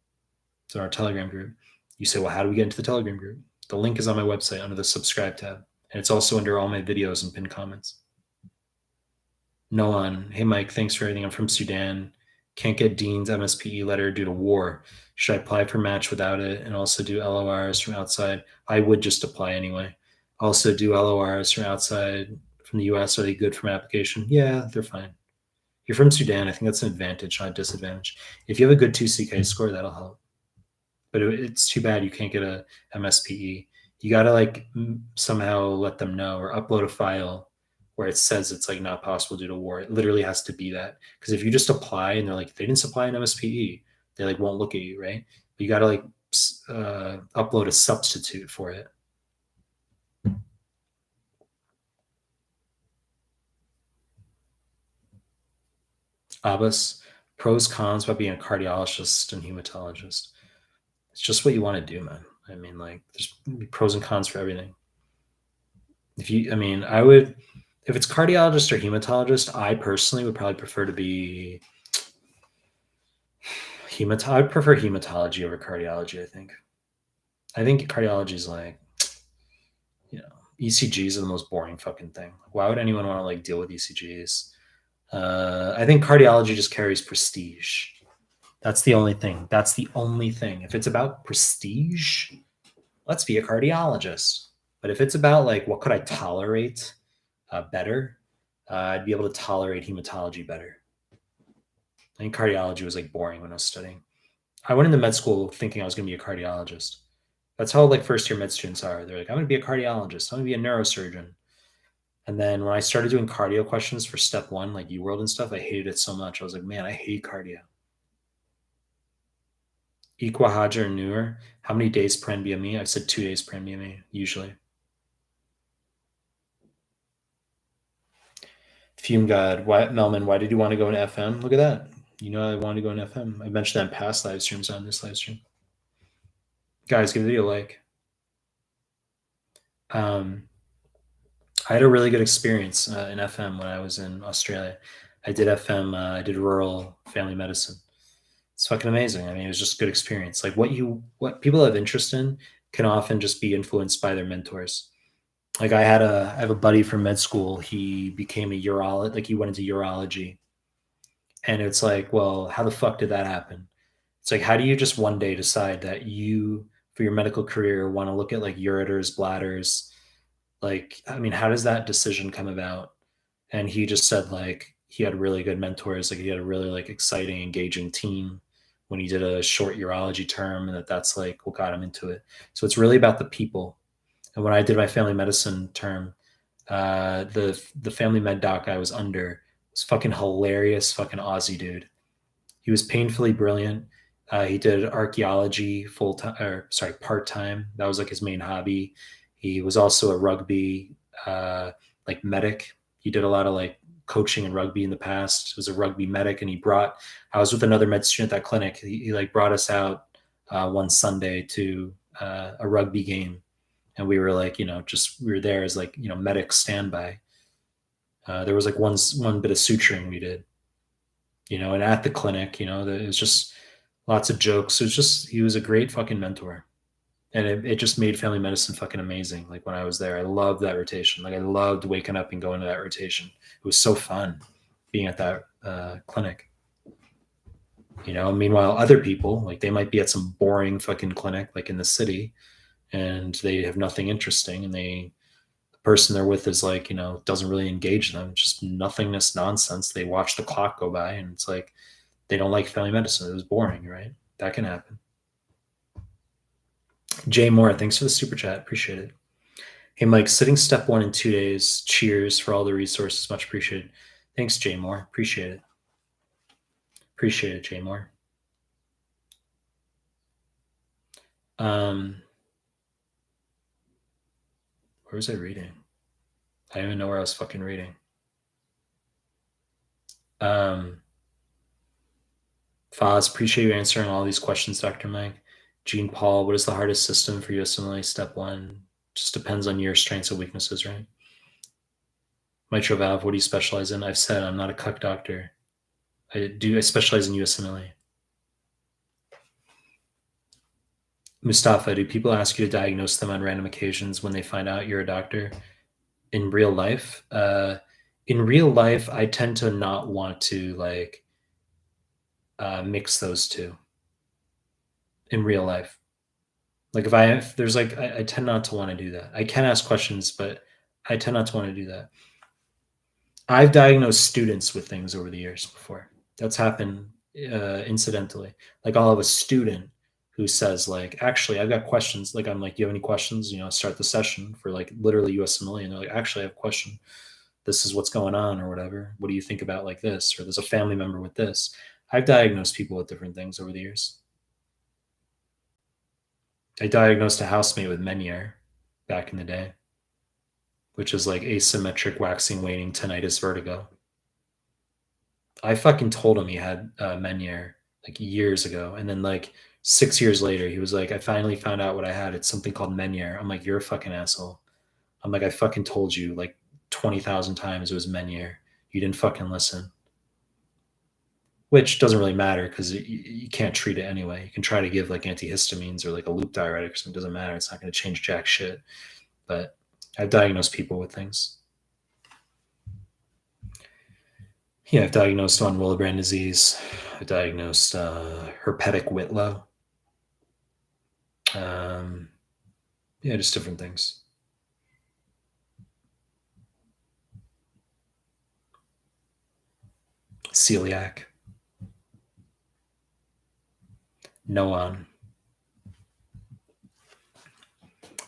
It's in our Telegram group. You say, well, how do we get into the Telegram group? The link is on my website under the subscribe tab. And it's also under all my videos and pinned comments. Noan, hey, Mike, thanks for everything. I'm from Sudan. Can't get Dean's MSPE letter due to war. Should I apply for match without it and also do LORs from outside? I would just apply anyway. Also do LORs from outside from the US. Are they good for my application? Yeah, they're fine. You're from Sudan. I think that's an advantage, not a disadvantage. If you have a good 2CK score, that'll help. But it's too bad you can't get a MSPE. You got to like somehow let them know or upload a file where it says it's like not possible due to war. It literally has to be that. Because if you just apply and they're like, they didn't supply an MSPE, they like won't look at you, right? But you got to like upload a substitute for it. Abbas, pros, cons about being a cardiologist and hematologist. It's just what you want to do, man. I mean, like, there's pros and cons for everything. I would, if it's cardiologist or hematologist, I personally would probably prefer to be I prefer hematology over cardiology. I think cardiology is like, you know, ECGs are the most boring fucking thing. Why would anyone want to like deal with ECGs? I think cardiology just carries prestige. That's the only thing. If it's about prestige, let's be a cardiologist. But if it's about like what could I tolerate better, I'd be able to tolerate hematology better. I think cardiology was like boring when I was studying. I went into med school thinking I was going to be a cardiologist. That's how like first year med students are. They're like, I'm going to be a cardiologist. I'm going to be a neurosurgeon. And then when I started doing cardio questions for step 1, like UWorld and stuff, I hated it so much. I was like, man, I hate cardio. Equahaja or newer, how many days per NBME? I said 2 days per NBME, usually. Fume God, Mehlman, why did you want to go into FM? Look at that. You know I wanted to go in FM. I mentioned that in past live streams on this live stream. Guys, give the video a like. I had a really good experience in FM when I was in Australia. I did FM, I did rural family medicine. It's fucking amazing. I mean, it was just a good experience. Like what people have interest in can often just be influenced by their mentors. Like I have a buddy from med school. He became a urologist, like he went into urology. And it's like, well, how the fuck did that happen? It's like, how do you just one day decide that you, for your medical career, want to look at like ureters, bladders? Like, I mean, how does that decision come about? And he just said like he had really good mentors, like he had a really like exciting, engaging team when he did a short urology term, and that's like what got him into it. So it's really about the people. And when I did my family medicine term, the family med doc I was under was fucking hilarious, fucking Aussie dude. He was painfully brilliant. He did archaeology full time, or sorry, part time. That was like his main hobby. He was also a rugby like medic. He did a lot of like coaching in rugby in the past. He was a rugby medic, and he brought. I was with another med student at that clinic. He like brought us out one Sunday to a rugby game, and we were like, just we were there as like medic standby. There was like one bit of suturing we did, and at the clinic, it was just lots of jokes. It was just, he was a great fucking mentor. And it just made family medicine fucking amazing. Like when I was there, I loved that rotation. Like I loved waking up and going to that rotation. It was so fun being at that clinic. Meanwhile, other people, like they might be at some boring fucking clinic, like in the city, and they have nothing interesting. And the person they're with is like, doesn't really engage them, just nothingness nonsense. They watch the clock go by, and it's like, they don't like family medicine. It was boring, right? That can happen. Jay Moore, thanks for the super chat. Appreciate it. Hey, Mike, sitting step 1 in 2 days. Cheers for all the resources. Much appreciated. Thanks, Jay Moore. Appreciate it. Appreciate it, Jay Moore. Where was I reading? I don't even know where I was fucking reading. Foz, appreciate you answering all these questions, Dr. Mike. Gene Paul, what is the hardest system for USMLE step 1? Just depends on your strengths and weaknesses, right? Mitral valve, what do you specialize in? I've said I'm not a cuck doctor. I specialize in USMLE. Mustafa, do people ask you to diagnose them on random occasions when they find out you're a doctor? In real life, I tend to not want to like mix those two. In real life, like if there's like, I tend not to want to do that. I can ask questions, but I tend not to want to do that. I've diagnosed students with things over the years before. That's happened incidentally. Like I'll have a student who says like, actually, I've got questions. Like I'm like, do you have any questions? Start the session for like literally USMLE, and they're like, actually, I have a question. This is what's going on, or whatever. What do you think about like this? Or there's a family member with this. I've diagnosed people with different things over the years. I diagnosed a housemate with Meniere back in the day, which is like asymmetric waxing waning tinnitus vertigo. I fucking told him he had Meniere like years ago, and then like 6 years later, he was like, "I finally found out what I had. It's something called Meniere." I'm like, "You're a fucking asshole." I'm like, "I fucking told you like 20,000 times it was Meniere. You didn't fucking listen." Which doesn't really matter because you can't treat it anyway. You can try to give like antihistamines or like a loop diuretic or something. It doesn't matter. It's not going to change jack shit. But I've diagnosed people with things. Yeah, I've diagnosed von Willebrand disease. I've diagnosed herpetic Whitlow. Yeah, just different things. Celiac. No on.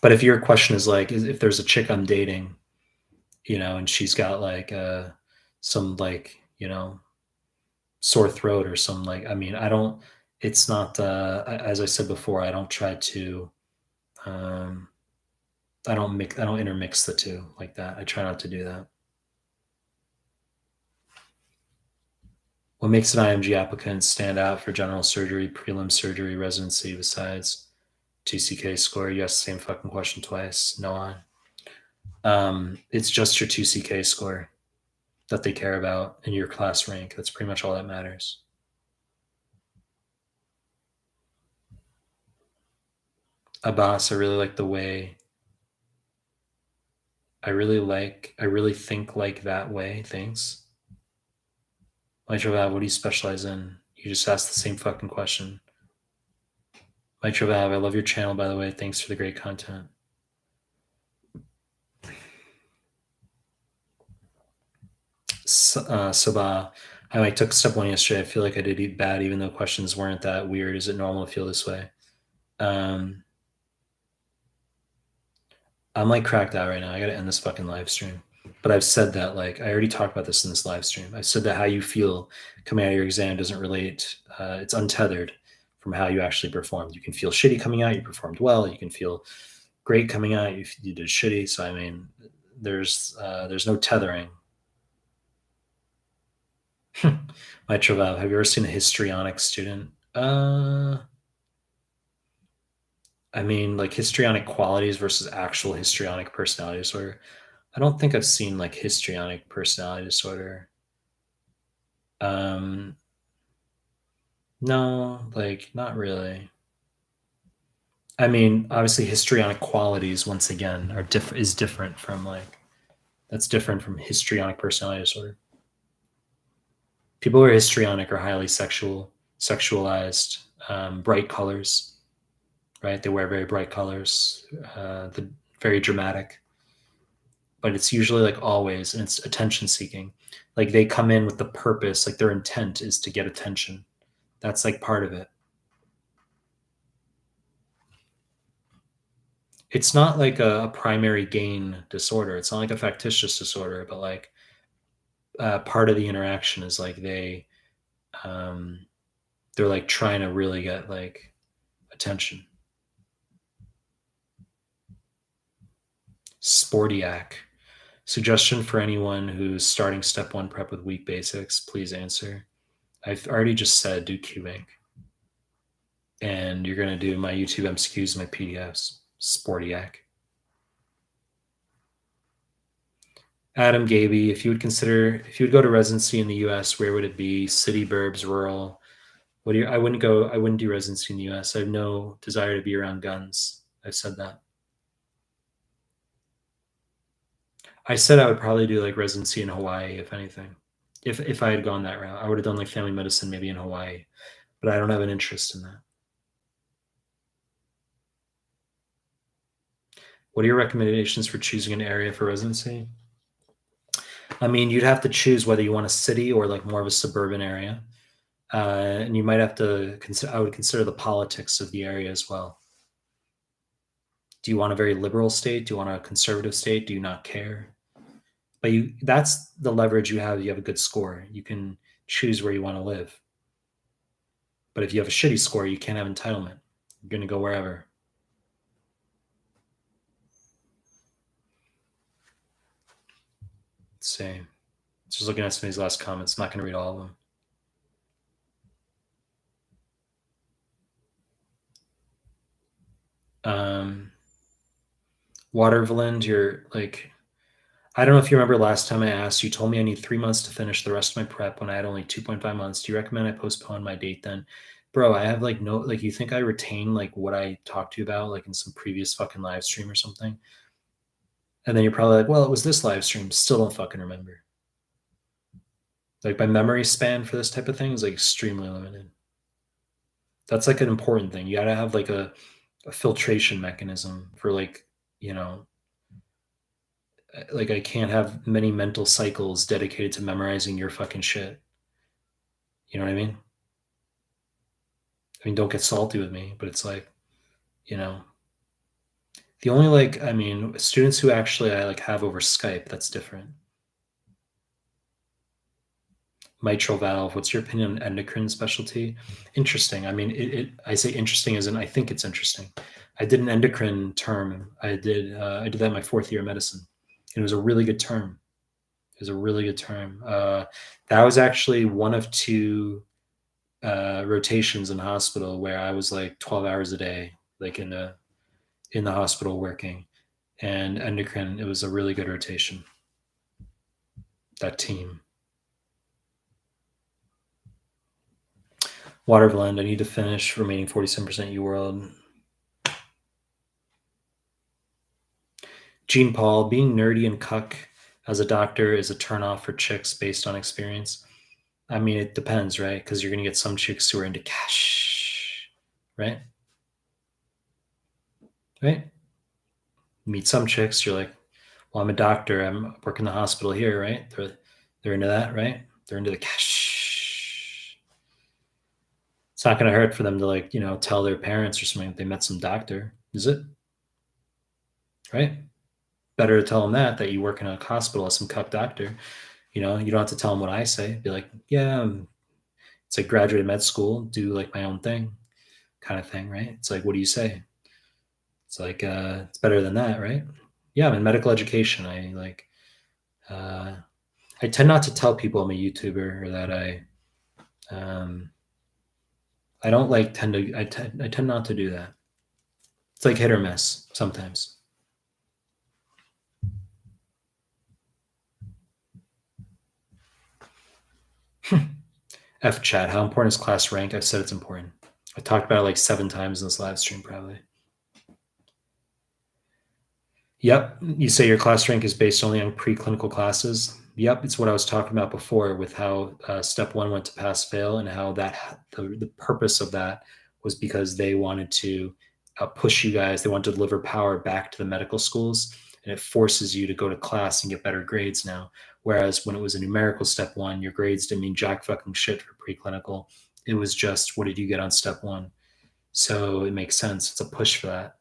But if your question is like, if there's a chick I'm dating, and she's got like some like, sore throat or some like, I mean, I don't, it's not, as I said before, I don't try to, um, I don't intermix the two like that. I try not to do that. What makes an IMG applicant stand out for general surgery, prelim surgery, residency besides TCK score? Yes, same fucking question twice. No on. It's just your 2CK score that they care about in your class rank. That's pretty much all that matters. Abbas, I really like the way. I really think like that way. Thanks. Mitral valve, what do you specialize in? You just asked the same fucking question. Mitral valve, I love your channel, by the way. Thanks for the great content. Sabah, I took step 1 yesterday. I feel like I did eat bad, even though questions weren't that weird. Is it normal to feel this way? I'm like cracked out right now. I gotta end this fucking live stream. But I've said that, like, I already talked about this in this live stream. I said that how you feel coming out of your exam doesn't relate. It's untethered from how you actually performed. You can feel shitty coming out. You performed well. You can feel great coming out. You did shitty. So I mean, there's no tethering. Mitral valve. Have you ever seen a histrionic student? I mean, like histrionic qualities versus actual histrionic personality disorder. I don't think I've seen like histrionic personality disorder. No, like not really. I mean, obviously histrionic qualities once again are different from like that's different from histrionic personality disorder. People who are histrionic are highly sexualized, bright colors, right? They wear very bright colors, very dramatic. But it's usually like always, and it's attention seeking. Like they come in with the purpose, like their intent is to get attention. That's like part of it. It's not like a primary gain disorder. It's not like a factitious disorder, but like part of the interaction is like um, they're like trying to really get like attention. Sportiac. Suggestion for anyone who's starting step 1 prep with weak basics, please answer. I've already just said do QBank. And you're going to do my YouTube MCQs, my PDFs. Sportiac. Adam Gaby, if you would go to residency in the US, where would it be? City, burbs, rural? I wouldn't do residency in the US. I have no desire to be around guns. I've said that. I said I would probably do like residency in Hawaii, if anything. If I had gone that route, I would have done like family medicine maybe in Hawaii, but I don't have an interest in that. What are your recommendations for choosing an area for residency? I mean, you'd have to choose whether you want a city or like more of a suburban area. And you might have to I would consider the politics of the area as well. Do you want a very liberal state? Do you want a conservative state? Do you not care? But that's the leverage you have. You have a good score. You can choose where you want to live. But if you have a shitty score, you can't have entitlement. You're going to go wherever. Let's see. Just looking at some of these last comments. I'm not going to read all of them. Watervland, you're like, I don't know if you remember last time I asked, you told me I need 3 months to finish the rest of my prep when I had only 2.5 months. Do you recommend I postpone my date then? Bro, I have like no, like you think I retain like what I talked to you about like in some previous fucking live stream or something? And then you're probably like, well, it was this live stream. Still don't fucking remember. Like my memory span for this type of thing is like extremely limited. That's like an important thing. You gotta have like a filtration mechanism for like, you know, like I can't have many mental cycles dedicated to memorizing your fucking shit. You know what I mean? I mean, don't get salty with me, but it's like, you know, the only like, I mean, students who actually I like have over Skype, that's different. Mitral valve. What's your opinion on endocrine specialty? Interesting. I mean, I say interesting as in I think it's interesting. I did an endocrine term. I did that in my 4th year of medicine. And it was a really good term. It was a really good term. That was actually one of 2 rotations in hospital where I was like 12 hours a day, like in the hospital working. And endocrine, it was a really good rotation. That team. Waterblend, I need to finish remaining 47% UWorld. Gene Paul, being nerdy and cuck as a doctor is a turnoff for chicks based on experience. I mean, it depends, right? Because you're gonna get some chicks who are into cash, right? Right? Meet some chicks, you're like, well, I'm a doctor, I'm working the hospital here, right? They're into that, right? They're into the cash. It's not gonna hurt for them to like, tell their parents or something if they met some doctor, is it? Right? Better to tell them that you work in a hospital as some cuck doctor. You don't have to tell them what I say. Be like, yeah, it's like graduate med school, do like my own thing, kind of thing, right? It's like, what do you say? It's like, it's better than that, right? Yeah, I'm in medical education. Uh, I tend not to tell people I'm a YouTuber or that um, I don't like tend to, I tend not to do that. It's like hit or miss sometimes. F chat. How important is class rank? I've said it's important. I talked about it like 7 times in this live stream, probably. Yep. You say your class rank is based only on preclinical classes. Yep. It's what I was talking about before with how step one went to pass fail and how the purpose of that was because they wanted to push you guys. They wanted to deliver power back to the medical schools, and it forces you to go to class and get better grades now. Whereas when it was a numerical step one, your grades didn't mean jack fucking shit for preclinical. It was just what did you get on step one? So it makes sense. It's a push for that.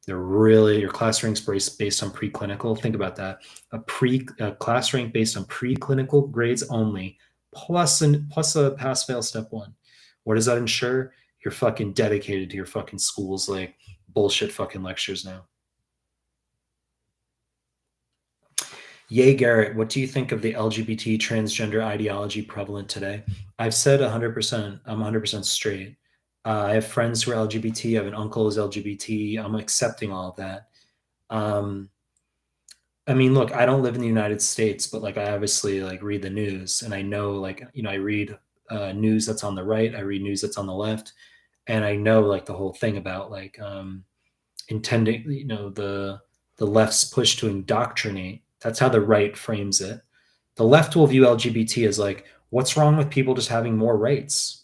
They're really your class ranks based on preclinical. Think about that. A class rank based on preclinical grades only, plus a pass fail step one. What does that ensure? You're fucking dedicated to your fucking schools like bullshit fucking lectures now. Yay, Garrett, what do you think of the LGBT transgender ideology prevalent today? I've said 100%, I'm 100% straight. I have friends who are LGBT. I have an uncle who's LGBT. I'm accepting all of that. Um, I mean, look, I don't live in the United States, but like I obviously like read the news and I know like, I read news that's on the right, I read news that's on the left, and I know like the whole thing about like intending, the left's push to indoctrinate. That's how the right frames it. The left will view LGBT as like, what's wrong with people just having more rights?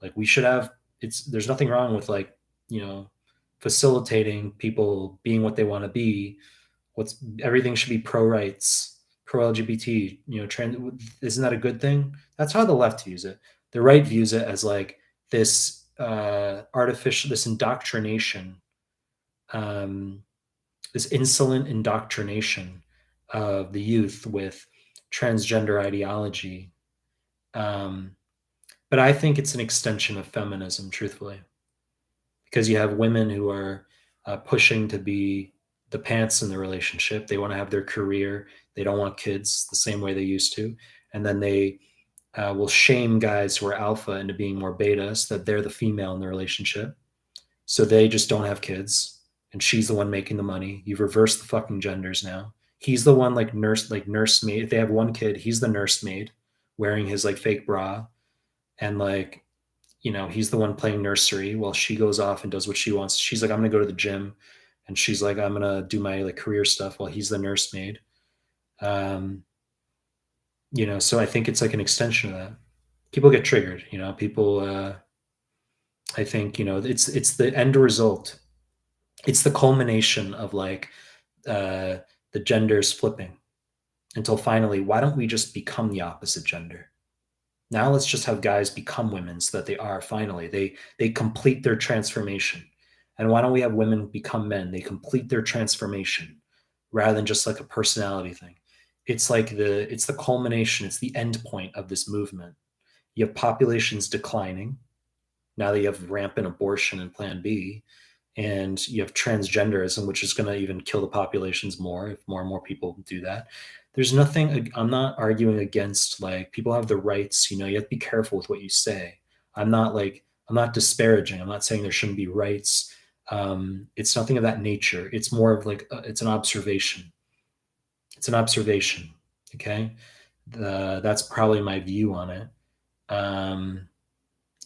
Like we should have there's nothing wrong with like, you know, facilitating people being what they want to be. What's everything should be pro rights, pro LGBT, trans isn't that a good thing? That's how the left views it. The right views it as like this artificial this indoctrination, um, this insolent indoctrination of the youth with transgender ideology. Um, but I think it's an extension of feminism, truthfully, because you have women who are pushing to be the pants in the relationship. They want to have their career. They don't want kids the same way they used to. And then they will shame guys who are alpha into being more beta so that they're the female in the relationship. So they just don't have kids. And she's the one making the money. You've reversed the fucking genders now. He's the one like nursemaid. If they have one kid, he's the nursemaid wearing his like fake bra. And like, he's the one playing nursery while she goes off and does what she wants. She's like, I'm gonna go to the gym. And she's like, I'm gonna do my like career stuff while he's the nursemaid. Um, so I think it's like an extension of that. People get triggered, people I think, it's the end result. It's the culmination of like the genders flipping until finally, why don't we just become the opposite gender? Now let's just have guys become women so that they are finally they complete their transformation. And why don't we have women become men? They complete their transformation rather than just like a personality thing. It's the culmination, it's the end point of this movement. You have populations declining. Now that you have rampant abortion and plan B, and you have transgenderism, which is going to even kill the populations more if more and more people do that. There's nothing, I'm not arguing against like people have the rights, you have to be careful with what you say. I'm not disparaging. I'm not saying there shouldn't be rights. It's nothing of that nature. It's more of like, it's an observation. It's an observation. Okay. That's probably my view on it.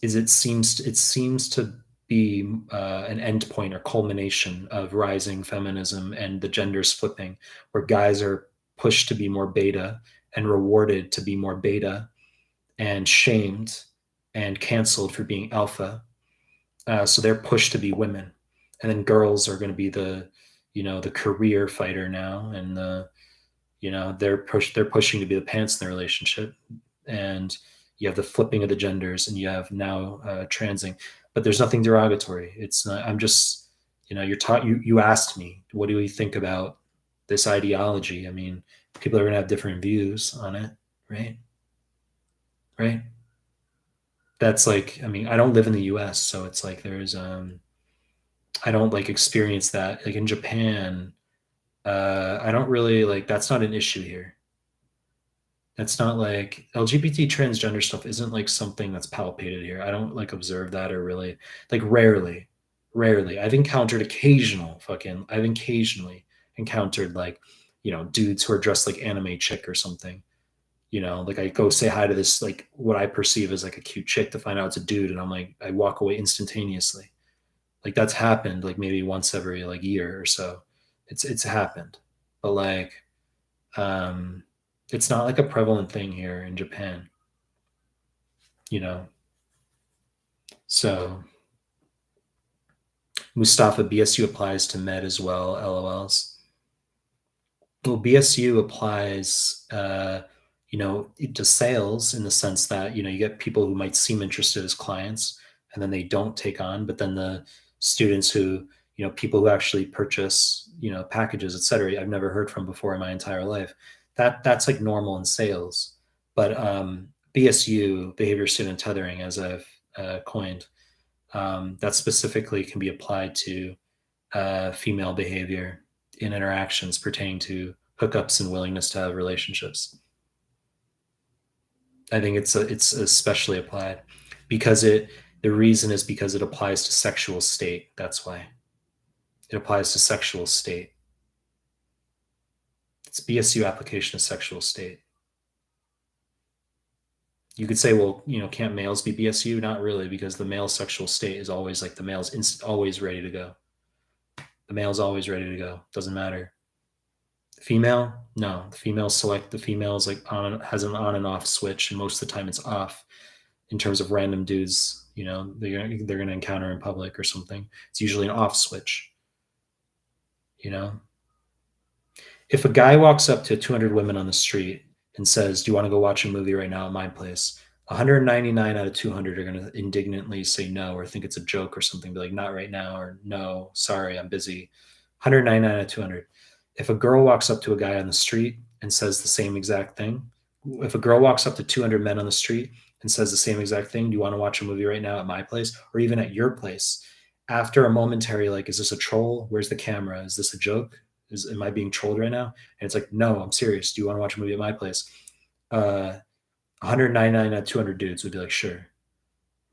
Is it seems to be an endpoint or culmination of rising feminism and the genders flipping, where guys are pushed to be more beta and rewarded to be more beta, and shamed and canceled for being alpha. So they're pushed to be women, and then girls are going to be the career fighter now, and they're pushing to be the pants in the relationship, and you have the flipping of the genders, and you have now transing, but there's nothing derogatory. It's not. I'm just, you're taught. You asked me, what do you think about this ideology? I mean, people are going to have different views on it, right? Right. That's like, I mean, I don't live in the U.S., so it's like I don't like experience that. Like in Japan, I don't really like. That's not an issue here. That's not like LGBT transgender stuff isn't like something that's palpated here. I don't like observe that or really like rarely. I've occasionally encountered like, dudes who are dressed like anime chick or something. Like I go say hi to this like what I perceive as like a cute chick to find out it's a dude, and I'm like I walk away instantaneously. Like that's happened like maybe once every like year or so. It's happened. But like um it's not like a prevalent thing here in Japan, you know. So Mustafa, BSU applies to med as well, LOLs. Well, BSU applies to sales in the sense that, you get people who might seem interested as clients and then they don't take on, but then the students who, people who actually purchase, packages, et cetera, I've never heard from before in my entire life. That's like normal in sales. But BSU, behavior student tethering, as I've coined, that specifically can be applied to female behavior in interactions pertaining to hookups and willingness to have relationships. I think it's especially applied because the reason is because it applies to sexual state. That's why it applies to sexual state. It's BSU application of sexual state. You could say, well, can't males be BSU? Not really, because the male sexual state is always like the male's always ready to go. The male's always ready to go. Doesn't matter. Female, no. The female's like has an on and off switch, and most of the time it's off. In terms of random dudes, they're gonna encounter in public or something. It's usually an off switch. You know, if a guy walks up to 200 women on the street and says, "Do you want to go watch a movie right now at my place?" 199 out of 200 are going to indignantly say no or think it's a joke or something, be like, "Not right now," or "No, sorry, I'm busy." 199 out of 200. If a girl walks up to a guy on the street and says the same exact thing, if a girl walks up to 200 men on the street and says the same exact thing, "Do you want to watch a movie right now at my place or even at your place?" After a momentary, like, is this a troll? Where's the camera? Is this a joke? Am I being trolled right now? And it's like, no, I'm serious. Do you want to watch a movie at my place? 199 out of 200 dudes would be like, sure.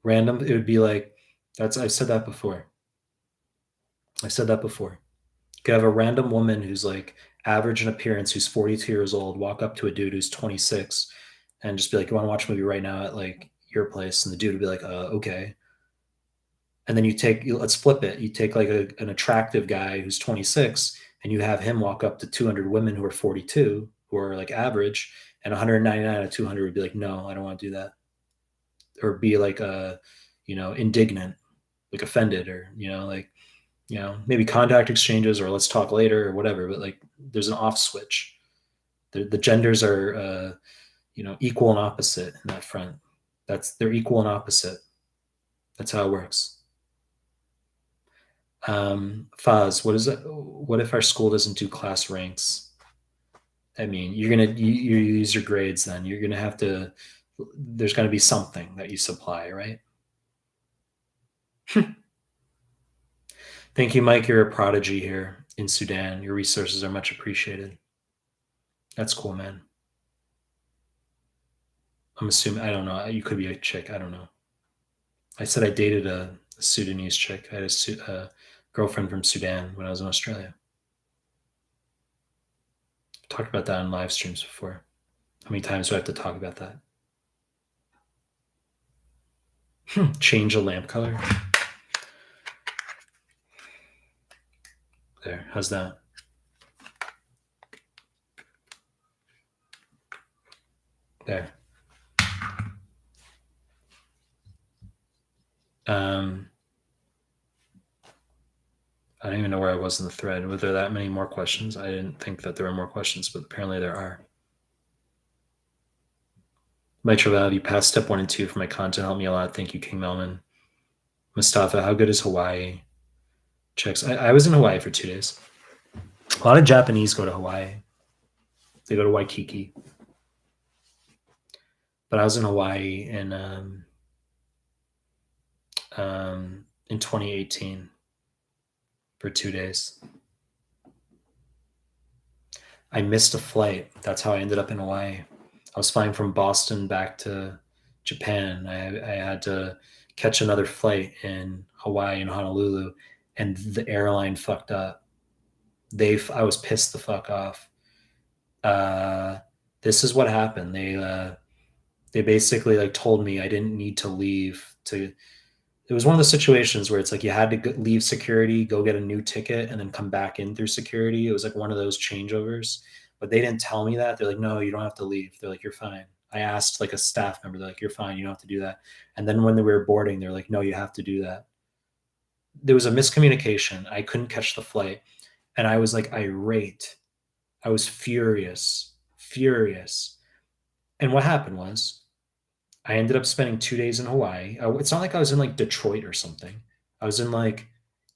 Random, it would be like, I've said that before. I've said that before. You could have a random woman who's like average in appearance, who's 42 years old, walk up to a dude who's 26 and just be like, "You want to watch a movie right now at like your place?" And the dude would be like, "Okay." And then let's flip it. You take like an attractive guy who's 26 and you have him walk up to 200 women who are 42, who are like average, and 199 out of 200 would be like, "No, I don't want to do that." Or be like, indignant, like offended, or, like, maybe contact exchanges or let's talk later or whatever. But like, there's an off switch. The genders are, equal and opposite in that front. They're equal and opposite. That's how it works. Faz, what is it? What if our school doesn't do class ranks? I mean, you use your grades, then you're gonna have to. There's gonna be something that you supply, right? Thank you, Mike. You're a prodigy here in Sudan. Your resources are much appreciated. That's cool, man. I'm assuming, I don't know. You could be a chick. I don't know. I said I dated a Sudanese chick. I had a girlfriend from Sudan when I was in Australia. Talked about that on live streams before. How many times do I have to talk about that? Change a lamp color. There. How's that? There. Um, I don't even know where I was in the thread. Were there that many more questions? I didn't think that there were more questions, but apparently there are. Mitral valve, you passed step 1 and 2 for my content. Helped me a lot. Thank you, King Melman. Mustafa, how good is Hawaii? Checks. I was in Hawaii for 2 days. A lot of Japanese go to Hawaii. They go to Waikiki. But I was in Hawaii in 2018 for 2 days. I missed a flight. That's how I ended up in Hawaii. I was flying from Boston back to Japan. I had to catch another flight in Hawaii in Honolulu, and the airline fucked up. I was pissed the fuck off. Uh, this is what happened. They basically like told me I didn't need to leave to. It was one of the situations where it's like you had to leave security, go get a new ticket, and then come back in through security. It was like one of those changeovers, but they didn't tell me that. They're like, no, you don't have to leave. They're like, you're fine. I asked like a staff member, they're like, you're fine. You don't have to do that. And then when we were boarding, they're like, no, you have to do that. There was a miscommunication. I couldn't catch the flight. And I was like irate. I was furious, furious. And what happened was I ended up spending 2 days in Hawaii. It's not like I was in like Detroit or something. I was in like,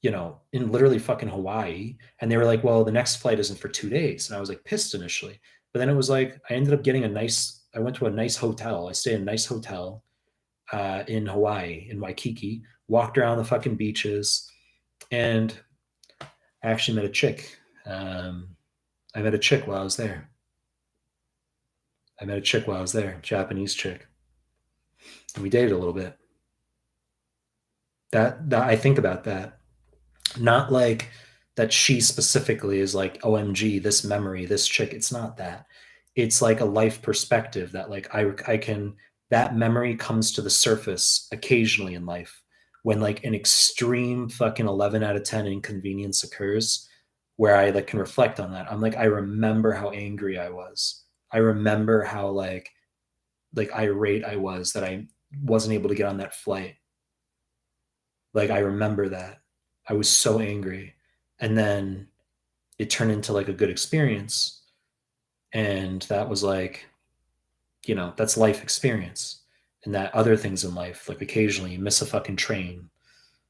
in literally fucking Hawaii. And they were like, well, the next flight isn't for 2 days. And I was like pissed initially. But then it was like, I ended up getting I went to a nice hotel. I stayed in a nice hotel in Hawaii, in Waikiki, walked around the fucking beaches. And I actually met a chick. I met a chick while I was there. Japanese chick. And we dated a little bit. That I think about that. Not like that she specifically is like, OMG, this memory, this chick. It's not that. It's like a life perspective that like I can that memory comes to the surface occasionally in life when like an extreme fucking 11 out of 10 inconvenience occurs where I like can reflect on that. I'm like, I remember how angry I was. I remember how like irate I was that I wasn't able to get on that flight. Like I remember that. I was so angry. And then it turned into like a good experience. And that was like, that's life experience. And that other things in life, like occasionally you miss a fucking train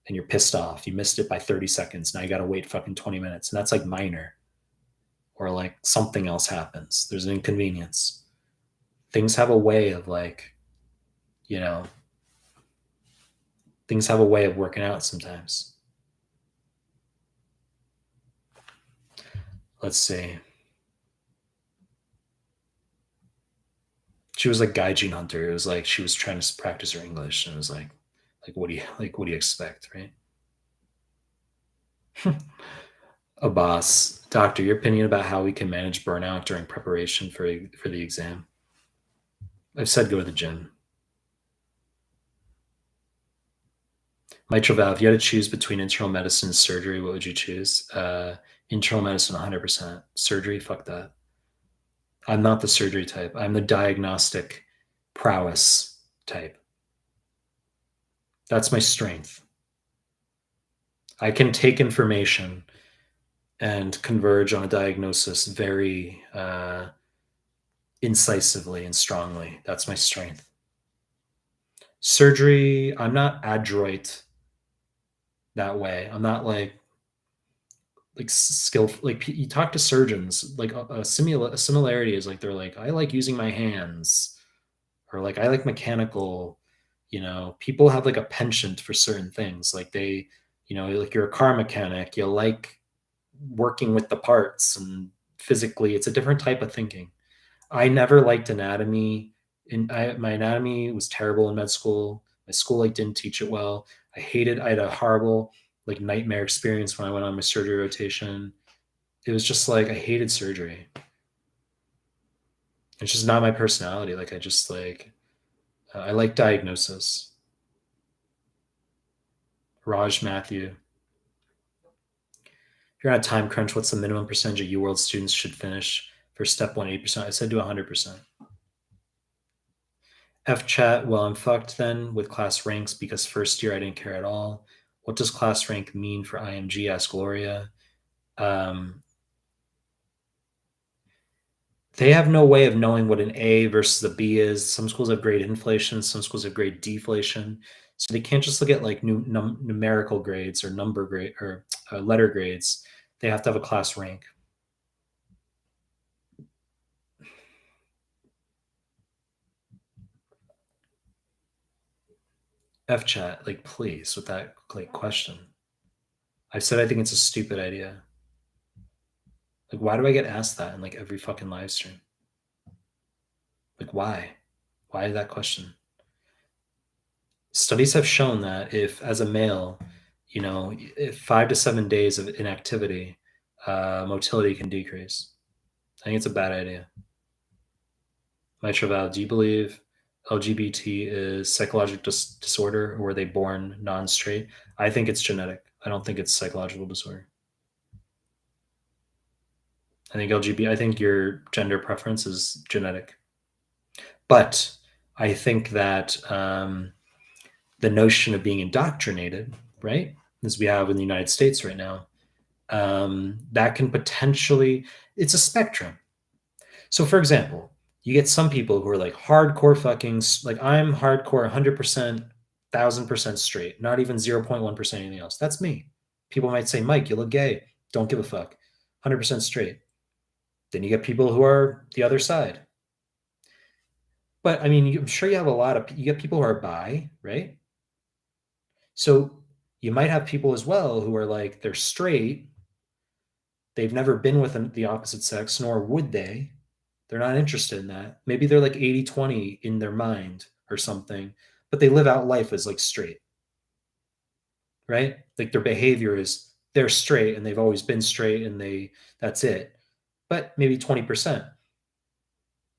and you're pissed off. You missed it by 30 seconds. Now you got to wait fucking 20 minutes. And that's like minor. Or like something else happens. There's an inconvenience. Things have a way of like, you know, things have a way of working out sometimes. Let's see. She was like gaijin hunter. It was like she was trying to practice her English, and it was like what do you expect, right? A boss, doctor. Your opinion about how we can manage burnout during preparation for the exam? I've said go to the gym. Mitral valve. If you had to choose between internal medicine and surgery, what would you choose? Internal medicine, 100%. Surgery, fuck that. I'm not the surgery type. I'm the diagnostic prowess type. That's my strength. I can take information and converge on a diagnosis very incisively and strongly. That's my strength. Surgery, I'm not adroit that way. I'm not like skillful. Like you talk to surgeons, like a similarity is like they're like, I like using my hands, or like I like mechanical. People have like a penchant for certain things. Like like you're a car mechanic, you like working with the parts and physically, it's a different type of thinking. I never liked anatomy. My anatomy was terrible in med school. My school like didn't teach it well. I had a horrible like nightmare experience when I went on my surgery rotation. It was just like I hated surgery. It's just not my personality. Like I just like I like diagnosis. Raj Matthew. If you're on a time crunch, what's the minimum percentage of UWorld students should finish for step 1 8%? I said do 100%. F chat, well, I'm fucked then with class ranks because first year I didn't care at all. What does class rank mean for IMG? Asked Gloria. Um, they have no way of knowing what an A versus a B is. Some schools have grade inflation, some schools have grade deflation. So they can't just look at like numerical grades or number grade or letter grades. They have to have a class rank. F chat, like please, with that like question. I said I think it's a stupid idea. Like, why do I get asked that in like every fucking live stream? Like, why? Why that question? Studies have shown that if, as a male, if 5 to 7 days of inactivity, motility can decrease. I think it's a bad idea. Mitra, do you believe LGBT is psychological disorder, or were they born non-straight? I think it's genetic. I don't think it's psychological disorder. I think LGBT. I think your gender preference is genetic, but I think that the notion of being indoctrinated, right, as we have in the United States right now, that can potentially, it's a spectrum. So, for example, you get some people who are like hardcore fucking, like I'm hardcore 100%, 1000% straight, not even 0.1% anything else. That's me. People might say, Mike, you look gay. Don't give a fuck. 100% straight. Then you get people who are the other side. But I mean, I'm sure you have you get people who are bi, right? So you might have people as well who are like, they're straight. They've never been with the opposite sex, nor would they. They're not interested in that. Maybe they're like 80-20 in their mind or something, but they live out life as like straight, right? Like their behavior is they're straight and they've always been straight and that's it. But maybe 20%.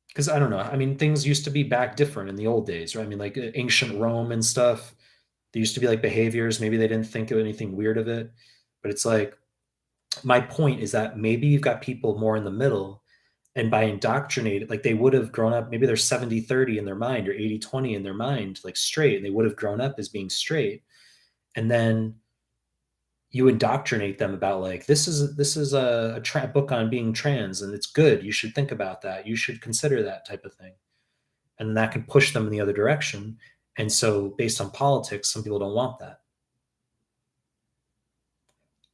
Because I don't know. I mean, things used to be back different in the old days, right? I mean, like ancient Rome and stuff. There used to be like behaviors. Maybe they didn't think of anything weird of it. But it's like, my point is that maybe you've got people more in the middle, and by indoctrinated, like they would have grown up, maybe they're 70-30 in their mind or 80-20 in their mind, like straight, and they would have grown up as being straight. And then you indoctrinate them about like this is a book on being trans and it's good, you should think about that, you should consider that type of thing, and that can push them in the other direction. And so based on politics, some people don't want that.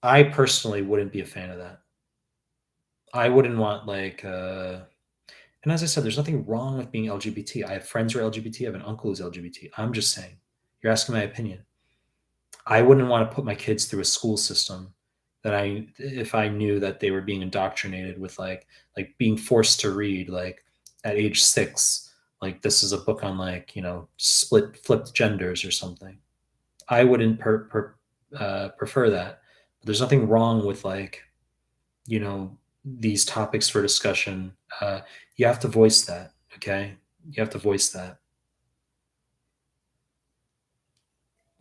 I personally wouldn't be a fan of that. I wouldn't want like and as I said, there's nothing wrong with being LGBT. I have friends who are LGBT. I have an uncle who's LGBT. I'm just saying, you're asking my opinion. I wouldn't want to put my kids through a school system that if I knew that they were being indoctrinated with like being forced to read like at age 6, like this is a book on like, flipped genders or something. I wouldn't prefer that. But there's nothing wrong with like, you know, these topics for discussion. You have to voice that. Okay. You have to voice that.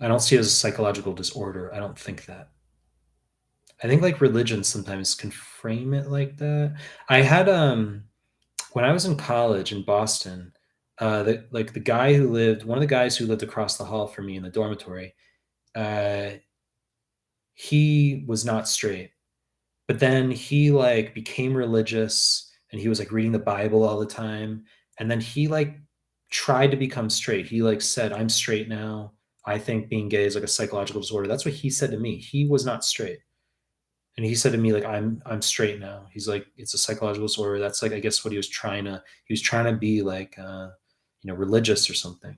I don't see it as a psychological disorder. I don't think that. I think like religion sometimes can frame it like that. I had when I was in college in Boston, the guy who lived, one of the guys who lived across the hall from me in the dormitory, uh, he was not straight. But then he like became religious and he was like reading the Bible all the time. And then he like tried to become straight. He like said, I'm straight now. I think being gay is like a psychological disorder. That's what he said to me. He was not straight. And he said to me, like, I'm straight now. He's like, it's a psychological disorder. That's like, I guess what he was trying to be like religious or something.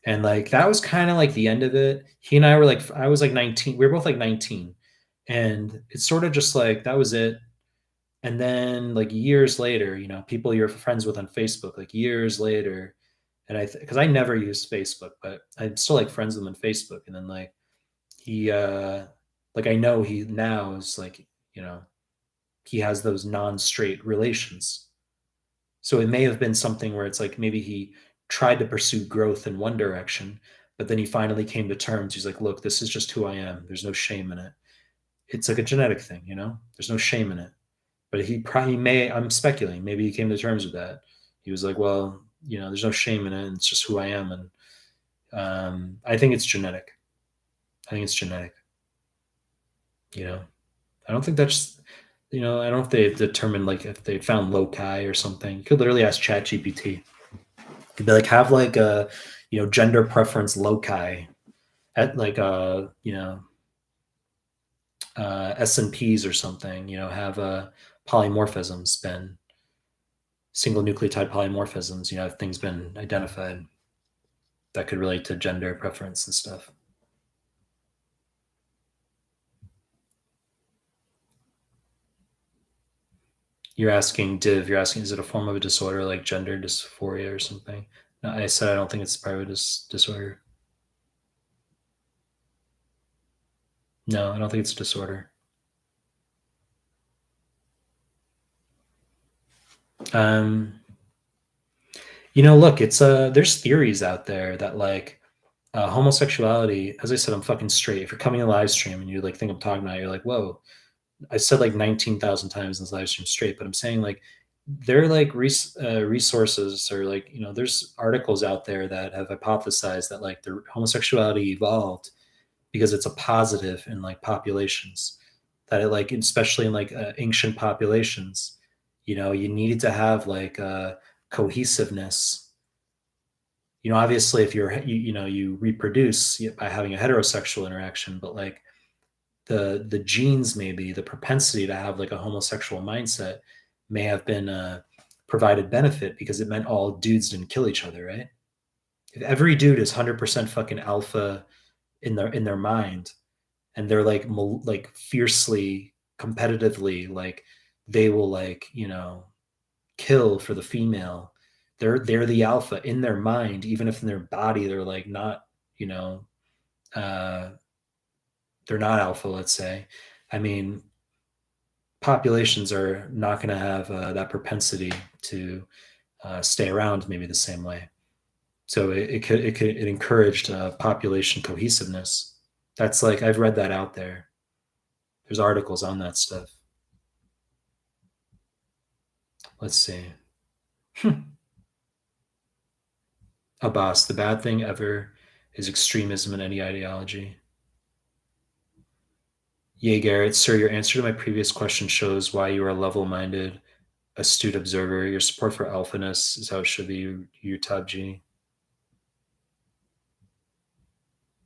And like that was kind of like the end of it. He and I were like, I was like 19. We were both like 19. And it's sort of just like that was it. And then like years later, people you're friends with on Facebook, like years later, and because I never used Facebook, but I'm still like friends with him on Facebook. And then like he like I know he now is like, you know, he has those non-straight relations. So it may have been something where it's like maybe he tried to pursue growth in one direction, but then he finally came to terms. He's like, look, this is just who I am. There's no shame in it. It's like a genetic thing, There's no shame in it. But he probably I'm speculating, maybe he came to terms with that. He was like, well, there's no shame in it. It's just who I am. And I think it's genetic. I think it's genetic. You know, I don't think that's, I don't know if they've determined like if they found loci or something. You could literally ask ChatGPT. Could be like, have like a, gender preference loci at like S&Ps or something, have polymorphisms been single nucleotide polymorphisms, have things been identified that could relate to gender preference and stuff. You're asking, is it a form of a disorder like gender dysphoria or something? No, I said I don't think it's part of a disorder. No, I don't think it's a disorder. Um, look, it's there's theories out there that like homosexuality. As I said, I'm fucking straight. If you're coming to live stream and you like think I'm talking about it, you're like, whoa. I said like 19,000 times in this live stream straight, but I'm saying like there are like resources or like there's articles out there that have hypothesized that like the homosexuality evolved because it's a positive in like populations, that it like especially in like ancient populations, you needed to have like cohesiveness. Obviously if you reproduce by having a heterosexual interaction, but like the genes, maybe the propensity to have like a homosexual mindset may have been provided benefit because it meant all dudes didn't kill each other, right? If every dude is 100% fucking alpha in their mind, and they're like fiercely competitively, like they will like kill for the female, they're the alpha in their mind, even if in their body they're like not, you know uh they're not alpha, let's say. I mean, populations are not going to have that propensity to stay around maybe the same way. So it encouraged population cohesiveness. That's like I've read that out there. There's articles on that stuff. Let's see. Abbas, the bad thing ever is extremism in any ideology. Yay, Garrett, sir, your answer to my previous question shows why you are a level-minded, astute observer. Your support for alphaness is how it should be, Utah G.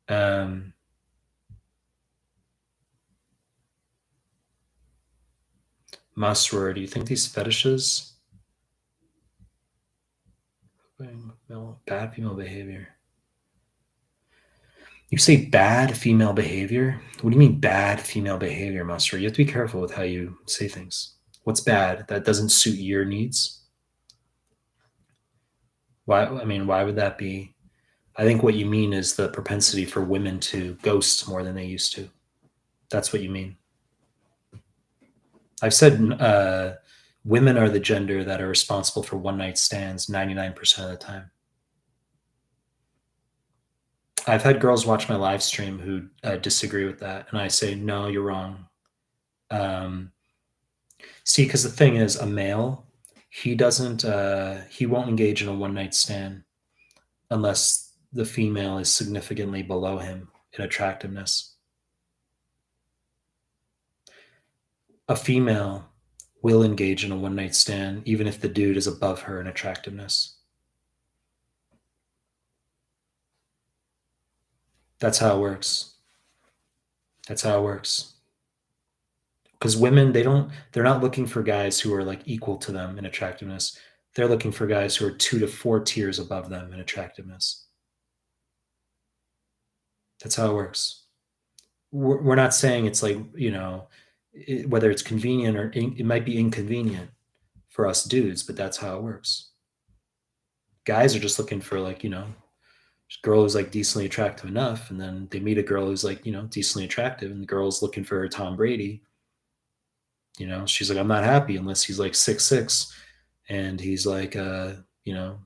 Um, Masroor, do you think these fetishes bad female behavior? You say bad female behavior? What do you mean bad female behavior, Masroor? You have to be careful with how you say things. What's bad? That doesn't suit your needs? Why? I mean, why would that be? I think what you mean is the propensity for women to ghost more than they used to. That's what you mean. I've said women are the gender that are responsible for one night stands 99% of the time. I've had girls watch my live stream who disagree with that, and I say, no, you're wrong. See, because the thing is, a male, he won't engage in a one night stand unless the female is significantly below him in attractiveness. A female will engage in a one night stand even if the dude is above her in attractiveness. That's how it works. That's how it works. Because women, they're not looking for guys who are like equal to them in attractiveness. They're looking for guys who are 2 to 4 tiers above them in attractiveness. That's how it works. We're not saying it's like, whether it's convenient or it might be inconvenient for us dudes, but that's how it works. Guys are just looking for like, girl who's like decently attractive enough, and then they meet a girl who's like, decently attractive, and the girl's looking for her Tom Brady. She's like, I'm not happy unless he's like 6'6", and he's like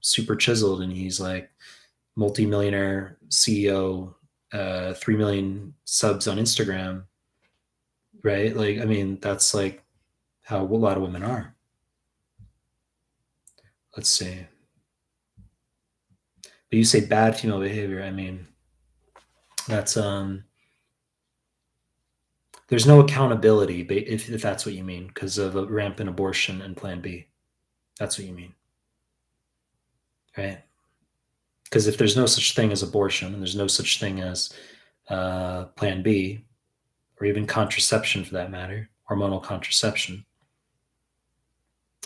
super chiseled, and he's like multimillionaire CEO, 3 million subs on Instagram, right? Like, I mean, that's like how a lot of women are. Let's see. But you say bad female behavior, I mean, that's there's no accountability if that's what you mean because of a rampant abortion and Plan B. That's what you mean, right? Because if there's no such thing as abortion and there's no such thing as Plan B or even contraception for that matter, hormonal contraception,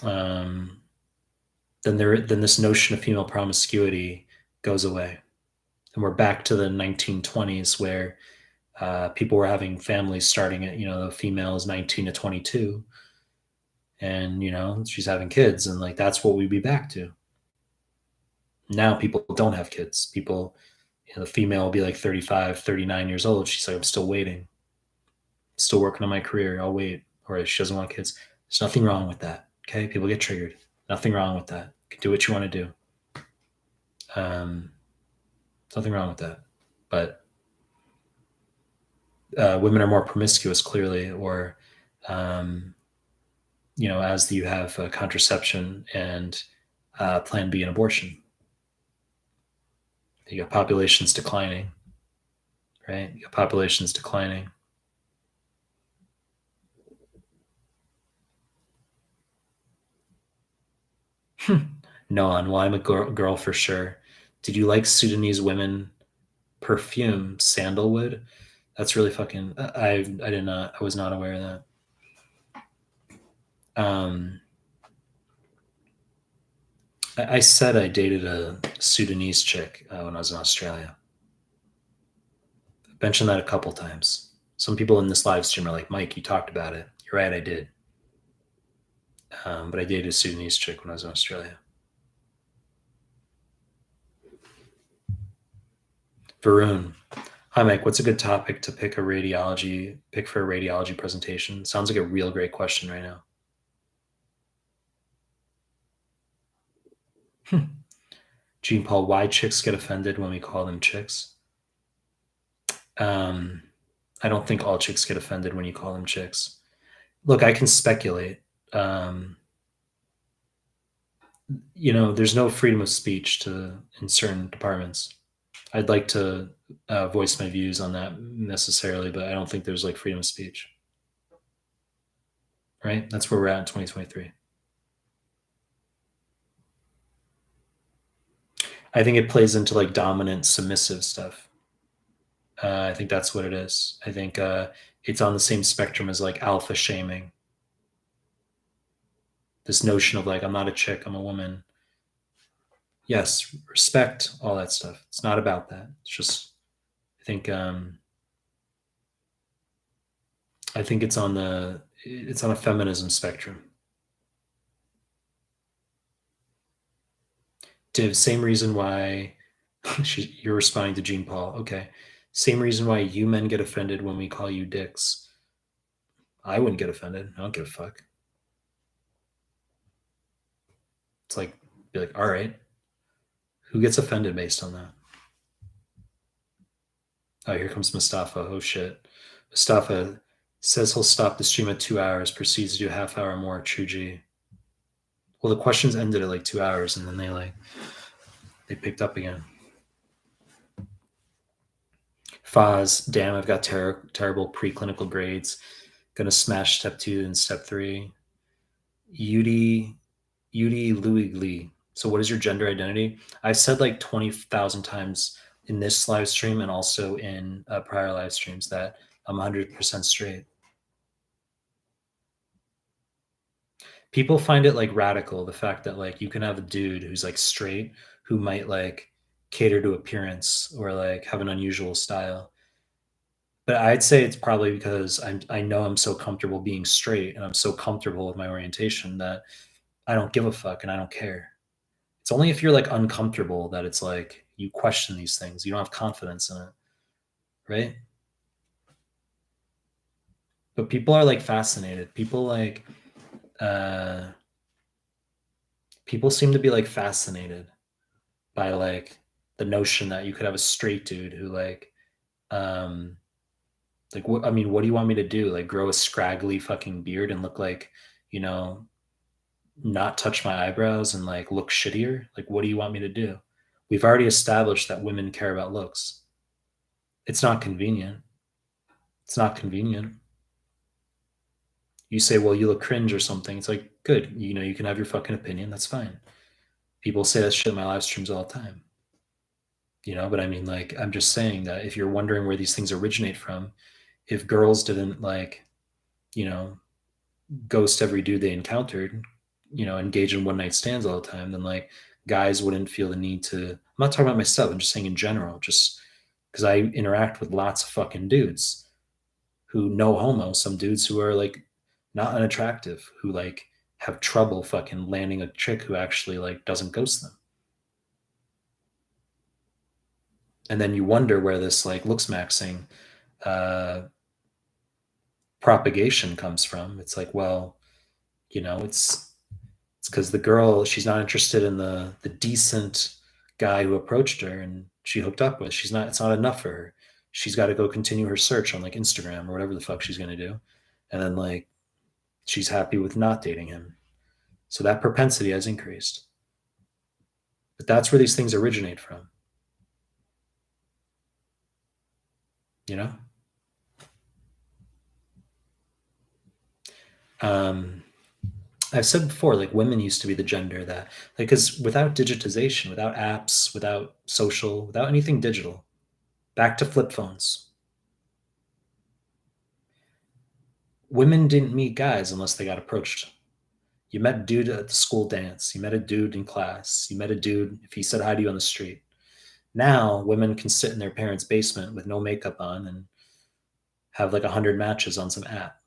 um, then this notion of female promiscuity goes away, and we're back to the 1920s where people were having families starting at the female is 19 to 22, and she's having kids, and like that's what we'd be back to. Now people don't have kids. People, the female will be like 35, 39 years old. She's like, I'm still waiting, still working on my career. I'll wait. Or she doesn't want kids. There's nothing wrong with that. Okay. People get triggered. Nothing wrong with that. You can do what you want to do. Nothing wrong with that. But women are more promiscuous, clearly, or, as you have contraception and Plan B and abortion. You got populations declining, right? You got populations declining. No, well, I'm a girl for sure. Did you like Sudanese women perfume sandalwood? That's really fucking. I did not. I was not aware of that. I said I dated a Sudanese chick when I was in Australia. I mentioned that a couple times. Some people in this live stream are like, Mike, you talked about it. You're right, I did. But I dated a Sudanese chick when I was in Australia. Varun. Hi, Mike. What's a good topic to pick for a radiology presentation? Sounds like a real great question right now. Gene Paul, why chicks get offended when we call them chicks? I don't think all chicks get offended when you call them chicks. Look, I can speculate. There's no freedom of speech in certain departments. I'd like to voice my views on that necessarily, but I don't think there's like freedom of speech. Right? That's where we're at in 2023. I think it plays into like dominant, submissive stuff. I think that's what it is. I think it's on the same spectrum as like alpha shaming. This notion of like, I'm not a chick, I'm a woman. Yes, respect, all that stuff. It's not about that. It's just, I think it's on a feminism spectrum. Div, same reason why you're responding to Gene Paul. Okay. Same reason why you men get offended when we call you dicks. I wouldn't get offended. I don't give a fuck. It's like, be like, all right. Who gets offended based on that? Oh, here comes Mustafa. Oh, shit. Mustafa says he'll stop the stream at 2 hours, proceeds to do a half hour more. True G. Well, the questions ended at like 2 hours, and then they picked up again. Foz, damn, I've got terrible preclinical grades. Gonna smash step 2 and step 3. Udi Louis Lee. So what is your gender identity? I've said like 20,000 times in this live stream and also in prior live streams that I'm 100% straight. People find it like radical, the fact that like you can have a dude who's like straight who might like cater to appearance or like have an unusual style. But I'd say it's probably because I know I'm so comfortable being straight and I'm so comfortable with my orientation that I don't give a fuck and I don't care. It's only if you're like uncomfortable that it's like you question these things. You don't have confidence in it, right? But people are like fascinated. People seem to be like fascinated by like the notion that you could have a straight dude who what, I mean, what do you want me to do? Like grow a scraggly fucking beard and look like, not touch my eyebrows and like look shittier? Like, what do you want me to do? We've already established that women care about looks. It's not convenient. It's not convenient. You say, well, you look cringe or something. It's like, good. You can have your fucking opinion. That's fine. People say that shit in my live streams all the time. But I mean, like, I'm just saying that if you're wondering where these things originate from, if girls didn't, like, you know, ghost every dude they encountered, engage in one night stands all the time, then, like, guys wouldn't feel the need to. I'm not talking about myself. I'm just saying in general, just because I interact with lots of fucking dudes who no homo, some dudes who are, like, not unattractive, who, like, have trouble fucking landing a chick who actually, like, doesn't ghost them. And then you wonder where this, like, looks maxing uh, propagation comes from. It's like, well, it's because the girl, she's not interested in the decent guy who approached her and she hooked up with. She's not. It's not enough for her. She's got to go continue her search on, like, Instagram or whatever the fuck she's gonna do, and then, like, she's happy with not dating him. So that propensity has increased. But that's where these things originate from. You know. Um, I've said before, like, women used to be the gender that, like, because without digitization, without apps, without social, without anything digital, back to flip phones, women didn't meet guys unless they got approached. You met a dude at the school dance, you met a dude in class, you met a dude if he said hi to you on the street. Now, women can sit in their parents' basement with no makeup on and have, like, 100 matches on some app.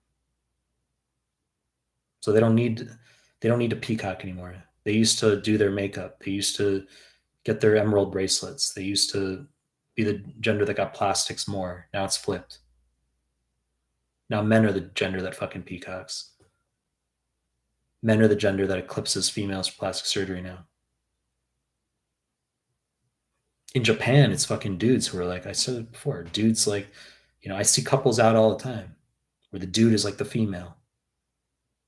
So they don't need to peacock anymore. They used to do their makeup. They used to get their emerald bracelets. They used to be the gender that got plastics more. Now it's flipped. Now men are the gender that fucking peacocks. Men are the gender that eclipses females for plastic surgery now. In Japan, it's fucking dudes who are, like I said it before, dudes, like, I see couples out all the time where the dude is like the female.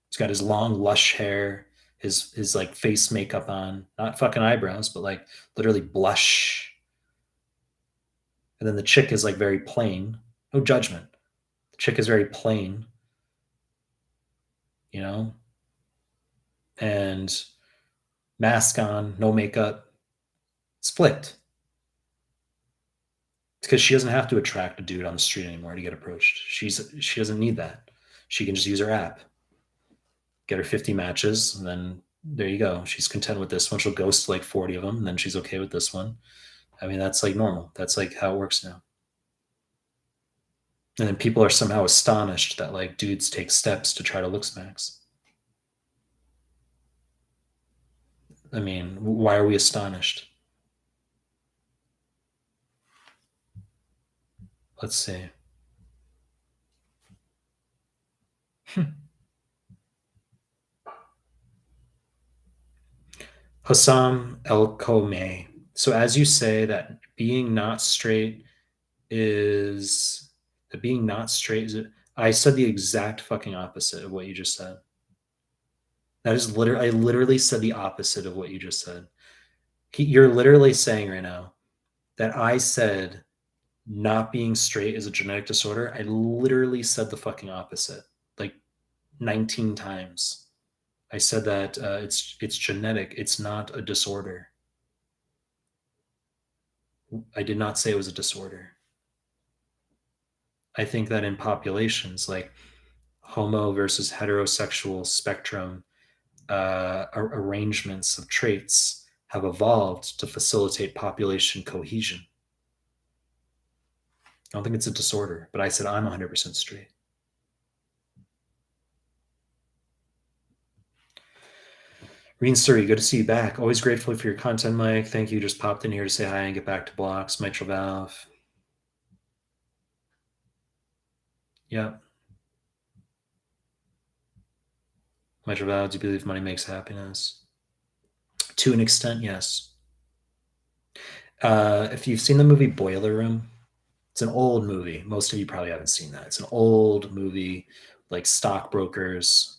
He's got his long, lush hair, his like face makeup on, not fucking eyebrows, but, like, literally blush. And then the chick is, like, very plain. No judgment. The chick is very plain, you know, and mask on, no makeup. It's flipped. It's because she doesn't have to attract a dude on the street anymore to get approached. She doesn't need that. She can just use her app, get her 50 matches, and then there you go. She's content with this one. She'll ghost, like, 40 of them, and then she's okay with this one. I mean, that's, like, normal. That's, like, how it works now. And then people are somehow astonished that, like, dudes take steps to try to look smacks. I mean, why are we astonished? Let's see. Hassam El Kome. So, as you say that being not straight is that being not straight is it? I said the exact fucking opposite of what you just said. That is literally, I literally said the opposite of what you just said. You're literally saying right now that I said not being straight is a genetic disorder. I literally said the fucking opposite, like, 19 times. I said that it's genetic. It's not a disorder. I did not say it was a disorder. I think that in populations, like, homo versus heterosexual spectrum arrangements of traits have evolved to facilitate population cohesion. I don't think it's a disorder, but I said I'm 100% straight. Reen Surrey, good to see you back. Always grateful for your content, Mike. Thank you. Just popped in here to say hi and get back to blocks. Mitral valve. Yep. Mitral valve. Do you believe money makes happiness? To an extent, yes. If you've seen the movie Boiler Room, it's an old movie. Most of you probably haven't seen that. It's an old movie, like, stockbrokers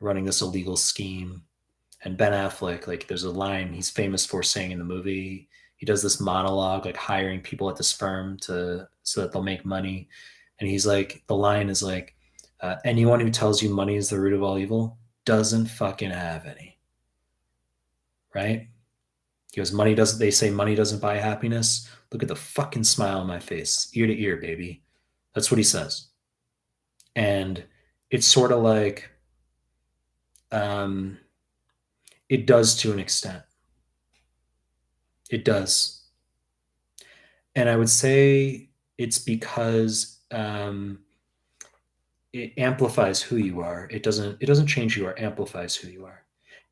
running this illegal scheme. And Ben Affleck, like, there's a line he's famous for saying in the movie. He does this monologue, like hiring people at this firm to so that they'll make money. And he's like, the line is like, anyone who tells you money is the root of all evil doesn't fucking have any, right? He goes, money doesn't, they say money doesn't buy happiness. Look at the fucking smile on my face, ear to ear, baby. That's what he says. And it's sort of like, um, it does to an extent. It does. And I would say it's because it amplifies who you are. It doesn't change who you are, amplifies who you are.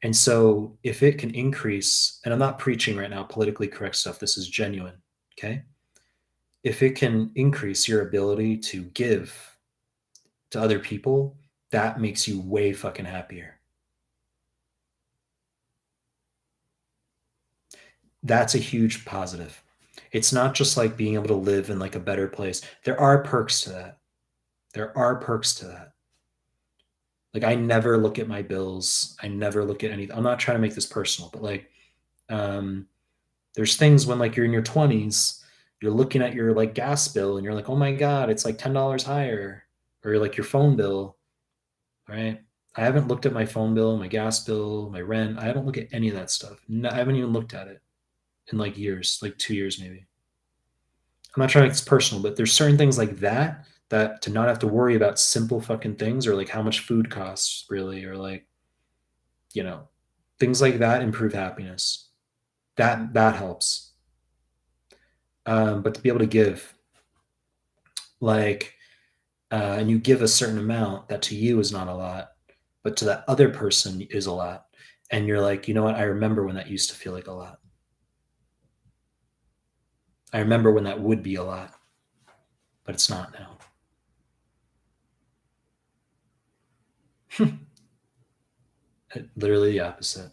And so if it can increase, and I'm not preaching right now politically correct stuff, this is genuine, okay? If it can increase your ability to give to other people, that makes you way fucking happier. That's a huge positive. It's not just like being able to live in like a better place. There are perks to that. There are perks to that. Like I never look at my bills. I never look at anything. I'm not trying to make this personal, but like um there's things when like you're in your 20s, you're looking at your like gas bill and you're like, "Oh my god, it's like $10 higher." Or like your phone bill, right? I haven't looked at my phone bill, my gas bill, my rent. I haven't looked at any of that stuff. No, I haven't even looked at it in like years, like 2 years maybe. I'm not trying to make this personal, but there's certain things like that that to not have to worry about simple fucking things or like how much food costs really or like, you know, things like that improve happiness. That helps. But to be able to give like and you give a certain amount that to you is not a lot, but to that other person is a lot. And you're like, you know what? I remember when that used to feel like a lot. I remember when that would be a lot, but it's not now. Literally the opposite.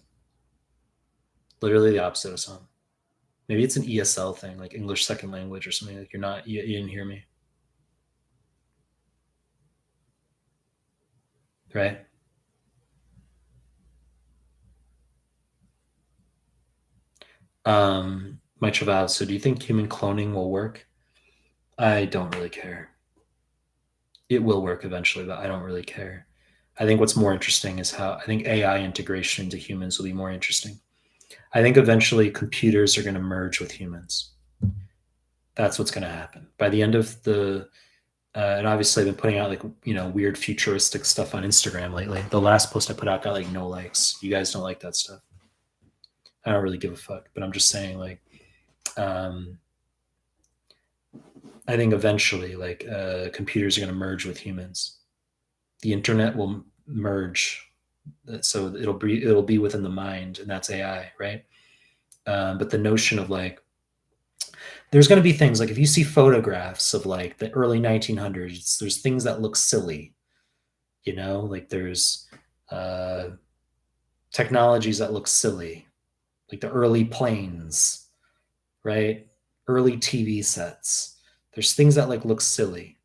Literally the opposite of some. Maybe it's an ESL thing, like English second language or something. Like you're not, you didn't hear me, right? My Travav. So, do you think human cloning will work? I don't really care. It will work eventually, but I don't really care. I think what's more interesting is how I think AI integration into humans will be more interesting. I think eventually computers are going to merge with humans. That's what's going to happen by the end of the. And obviously, I've been putting out like weird futuristic stuff on Instagram lately. The last post I put out got like no likes. You guys don't like that stuff. I don't really give a fuck, but I'm just saying like, um, I think eventually like computers are going to merge with humans. The internet will merge, so it'll be within the mind, and that's AI, right? But the notion of like there's going to be things like if you see photographs of like the early 1900s, there's things that look silly, like there's uh, technologies that look silly, like the early planes, right? Early TV sets. There's things that like look silly.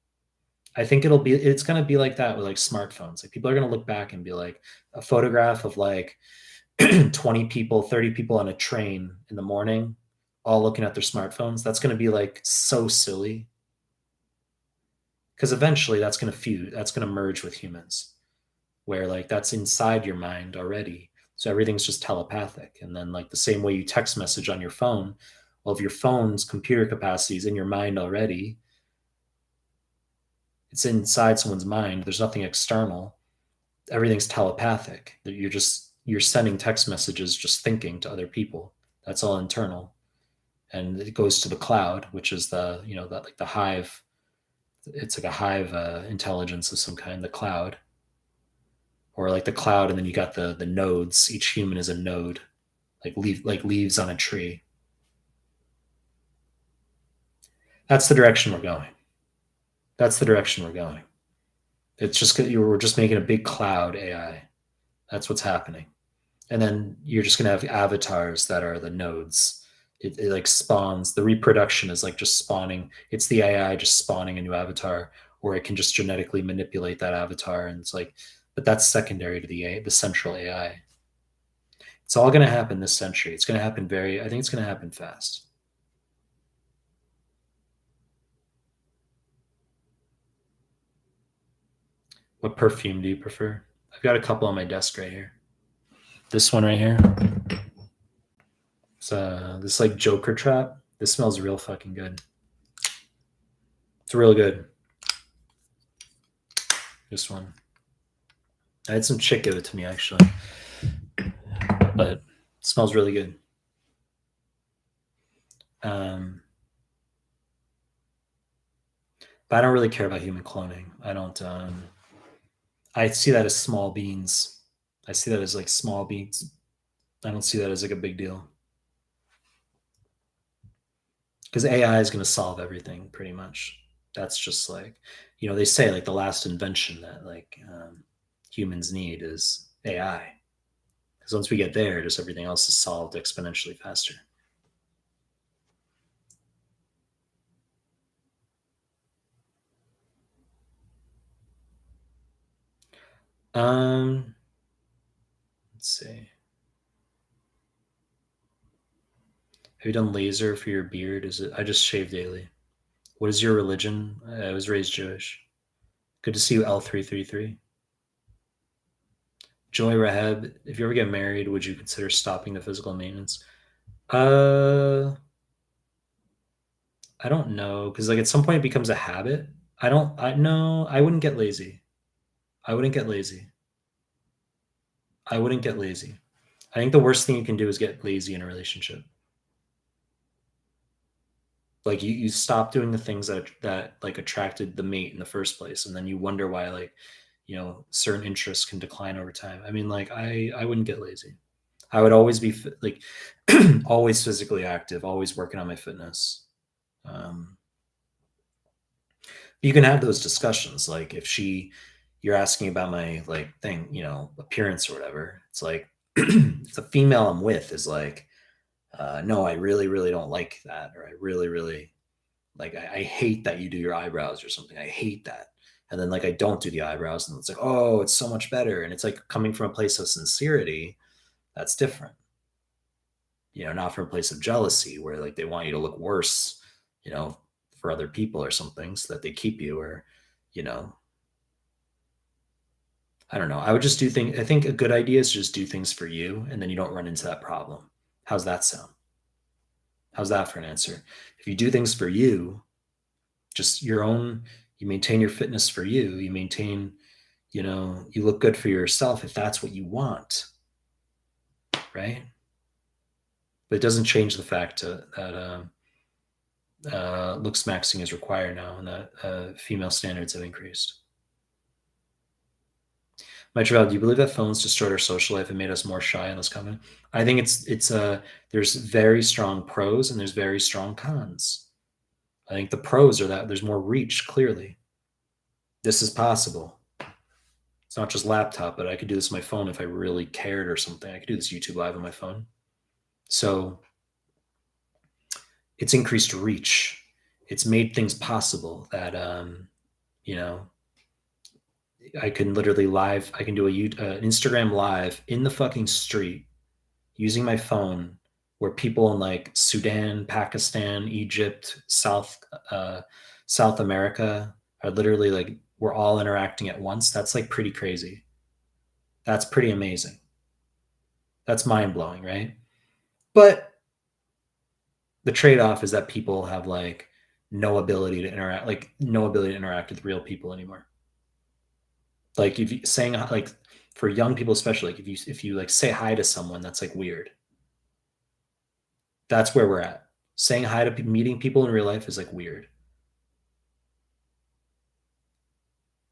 I think it's going to be like that with like smartphones. Like people are going to look back and be like a photograph of like 20 people, 30 people on a train in the morning, all looking at their smartphones. That's going to be like so silly because eventually that's going to merge with humans where like that's inside your mind already. So everything's just telepathic. And then like the same way you text message on your phone, well, if your phone's computer capacity is in your mind already, it's inside someone's mind. There's nothing external. Everything's telepathic. You're sending text messages just thinking to other people. That's all internal. And it goes to the cloud, which is that like the hive. It's like a hive intelligence of some kind, the cloud. Or like the cloud, and then you got the nodes. Each human is a node, like leaves on a tree. That's the direction we're going. That's the direction we're going. It's just we're just making a big cloud AI. That's what's happening. And then you're just going to have avatars that are the nodes. It like spawns. The reproduction is like just spawning. It's the AI just spawning a new avatar, or it can just genetically manipulate that avatar. And it's like, but that's secondary to the central AI. It's all going to happen this century. It's going to happen I think it's going to happen fast. What perfume do you prefer? I've got a couple on my desk right here. This one right here. It's this like Joker trap. This smells real fucking good. It's real good. This one. I had some chick give it to me actually, but it smells really good. Um, but I don't really care about human cloning. I don't. I see that as small beans. I see that as like small beans. I don't see that as like a big deal because AI is going to solve everything pretty much. That's just like, they say like the last invention that like humans need is AI. Because once we get there, just everything else is solved exponentially faster. Um, let's see. Have you done laser for your beard? Is it? I just shave daily. What is your religion? I was raised Jewish. Good to see you, L333. Joy Rahab, if you ever get married, would you consider stopping the physical maintenance? Uh, I don't know, because like at some point it becomes a habit. I no, I wouldn't get lazy. I wouldn't get lazy. I wouldn't get lazy. I think the worst thing you can do is get lazy in a relationship. Like you stop doing the things that like attracted the mate in the first place, and then you wonder why like certain interests can decline over time. I mean, like I wouldn't get lazy. I would always be like always physically active, always working on my fitness. Um, you can have those discussions. Like if you're asking about my like thing, appearance or whatever. It's like if the female I'm with is like, no, I really, really don't like that, or I really, really like, I hate that you do your eyebrows or something. I hate that. And then like I don't do the eyebrows, and it's like, oh, it's so much better. And it's like coming from a place of sincerity. That's different. Not from a place of jealousy where like they want you to look worse, you know, for other people or something so that they keep you, or, you know, I don't know. I would just do things. I think a good idea is just do things for you and then you don't run into that problem. How's that sound? How's that for an answer? If you do things for you, just your own, you maintain your fitness for you, you maintain, you look good for yourself if that's what you want, right? But it doesn't change the fact that looks maxing is required now, and that female standards have increased. Michael, do you believe that phones destroyed our social life and made us more shy and less confident? I think there's very strong pros and there's very strong cons. I think the pros are that there's more reach. Clearly, this is possible. It's not just laptop, but I could do this on my phone if I really cared or something. I could do this YouTube live on my phone. So it's increased reach. It's made things possible that you know I can literally live. I can do an Instagram live in the fucking street using my phone, where people in like Sudan, Pakistan, Egypt, South America are literally like we're all interacting at once. That's like pretty crazy. That's pretty amazing. That's mind blowing, right? But the trade off is that people have like no ability to interact with real people anymore. Like if you saying like for young people especially, like if you like say hi to someone, that's like weird. That's where we're at. Saying hi to meeting people in real life is like weird.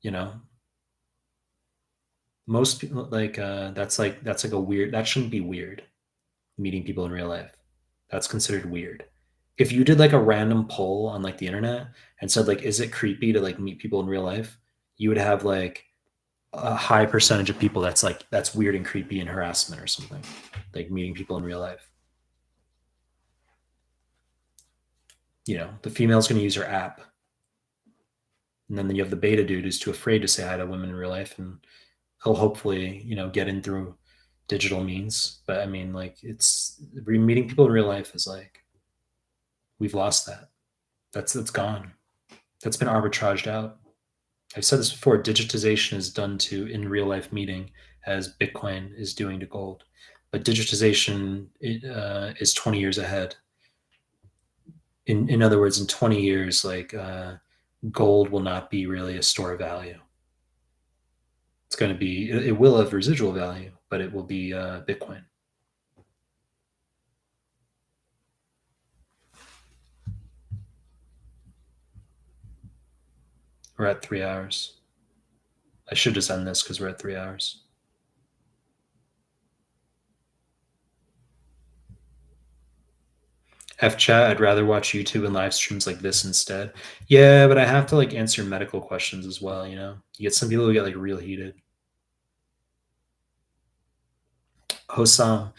You know, most people that's like a weird. That shouldn't be weird. Meeting people in real life, that's considered weird. If you did like a random poll on like the internet and said like, is it creepy to like meet people in real life? You would have like a high percentage of people that's weird and creepy and harassment or something, like meeting people in real life. The female's going to use her app, and then you have the beta dude who's too afraid to say hi to women in real life, and he'll hopefully get in through digital means. But I mean, like, it's meeting people in real life is like we've lost that. That's gone. That's been arbitraged out. I've said this before, digitization is done to in real life meeting as Bitcoin is doing to gold. But digitization is 20 years ahead. In other words, in 20 years, gold will not be really a store of value. It's going to be, it will have residual value, but it will be Bitcoin. We're at 3 hours. I should just end this because we're at 3 hours. F chat, I'd rather watch YouTube and live streams like this instead. Yeah, but I have to like answer medical questions as well, you know? You get some people who get like real heated. Hossam,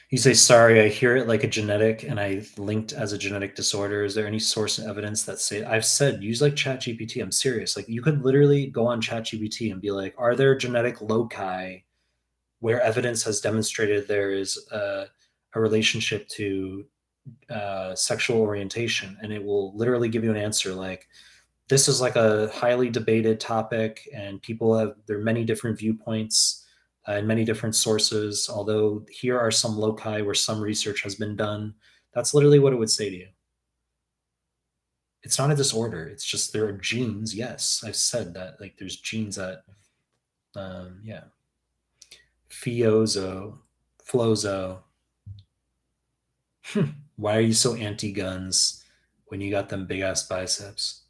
you say, sorry, I hear it like a genetic and I linked as a genetic disorder. Is there any source and evidence that say I've said use like Chat GPT? I'm serious. Like you could literally go on Chat GPT and be like, are there genetic loci where evidence has demonstrated there is a relationship to sexual orientation? And it will literally give you an answer like, this is like a highly debated topic and people have there are many different viewpoints and many different sources, although here are some loci where some research has been done. That's literally what it would say to you. It's not a disorder, it's just there are genes. Yes, I've said that, like there's genes that yeah. Fiozo, Flozo. Why are you so anti-guns when you got them big ass biceps?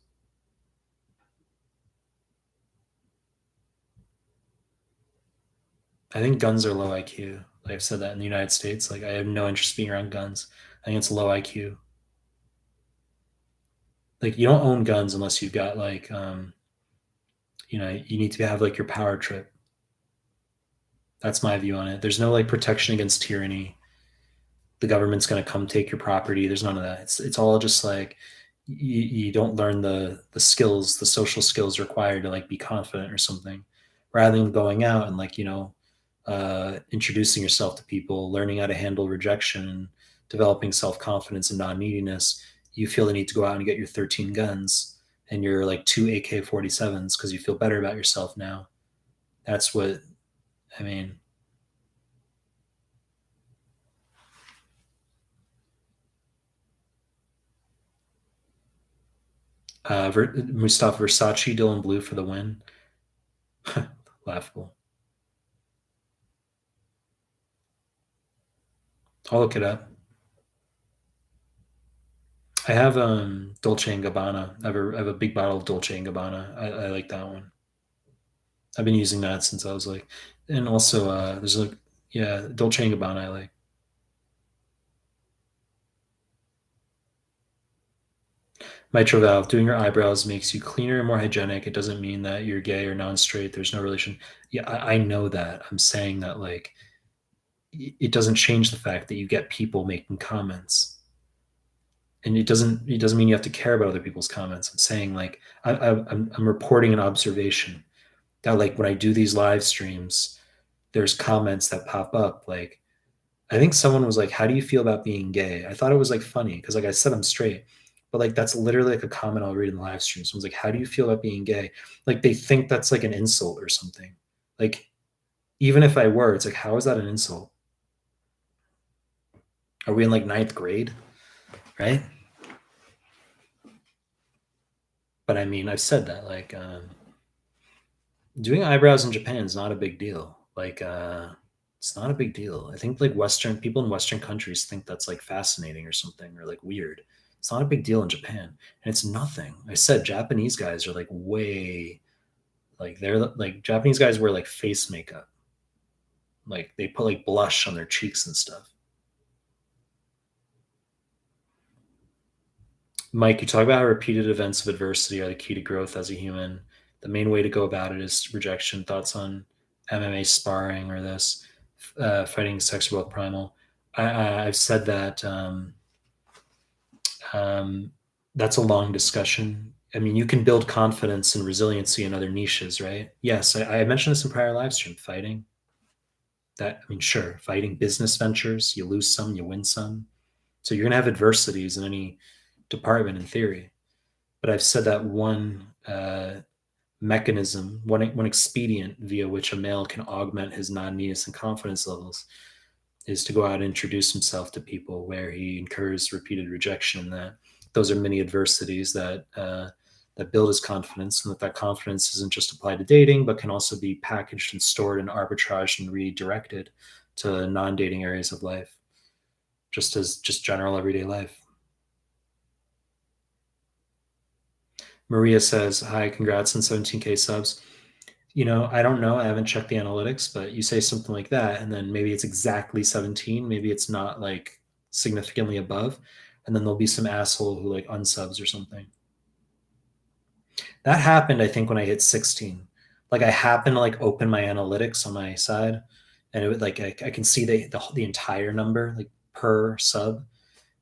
I think guns are low IQ. Like I've said that in the United States. Like I have no interest being around guns. I think it's low IQ. Like you don't own guns unless you've got you need to have like your power trip. That's my view on it. There's no like protection against tyranny. The government's going to come take your property. There's none of that. It's all just like you don't learn the skills, the social skills required to like be confident or something, rather than going out and introducing yourself to people, learning how to handle rejection, and developing self confidence and non neediness. You feel the need to go out and get your 13 guns and your like two AK-47s because you feel better about yourself now. That's what I mean. Mustafa Versace, Dylan Blue for the win. Laughable. I'll look it up. I have Dolce and Gabbana. I have a big bottle of Dolce and Gabbana. I like that one. I've been using that since I was like, and also there's like yeah, Dolce and Gabbana. I like. Mitral valve. Doing your eyebrows makes you cleaner and more hygienic. It doesn't mean that you're gay or non-straight. There's no relation. Yeah, I know that. I'm saying that like it doesn't change the fact that you get people making comments, and it doesn't mean you have to care about other people's comments. I'm saying like I'm reporting an observation that like when I do these live streams, there's comments that pop up like I think someone was like, "How do you feel about being gay?" I thought it was like funny because like I said I'm straight, but like that's literally like a comment I'll read in the live stream. Someone's like, "How do you feel about being gay?" Like they think that's like an insult or something. Like even if I were, it's like, how is that an insult? Are we in like ninth grade, right? But I mean, I've said that like doing eyebrows in Japan is not a big deal. It's not a big deal. I think like Western people in Western countries think that's like fascinating or something or like weird. It's not a big deal in Japan, and it's nothing. I said Japanese guys are like way like they're like Japanese guys wear like face makeup, like they put like blush on their cheeks and stuff. Mike, you talk about how repeated events of adversity are the key to growth as a human. The main way to go about it is rejection. Thoughts on MMA sparring or this fighting sex both primal? I've said that um, that's a long discussion. I mean, you can build confidence and resiliency in other niches, right? Yes, I mentioned this in prior live stream. Fighting that, I mean, sure, fighting business ventures, you lose some, you win some. So you're gonna have adversities in any department in theory. But I've said that one mechanism, one expedient via which a male can augment his non-neediness and confidence levels is to go out and introduce himself to people where he incurs repeated rejection. That those are many adversities that build his confidence, and that confidence isn't just applied to dating, but can also be packaged and stored and arbitraged and redirected to non-dating areas of life, just general everyday life. Maria says, "Hi, congrats on 17K subs." I don't know. I haven't checked the analytics, but you say something like that, and then maybe it's exactly 17. Maybe it's not like significantly above. And then there'll be some asshole who like unsubs or something. That happened, I think, when I hit 16. Like I happened to like open my analytics on my side, and it would like I can see the entire number like per sub,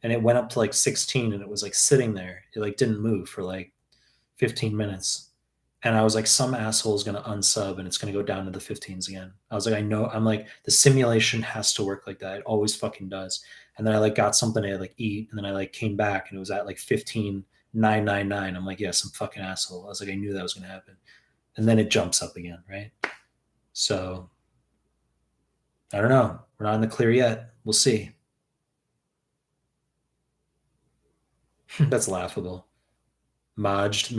and it went up to like 16, and it was like sitting there. It like didn't move for like 15 minutes. And I was like, some asshole is going to unsub and it's going to go down to the 15s again. I was like, I know. I'm like, the simulation has to work like that. It always fucking does. And then I like got something to like eat, and then I like came back and it was at like 15,999. I'm like, yeah, some fucking asshole. I was like, I knew that was going to happen. And then it jumps up again, right? So I don't know. We're not in the clear yet. We'll see. That's laughable. Majd,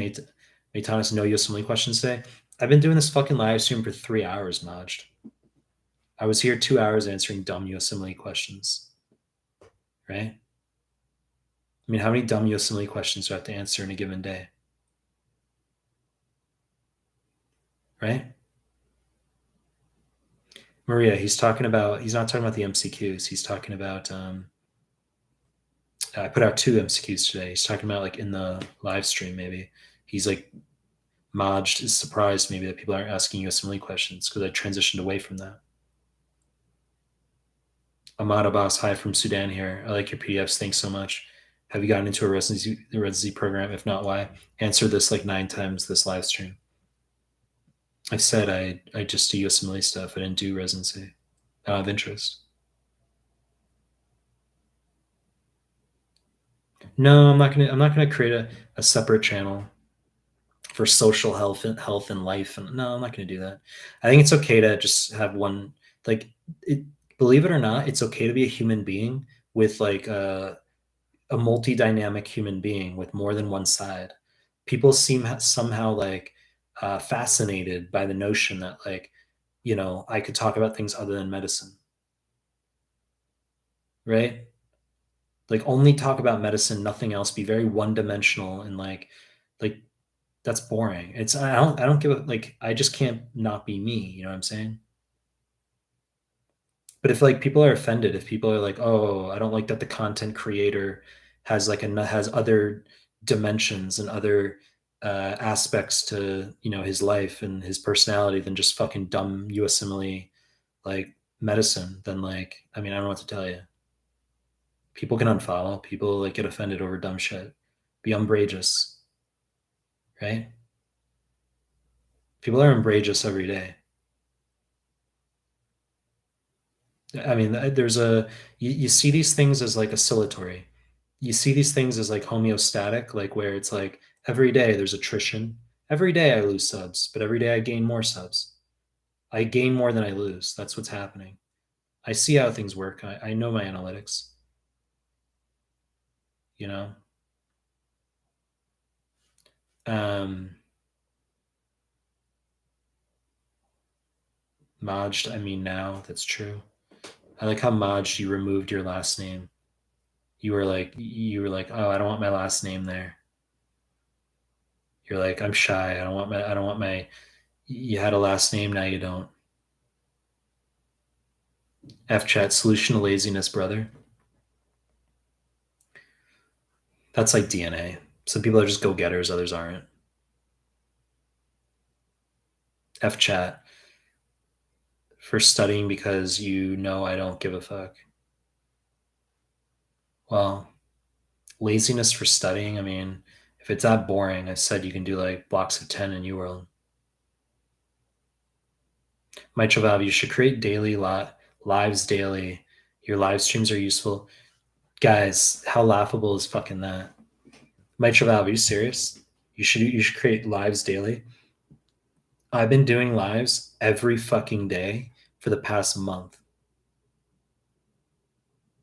may Thomas know USMLE questions today. I've been doing this fucking live stream for 3 hours, Majd. I was here 2 hours answering dumb USMLE questions, right? I mean, how many dumb USMLE questions do I have to answer in a given day? Right? Maria, he's not talking about the MCQs. He's talking about, I put out 2 MCQs today. He's talking about like in the live stream, maybe. He's like, Majd is surprised maybe that people aren't asking USMLE questions because I transitioned away from that. Ahmad Abbas, hi from Sudan here. I like your PDFs. Thanks so much. Have you gotten into a residency program? If not, why? Answer this like 9 times this live stream. I said I just do USMLE stuff. I didn't do residency. I don't have interest. No, I'm not gonna create a separate channel for social health and life. And no, I'm not gonna do that. I think it's okay to just have one, like it, believe it or not, it's okay to be a human being with like a multi-dynamic human being with more than one side. People seem somehow like fascinated by the notion that like, I could talk about things other than medicine, right? Like only talk about medicine, nothing else, be very one-dimensional, and like that's boring. I don't give a like, I just can't not be me, you know what I'm saying? But if like people are offended, if people are like, "Oh, I don't like that the content creator has other dimensions and other aspects to his life and his personality than just fucking dumb USMLE like medicine," then like, I mean, I don't know what to tell you. People can unfollow. People like get offended over dumb shit. Be umbrageous, right? People are umbrageous every day. I mean, you see these things as like oscillatory. You see these things as like homeostatic, like where it's like every day there's attrition. Every day I lose subs, but every day I gain more subs. I gain more than I lose. That's what's happening. I see how things work. I know my analytics, you know? Um, Majd, I mean, now that's true. I like how Majd, you removed your last name. You were like, oh, I don't want my last name there. You're like, I'm shy. I don't want my, you had a last name. Now you don't. F chat, solution to laziness, brother. That's like DNA. Some people are just go getters, others aren't. F chat, for studying because I don't give a fuck. Well, laziness for studying, I mean, if it's that boring, I said you can do like blocks of 10 in UWorld. Mitchell Valve, you should create lives daily. Your live streams are useful. Guys, how laughable is fucking that? Mitchell Valve, are you serious? You should create lives daily. I've been doing lives every fucking day for the past month.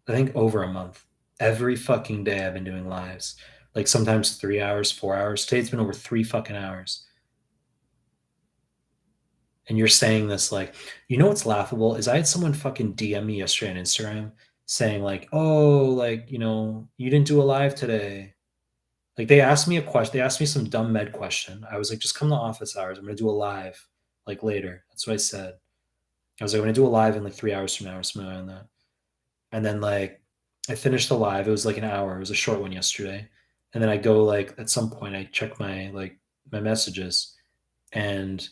I think over a month. Every fucking day I've been doing lives. Like sometimes 3 hours, 4 hours. Today it's been over 3 fucking hours. And you're saying this like, you know what's laughable is I had someone fucking DM me yesterday on Instagram saying like, oh, like, you didn't do a live today. Like they asked me a question. They asked me some dumb med question. I was like, just come to office hours. I'm gonna do a live like later. That's what I said. I was like, I'm gonna do a live in like 3 hours from now or something like that. And then like I finished the live. It was like an hour. It was a short one yesterday. And then I go like at some point I check my messages and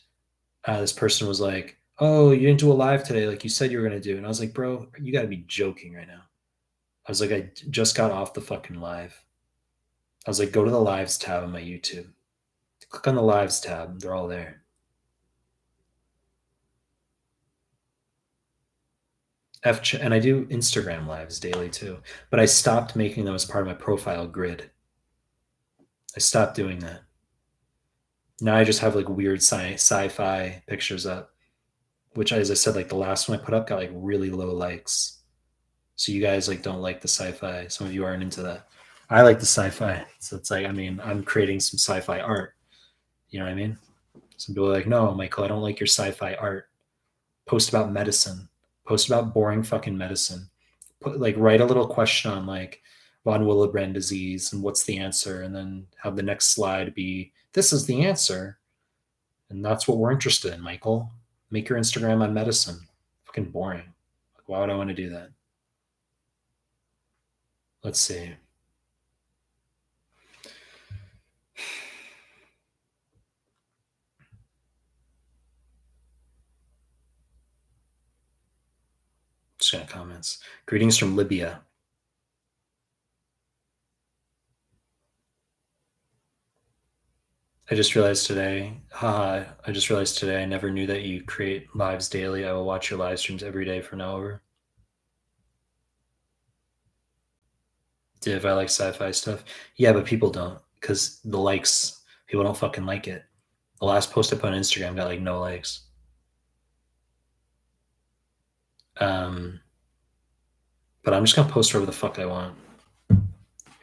this person was like, "Oh, you didn't do a live today, like you said you were gonna do." And I was like, "Bro, you got to be joking right now." I was like, "I just got off the fucking live." I was like, "Go to the lives tab on my YouTube. Click on the lives tab. They're all there." And I do Instagram lives daily too, but I stopped making them as part of my profile grid. I stopped doing that. Now I just have like weird sci-fi pictures up, which, as I said, like the last one I put up got like really low likes. So you guys like don't like the sci-fi. Some of you aren't into that. I like the sci-fi. So it's like, I mean, I'm creating some sci-fi art. You know what I mean? Some people are like, no, Michael, I don't like your sci-fi art. Post about medicine. Post about boring fucking medicine. Like write a little question on like von Willebrand disease and what's the answer, and then have the next slide be this is the answer, and that's what we're interested in, Michael. Make your Instagram on medicine. Fucking boring. Like, why would I want to do that? Let's see. Just gonna comments. Greetings from Libya. I just realized today, haha, I just realized today I never knew that you create lives daily. I will watch your live streams every day from now over. If I like sci-fi stuff. Yeah, but people don't because the likes, people don't fucking like it. The last post I put on Instagram got like no likes. Um, but I'm just gonna post whatever the fuck I want.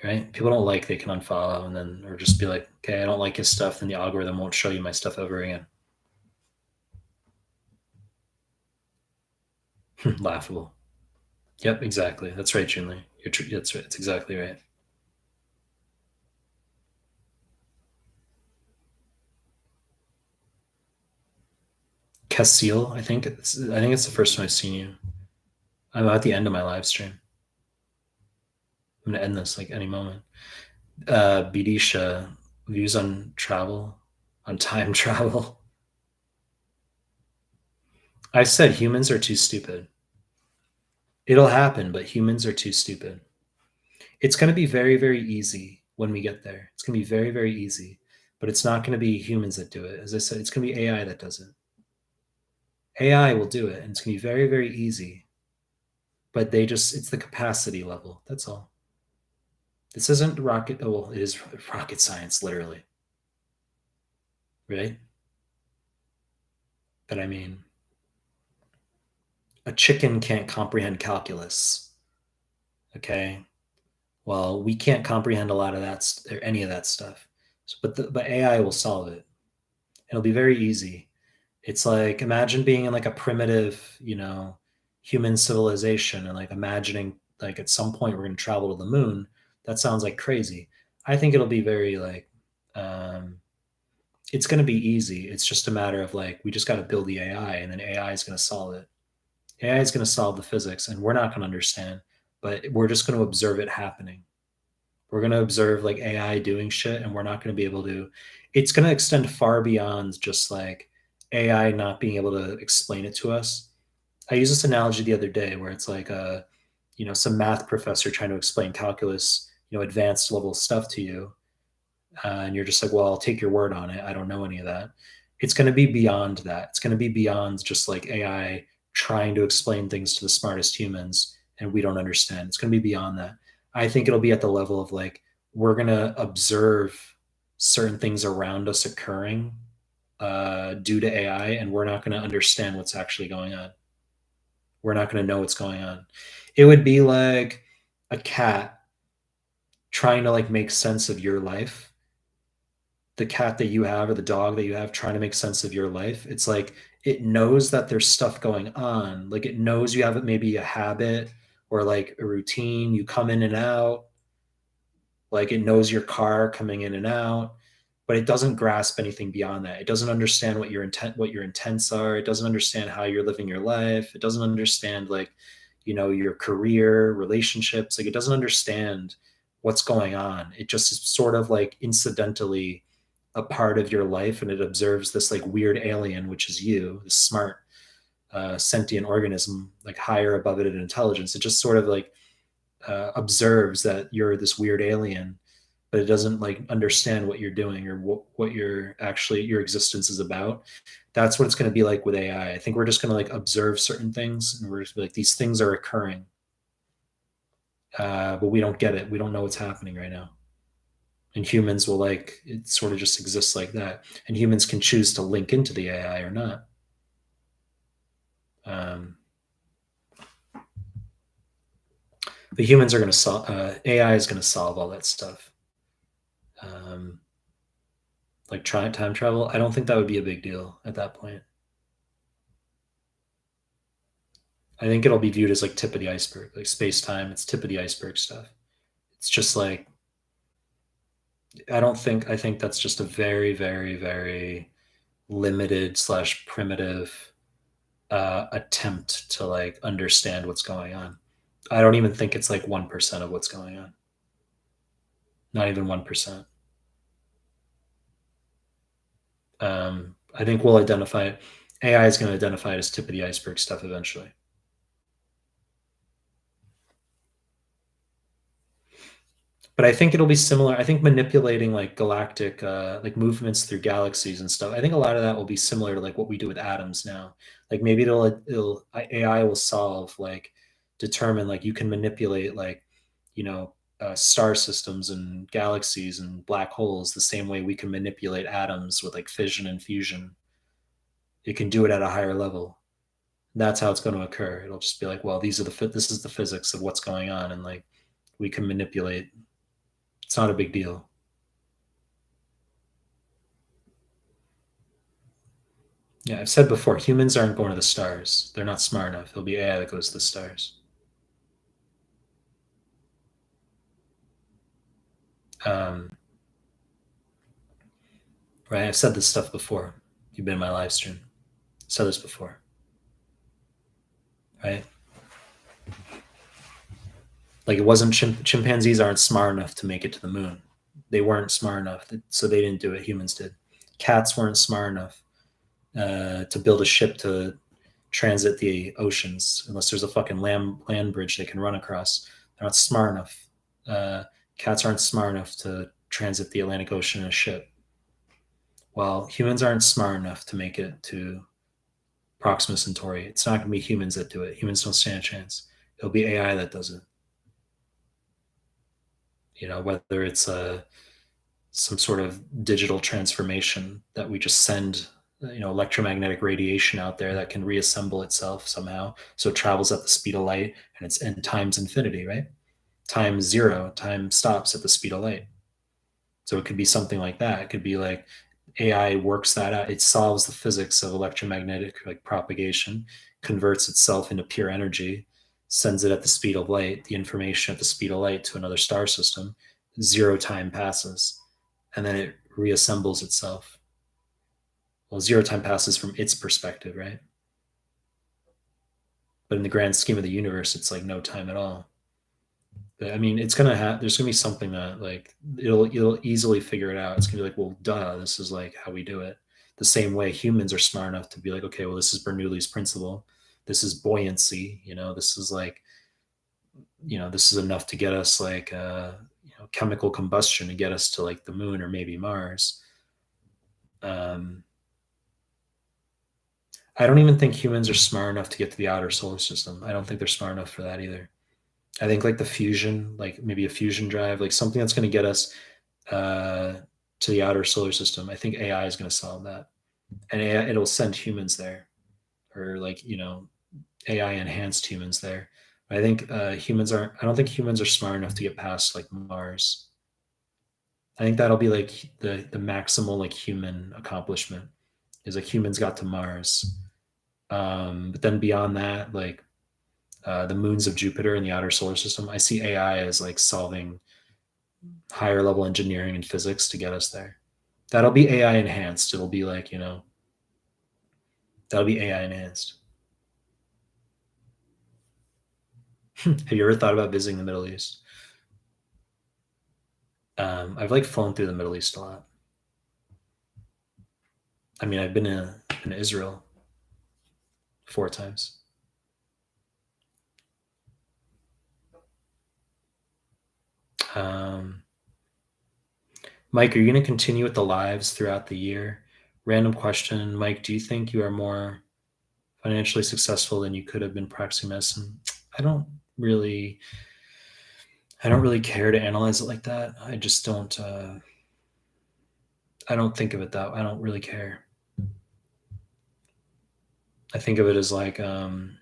Right? People don't like, they can unfollow and then, or just be like, okay, I don't like his stuff, then the algorithm won't show you my stuff ever again. Laughable. Yep, exactly. That's right, Junley. That's right. That's exactly right. Cassil, I think it's the first time I've seen you. I'm at the end of my live stream. I'm gonna end this like any moment. Bidisha, views on travel, on time travel. I said humans are too stupid. It'll happen, but humans are too stupid. It's gonna be very, very easy when we get there. It's gonna be very, very easy, but it's not gonna be humans that do it. As I said, it's gonna be AI that does it. AI will do it, and it's gonna be very, very easy. But it's the capacity level. That's all. This isn't rocket. Oh, well, it is rocket science, literally, right? But I mean, a chicken can't comprehend calculus. Okay. Well, we can't comprehend a lot of that or any of that stuff. So, but AI will solve it. It'll be very easy. It's like imagine being in like a primitive, human civilization and like imagining like at some point we're going to travel to the moon. That sounds like crazy. I think it'll be very like um, it's going to be easy. It's just a matter of like we just got to build the AI and then AI is going to solve it. AI is going to solve the physics and we're not going to understand, but we're just going to observe it happening. We're going to observe like AI doing shit and we're not going to be able to, it's going to extend far beyond just like AI not being able to explain it to us. I used this analogy the other day where it's like some math professor trying to explain calculus, advanced level stuff to you, and you're just like, well, I'll take your word on it. I don't know any of that. It's going to be beyond that. It's going to be beyond just like AI trying to explain things to the smartest humans and we don't understand. It's going to be beyond that. I think it'll be at the level of like, we're going to observe certain things around us occurring due to AI, and we're not going to understand what's actually going on. We're not going to know what's going on. It would be like a cat trying to like make sense of your life, the cat that you have or the dog that you have trying to make sense of your life. It's like it knows that there's stuff going on. Like it knows you have maybe a habit or like a routine. You come in and out. Like it knows your car coming in and out, but it doesn't grasp anything beyond that. It doesn't understand what your intents are. It doesn't understand how you're living your life. It doesn't understand like, your career, relationships. Like it doesn't understand what's going on. It just is sort of like incidentally a part of your life, and it observes this like weird alien, which is you, this smart sentient organism, like higher above it in intelligence. It just sort of like observes that you're this weird alien, but it doesn't like understand what you're doing or what your existence is about. That's what it's going to be like with AI. I think we're just going to like observe certain things, and we're just like, these things are occurring, but we don't get it. We don't know what's happening right now. And humans will like, it sort of just exists like that. And humans can choose to link into the AI or not. Um, but humans are going to solve, AI is going to solve all that stuff. Um, like time travel, I don't think that would be a big deal at that point. I think it'll be viewed as like tip of the iceberg, like space time. It's tip of the iceberg stuff. It's just like, I think that's just a very, very, very limited slash primitive attempt to like understand what's going on. I don't even think it's like 1% of what's going on. Not even 1%. I think we'll identify it. AI is going to identify it as tip of the iceberg stuff eventually. But I think it'll be similar. I think manipulating like galactic like movements through galaxies and stuff. I think a lot of that will be similar to like what we do with atoms now. Like maybe it'll AI will solve like determine like you can manipulate like star systems and galaxies and black holes the same way we can manipulate atoms with like fission and fusion. It can do it at a higher level. That's how it's going to occur. It'll just be like, well, this is the physics of what's going on, and like we can manipulate. It's not a big deal. Yeah, I've said before, humans aren't going to the stars. They're not smart enough. It'll be AI that goes to the stars. Um, right? I've said this stuff before. You've been in my live stream. I've said this before, right? Like it wasn't chimpanzees aren't smart enough to make it to the moon. They weren't smart enough, so they didn't do it. Humans did. Cats weren't smart enough to build a ship to transit the oceans unless there's a fucking land bridge they can run across. They're not smart enough. Cats aren't smart enough to transit the Atlantic Ocean in a ship. Well, humans aren't smart enough to make it to Proxima Centauri. It's not going to be humans that do it. Humans don't stand a chance. It'll be AI that does it. Whether it's some sort of digital transformation that we just send electromagnetic radiation out there that can reassemble itself somehow, so it travels at the speed of light, and time's infinity, right? Time zero, time stops at the speed of light. So it could be something like that. It could be like AI works that out. It solves the physics of electromagnetic like propagation, converts itself into pure energy, sends it at the speed of light, the information at the speed of light to another star system. Zero time passes, and then it reassembles itself. Well, zero time passes from its perspective, right? But in the grand scheme of the universe, it's like no time at all. But, I mean, it's gonna have. There's gonna be something that like you'll easily figure it out. It's gonna be like, well, duh, this is like how we do it. The same way humans are smart enough to be like, okay, well, this is Bernoulli's principle. This is buoyancy. This is like, this is enough to get us like chemical combustion to get us to like the moon or maybe Mars. Um, I don't even think humans are smart enough to get to the outer solar system. I don't think they're smart enough for that either. I think like the fusion, like maybe a fusion drive, like something that's going to get us uh, to the outer solar system. I think AI is going to solve that. and AI, it'll send humans there, or like AI enhanced humans there. I think humans aren't. I don't think humans are smart enough to get past like Mars. I think that'll be like the maximal like human accomplishment is like humans got to Mars. But then beyond that, like the moons of Jupiter in the outer solar system, I see AI as like solving higher level engineering and physics to get us there. That'll be AI enhanced. It'll be like, that'll be AI enhanced. Have you ever thought about visiting the Middle East? I've like flown through the Middle East a lot. I mean, I've been in Israel 4 times. Um, Mike, are you going to continue with the lives throughout the year? Random question, Mike. Do you think you are more financially successful than you could have been practicing medicine? I don't really. I don't really care to analyze it like that. I just don't. I don't think of it that. I don't really care. I think of it as like I'm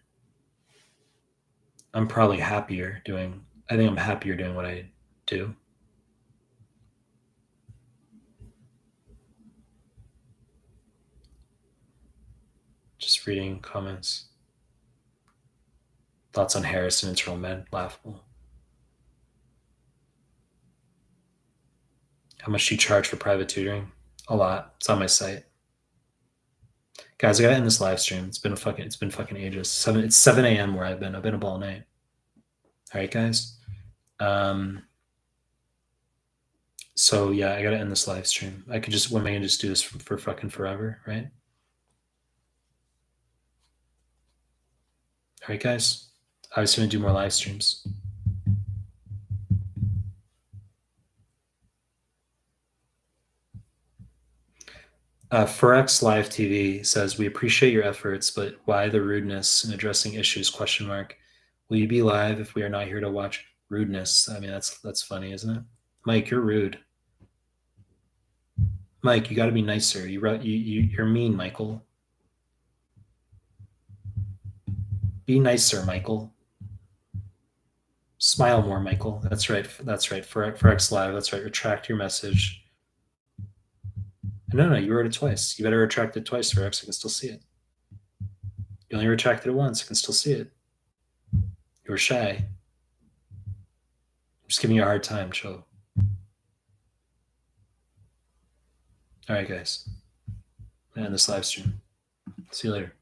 probably happier doing. I think I'm happier doing what I do. Just reading comments. Thoughts on Harris and internal med? Laughable. How much do you charge for private tutoring? A lot. It's on my site. Guys, I gotta end this live stream. It's been fucking ages. It's 7 a.m. where I've been. I've been up all night. All right, guys. So yeah, I gotta end this live stream. I could just, when am I gonna just do this for fucking forever, right? All right, guys. I was gonna do more live streams. Forex Live TV says, we appreciate your efforts, but why the rudeness in addressing issues? Question mark. Will you be live if we are not here to watch rudeness? I mean, that's funny, isn't it? Mike, you're rude. Mike, you got to be nicer. You're mean, Michael. Be nicer, Michael. Smile more, Michael. That's right. That's right. Forex Live. That's right. Retract your message. No, you wrote it twice. You better retract it twice, Forex. I can still see it. You only retracted it once. I can still see it. You were shy. I'm just giving you a hard time. Chill. All right, guys. I'm gonna end this live stream. See you later.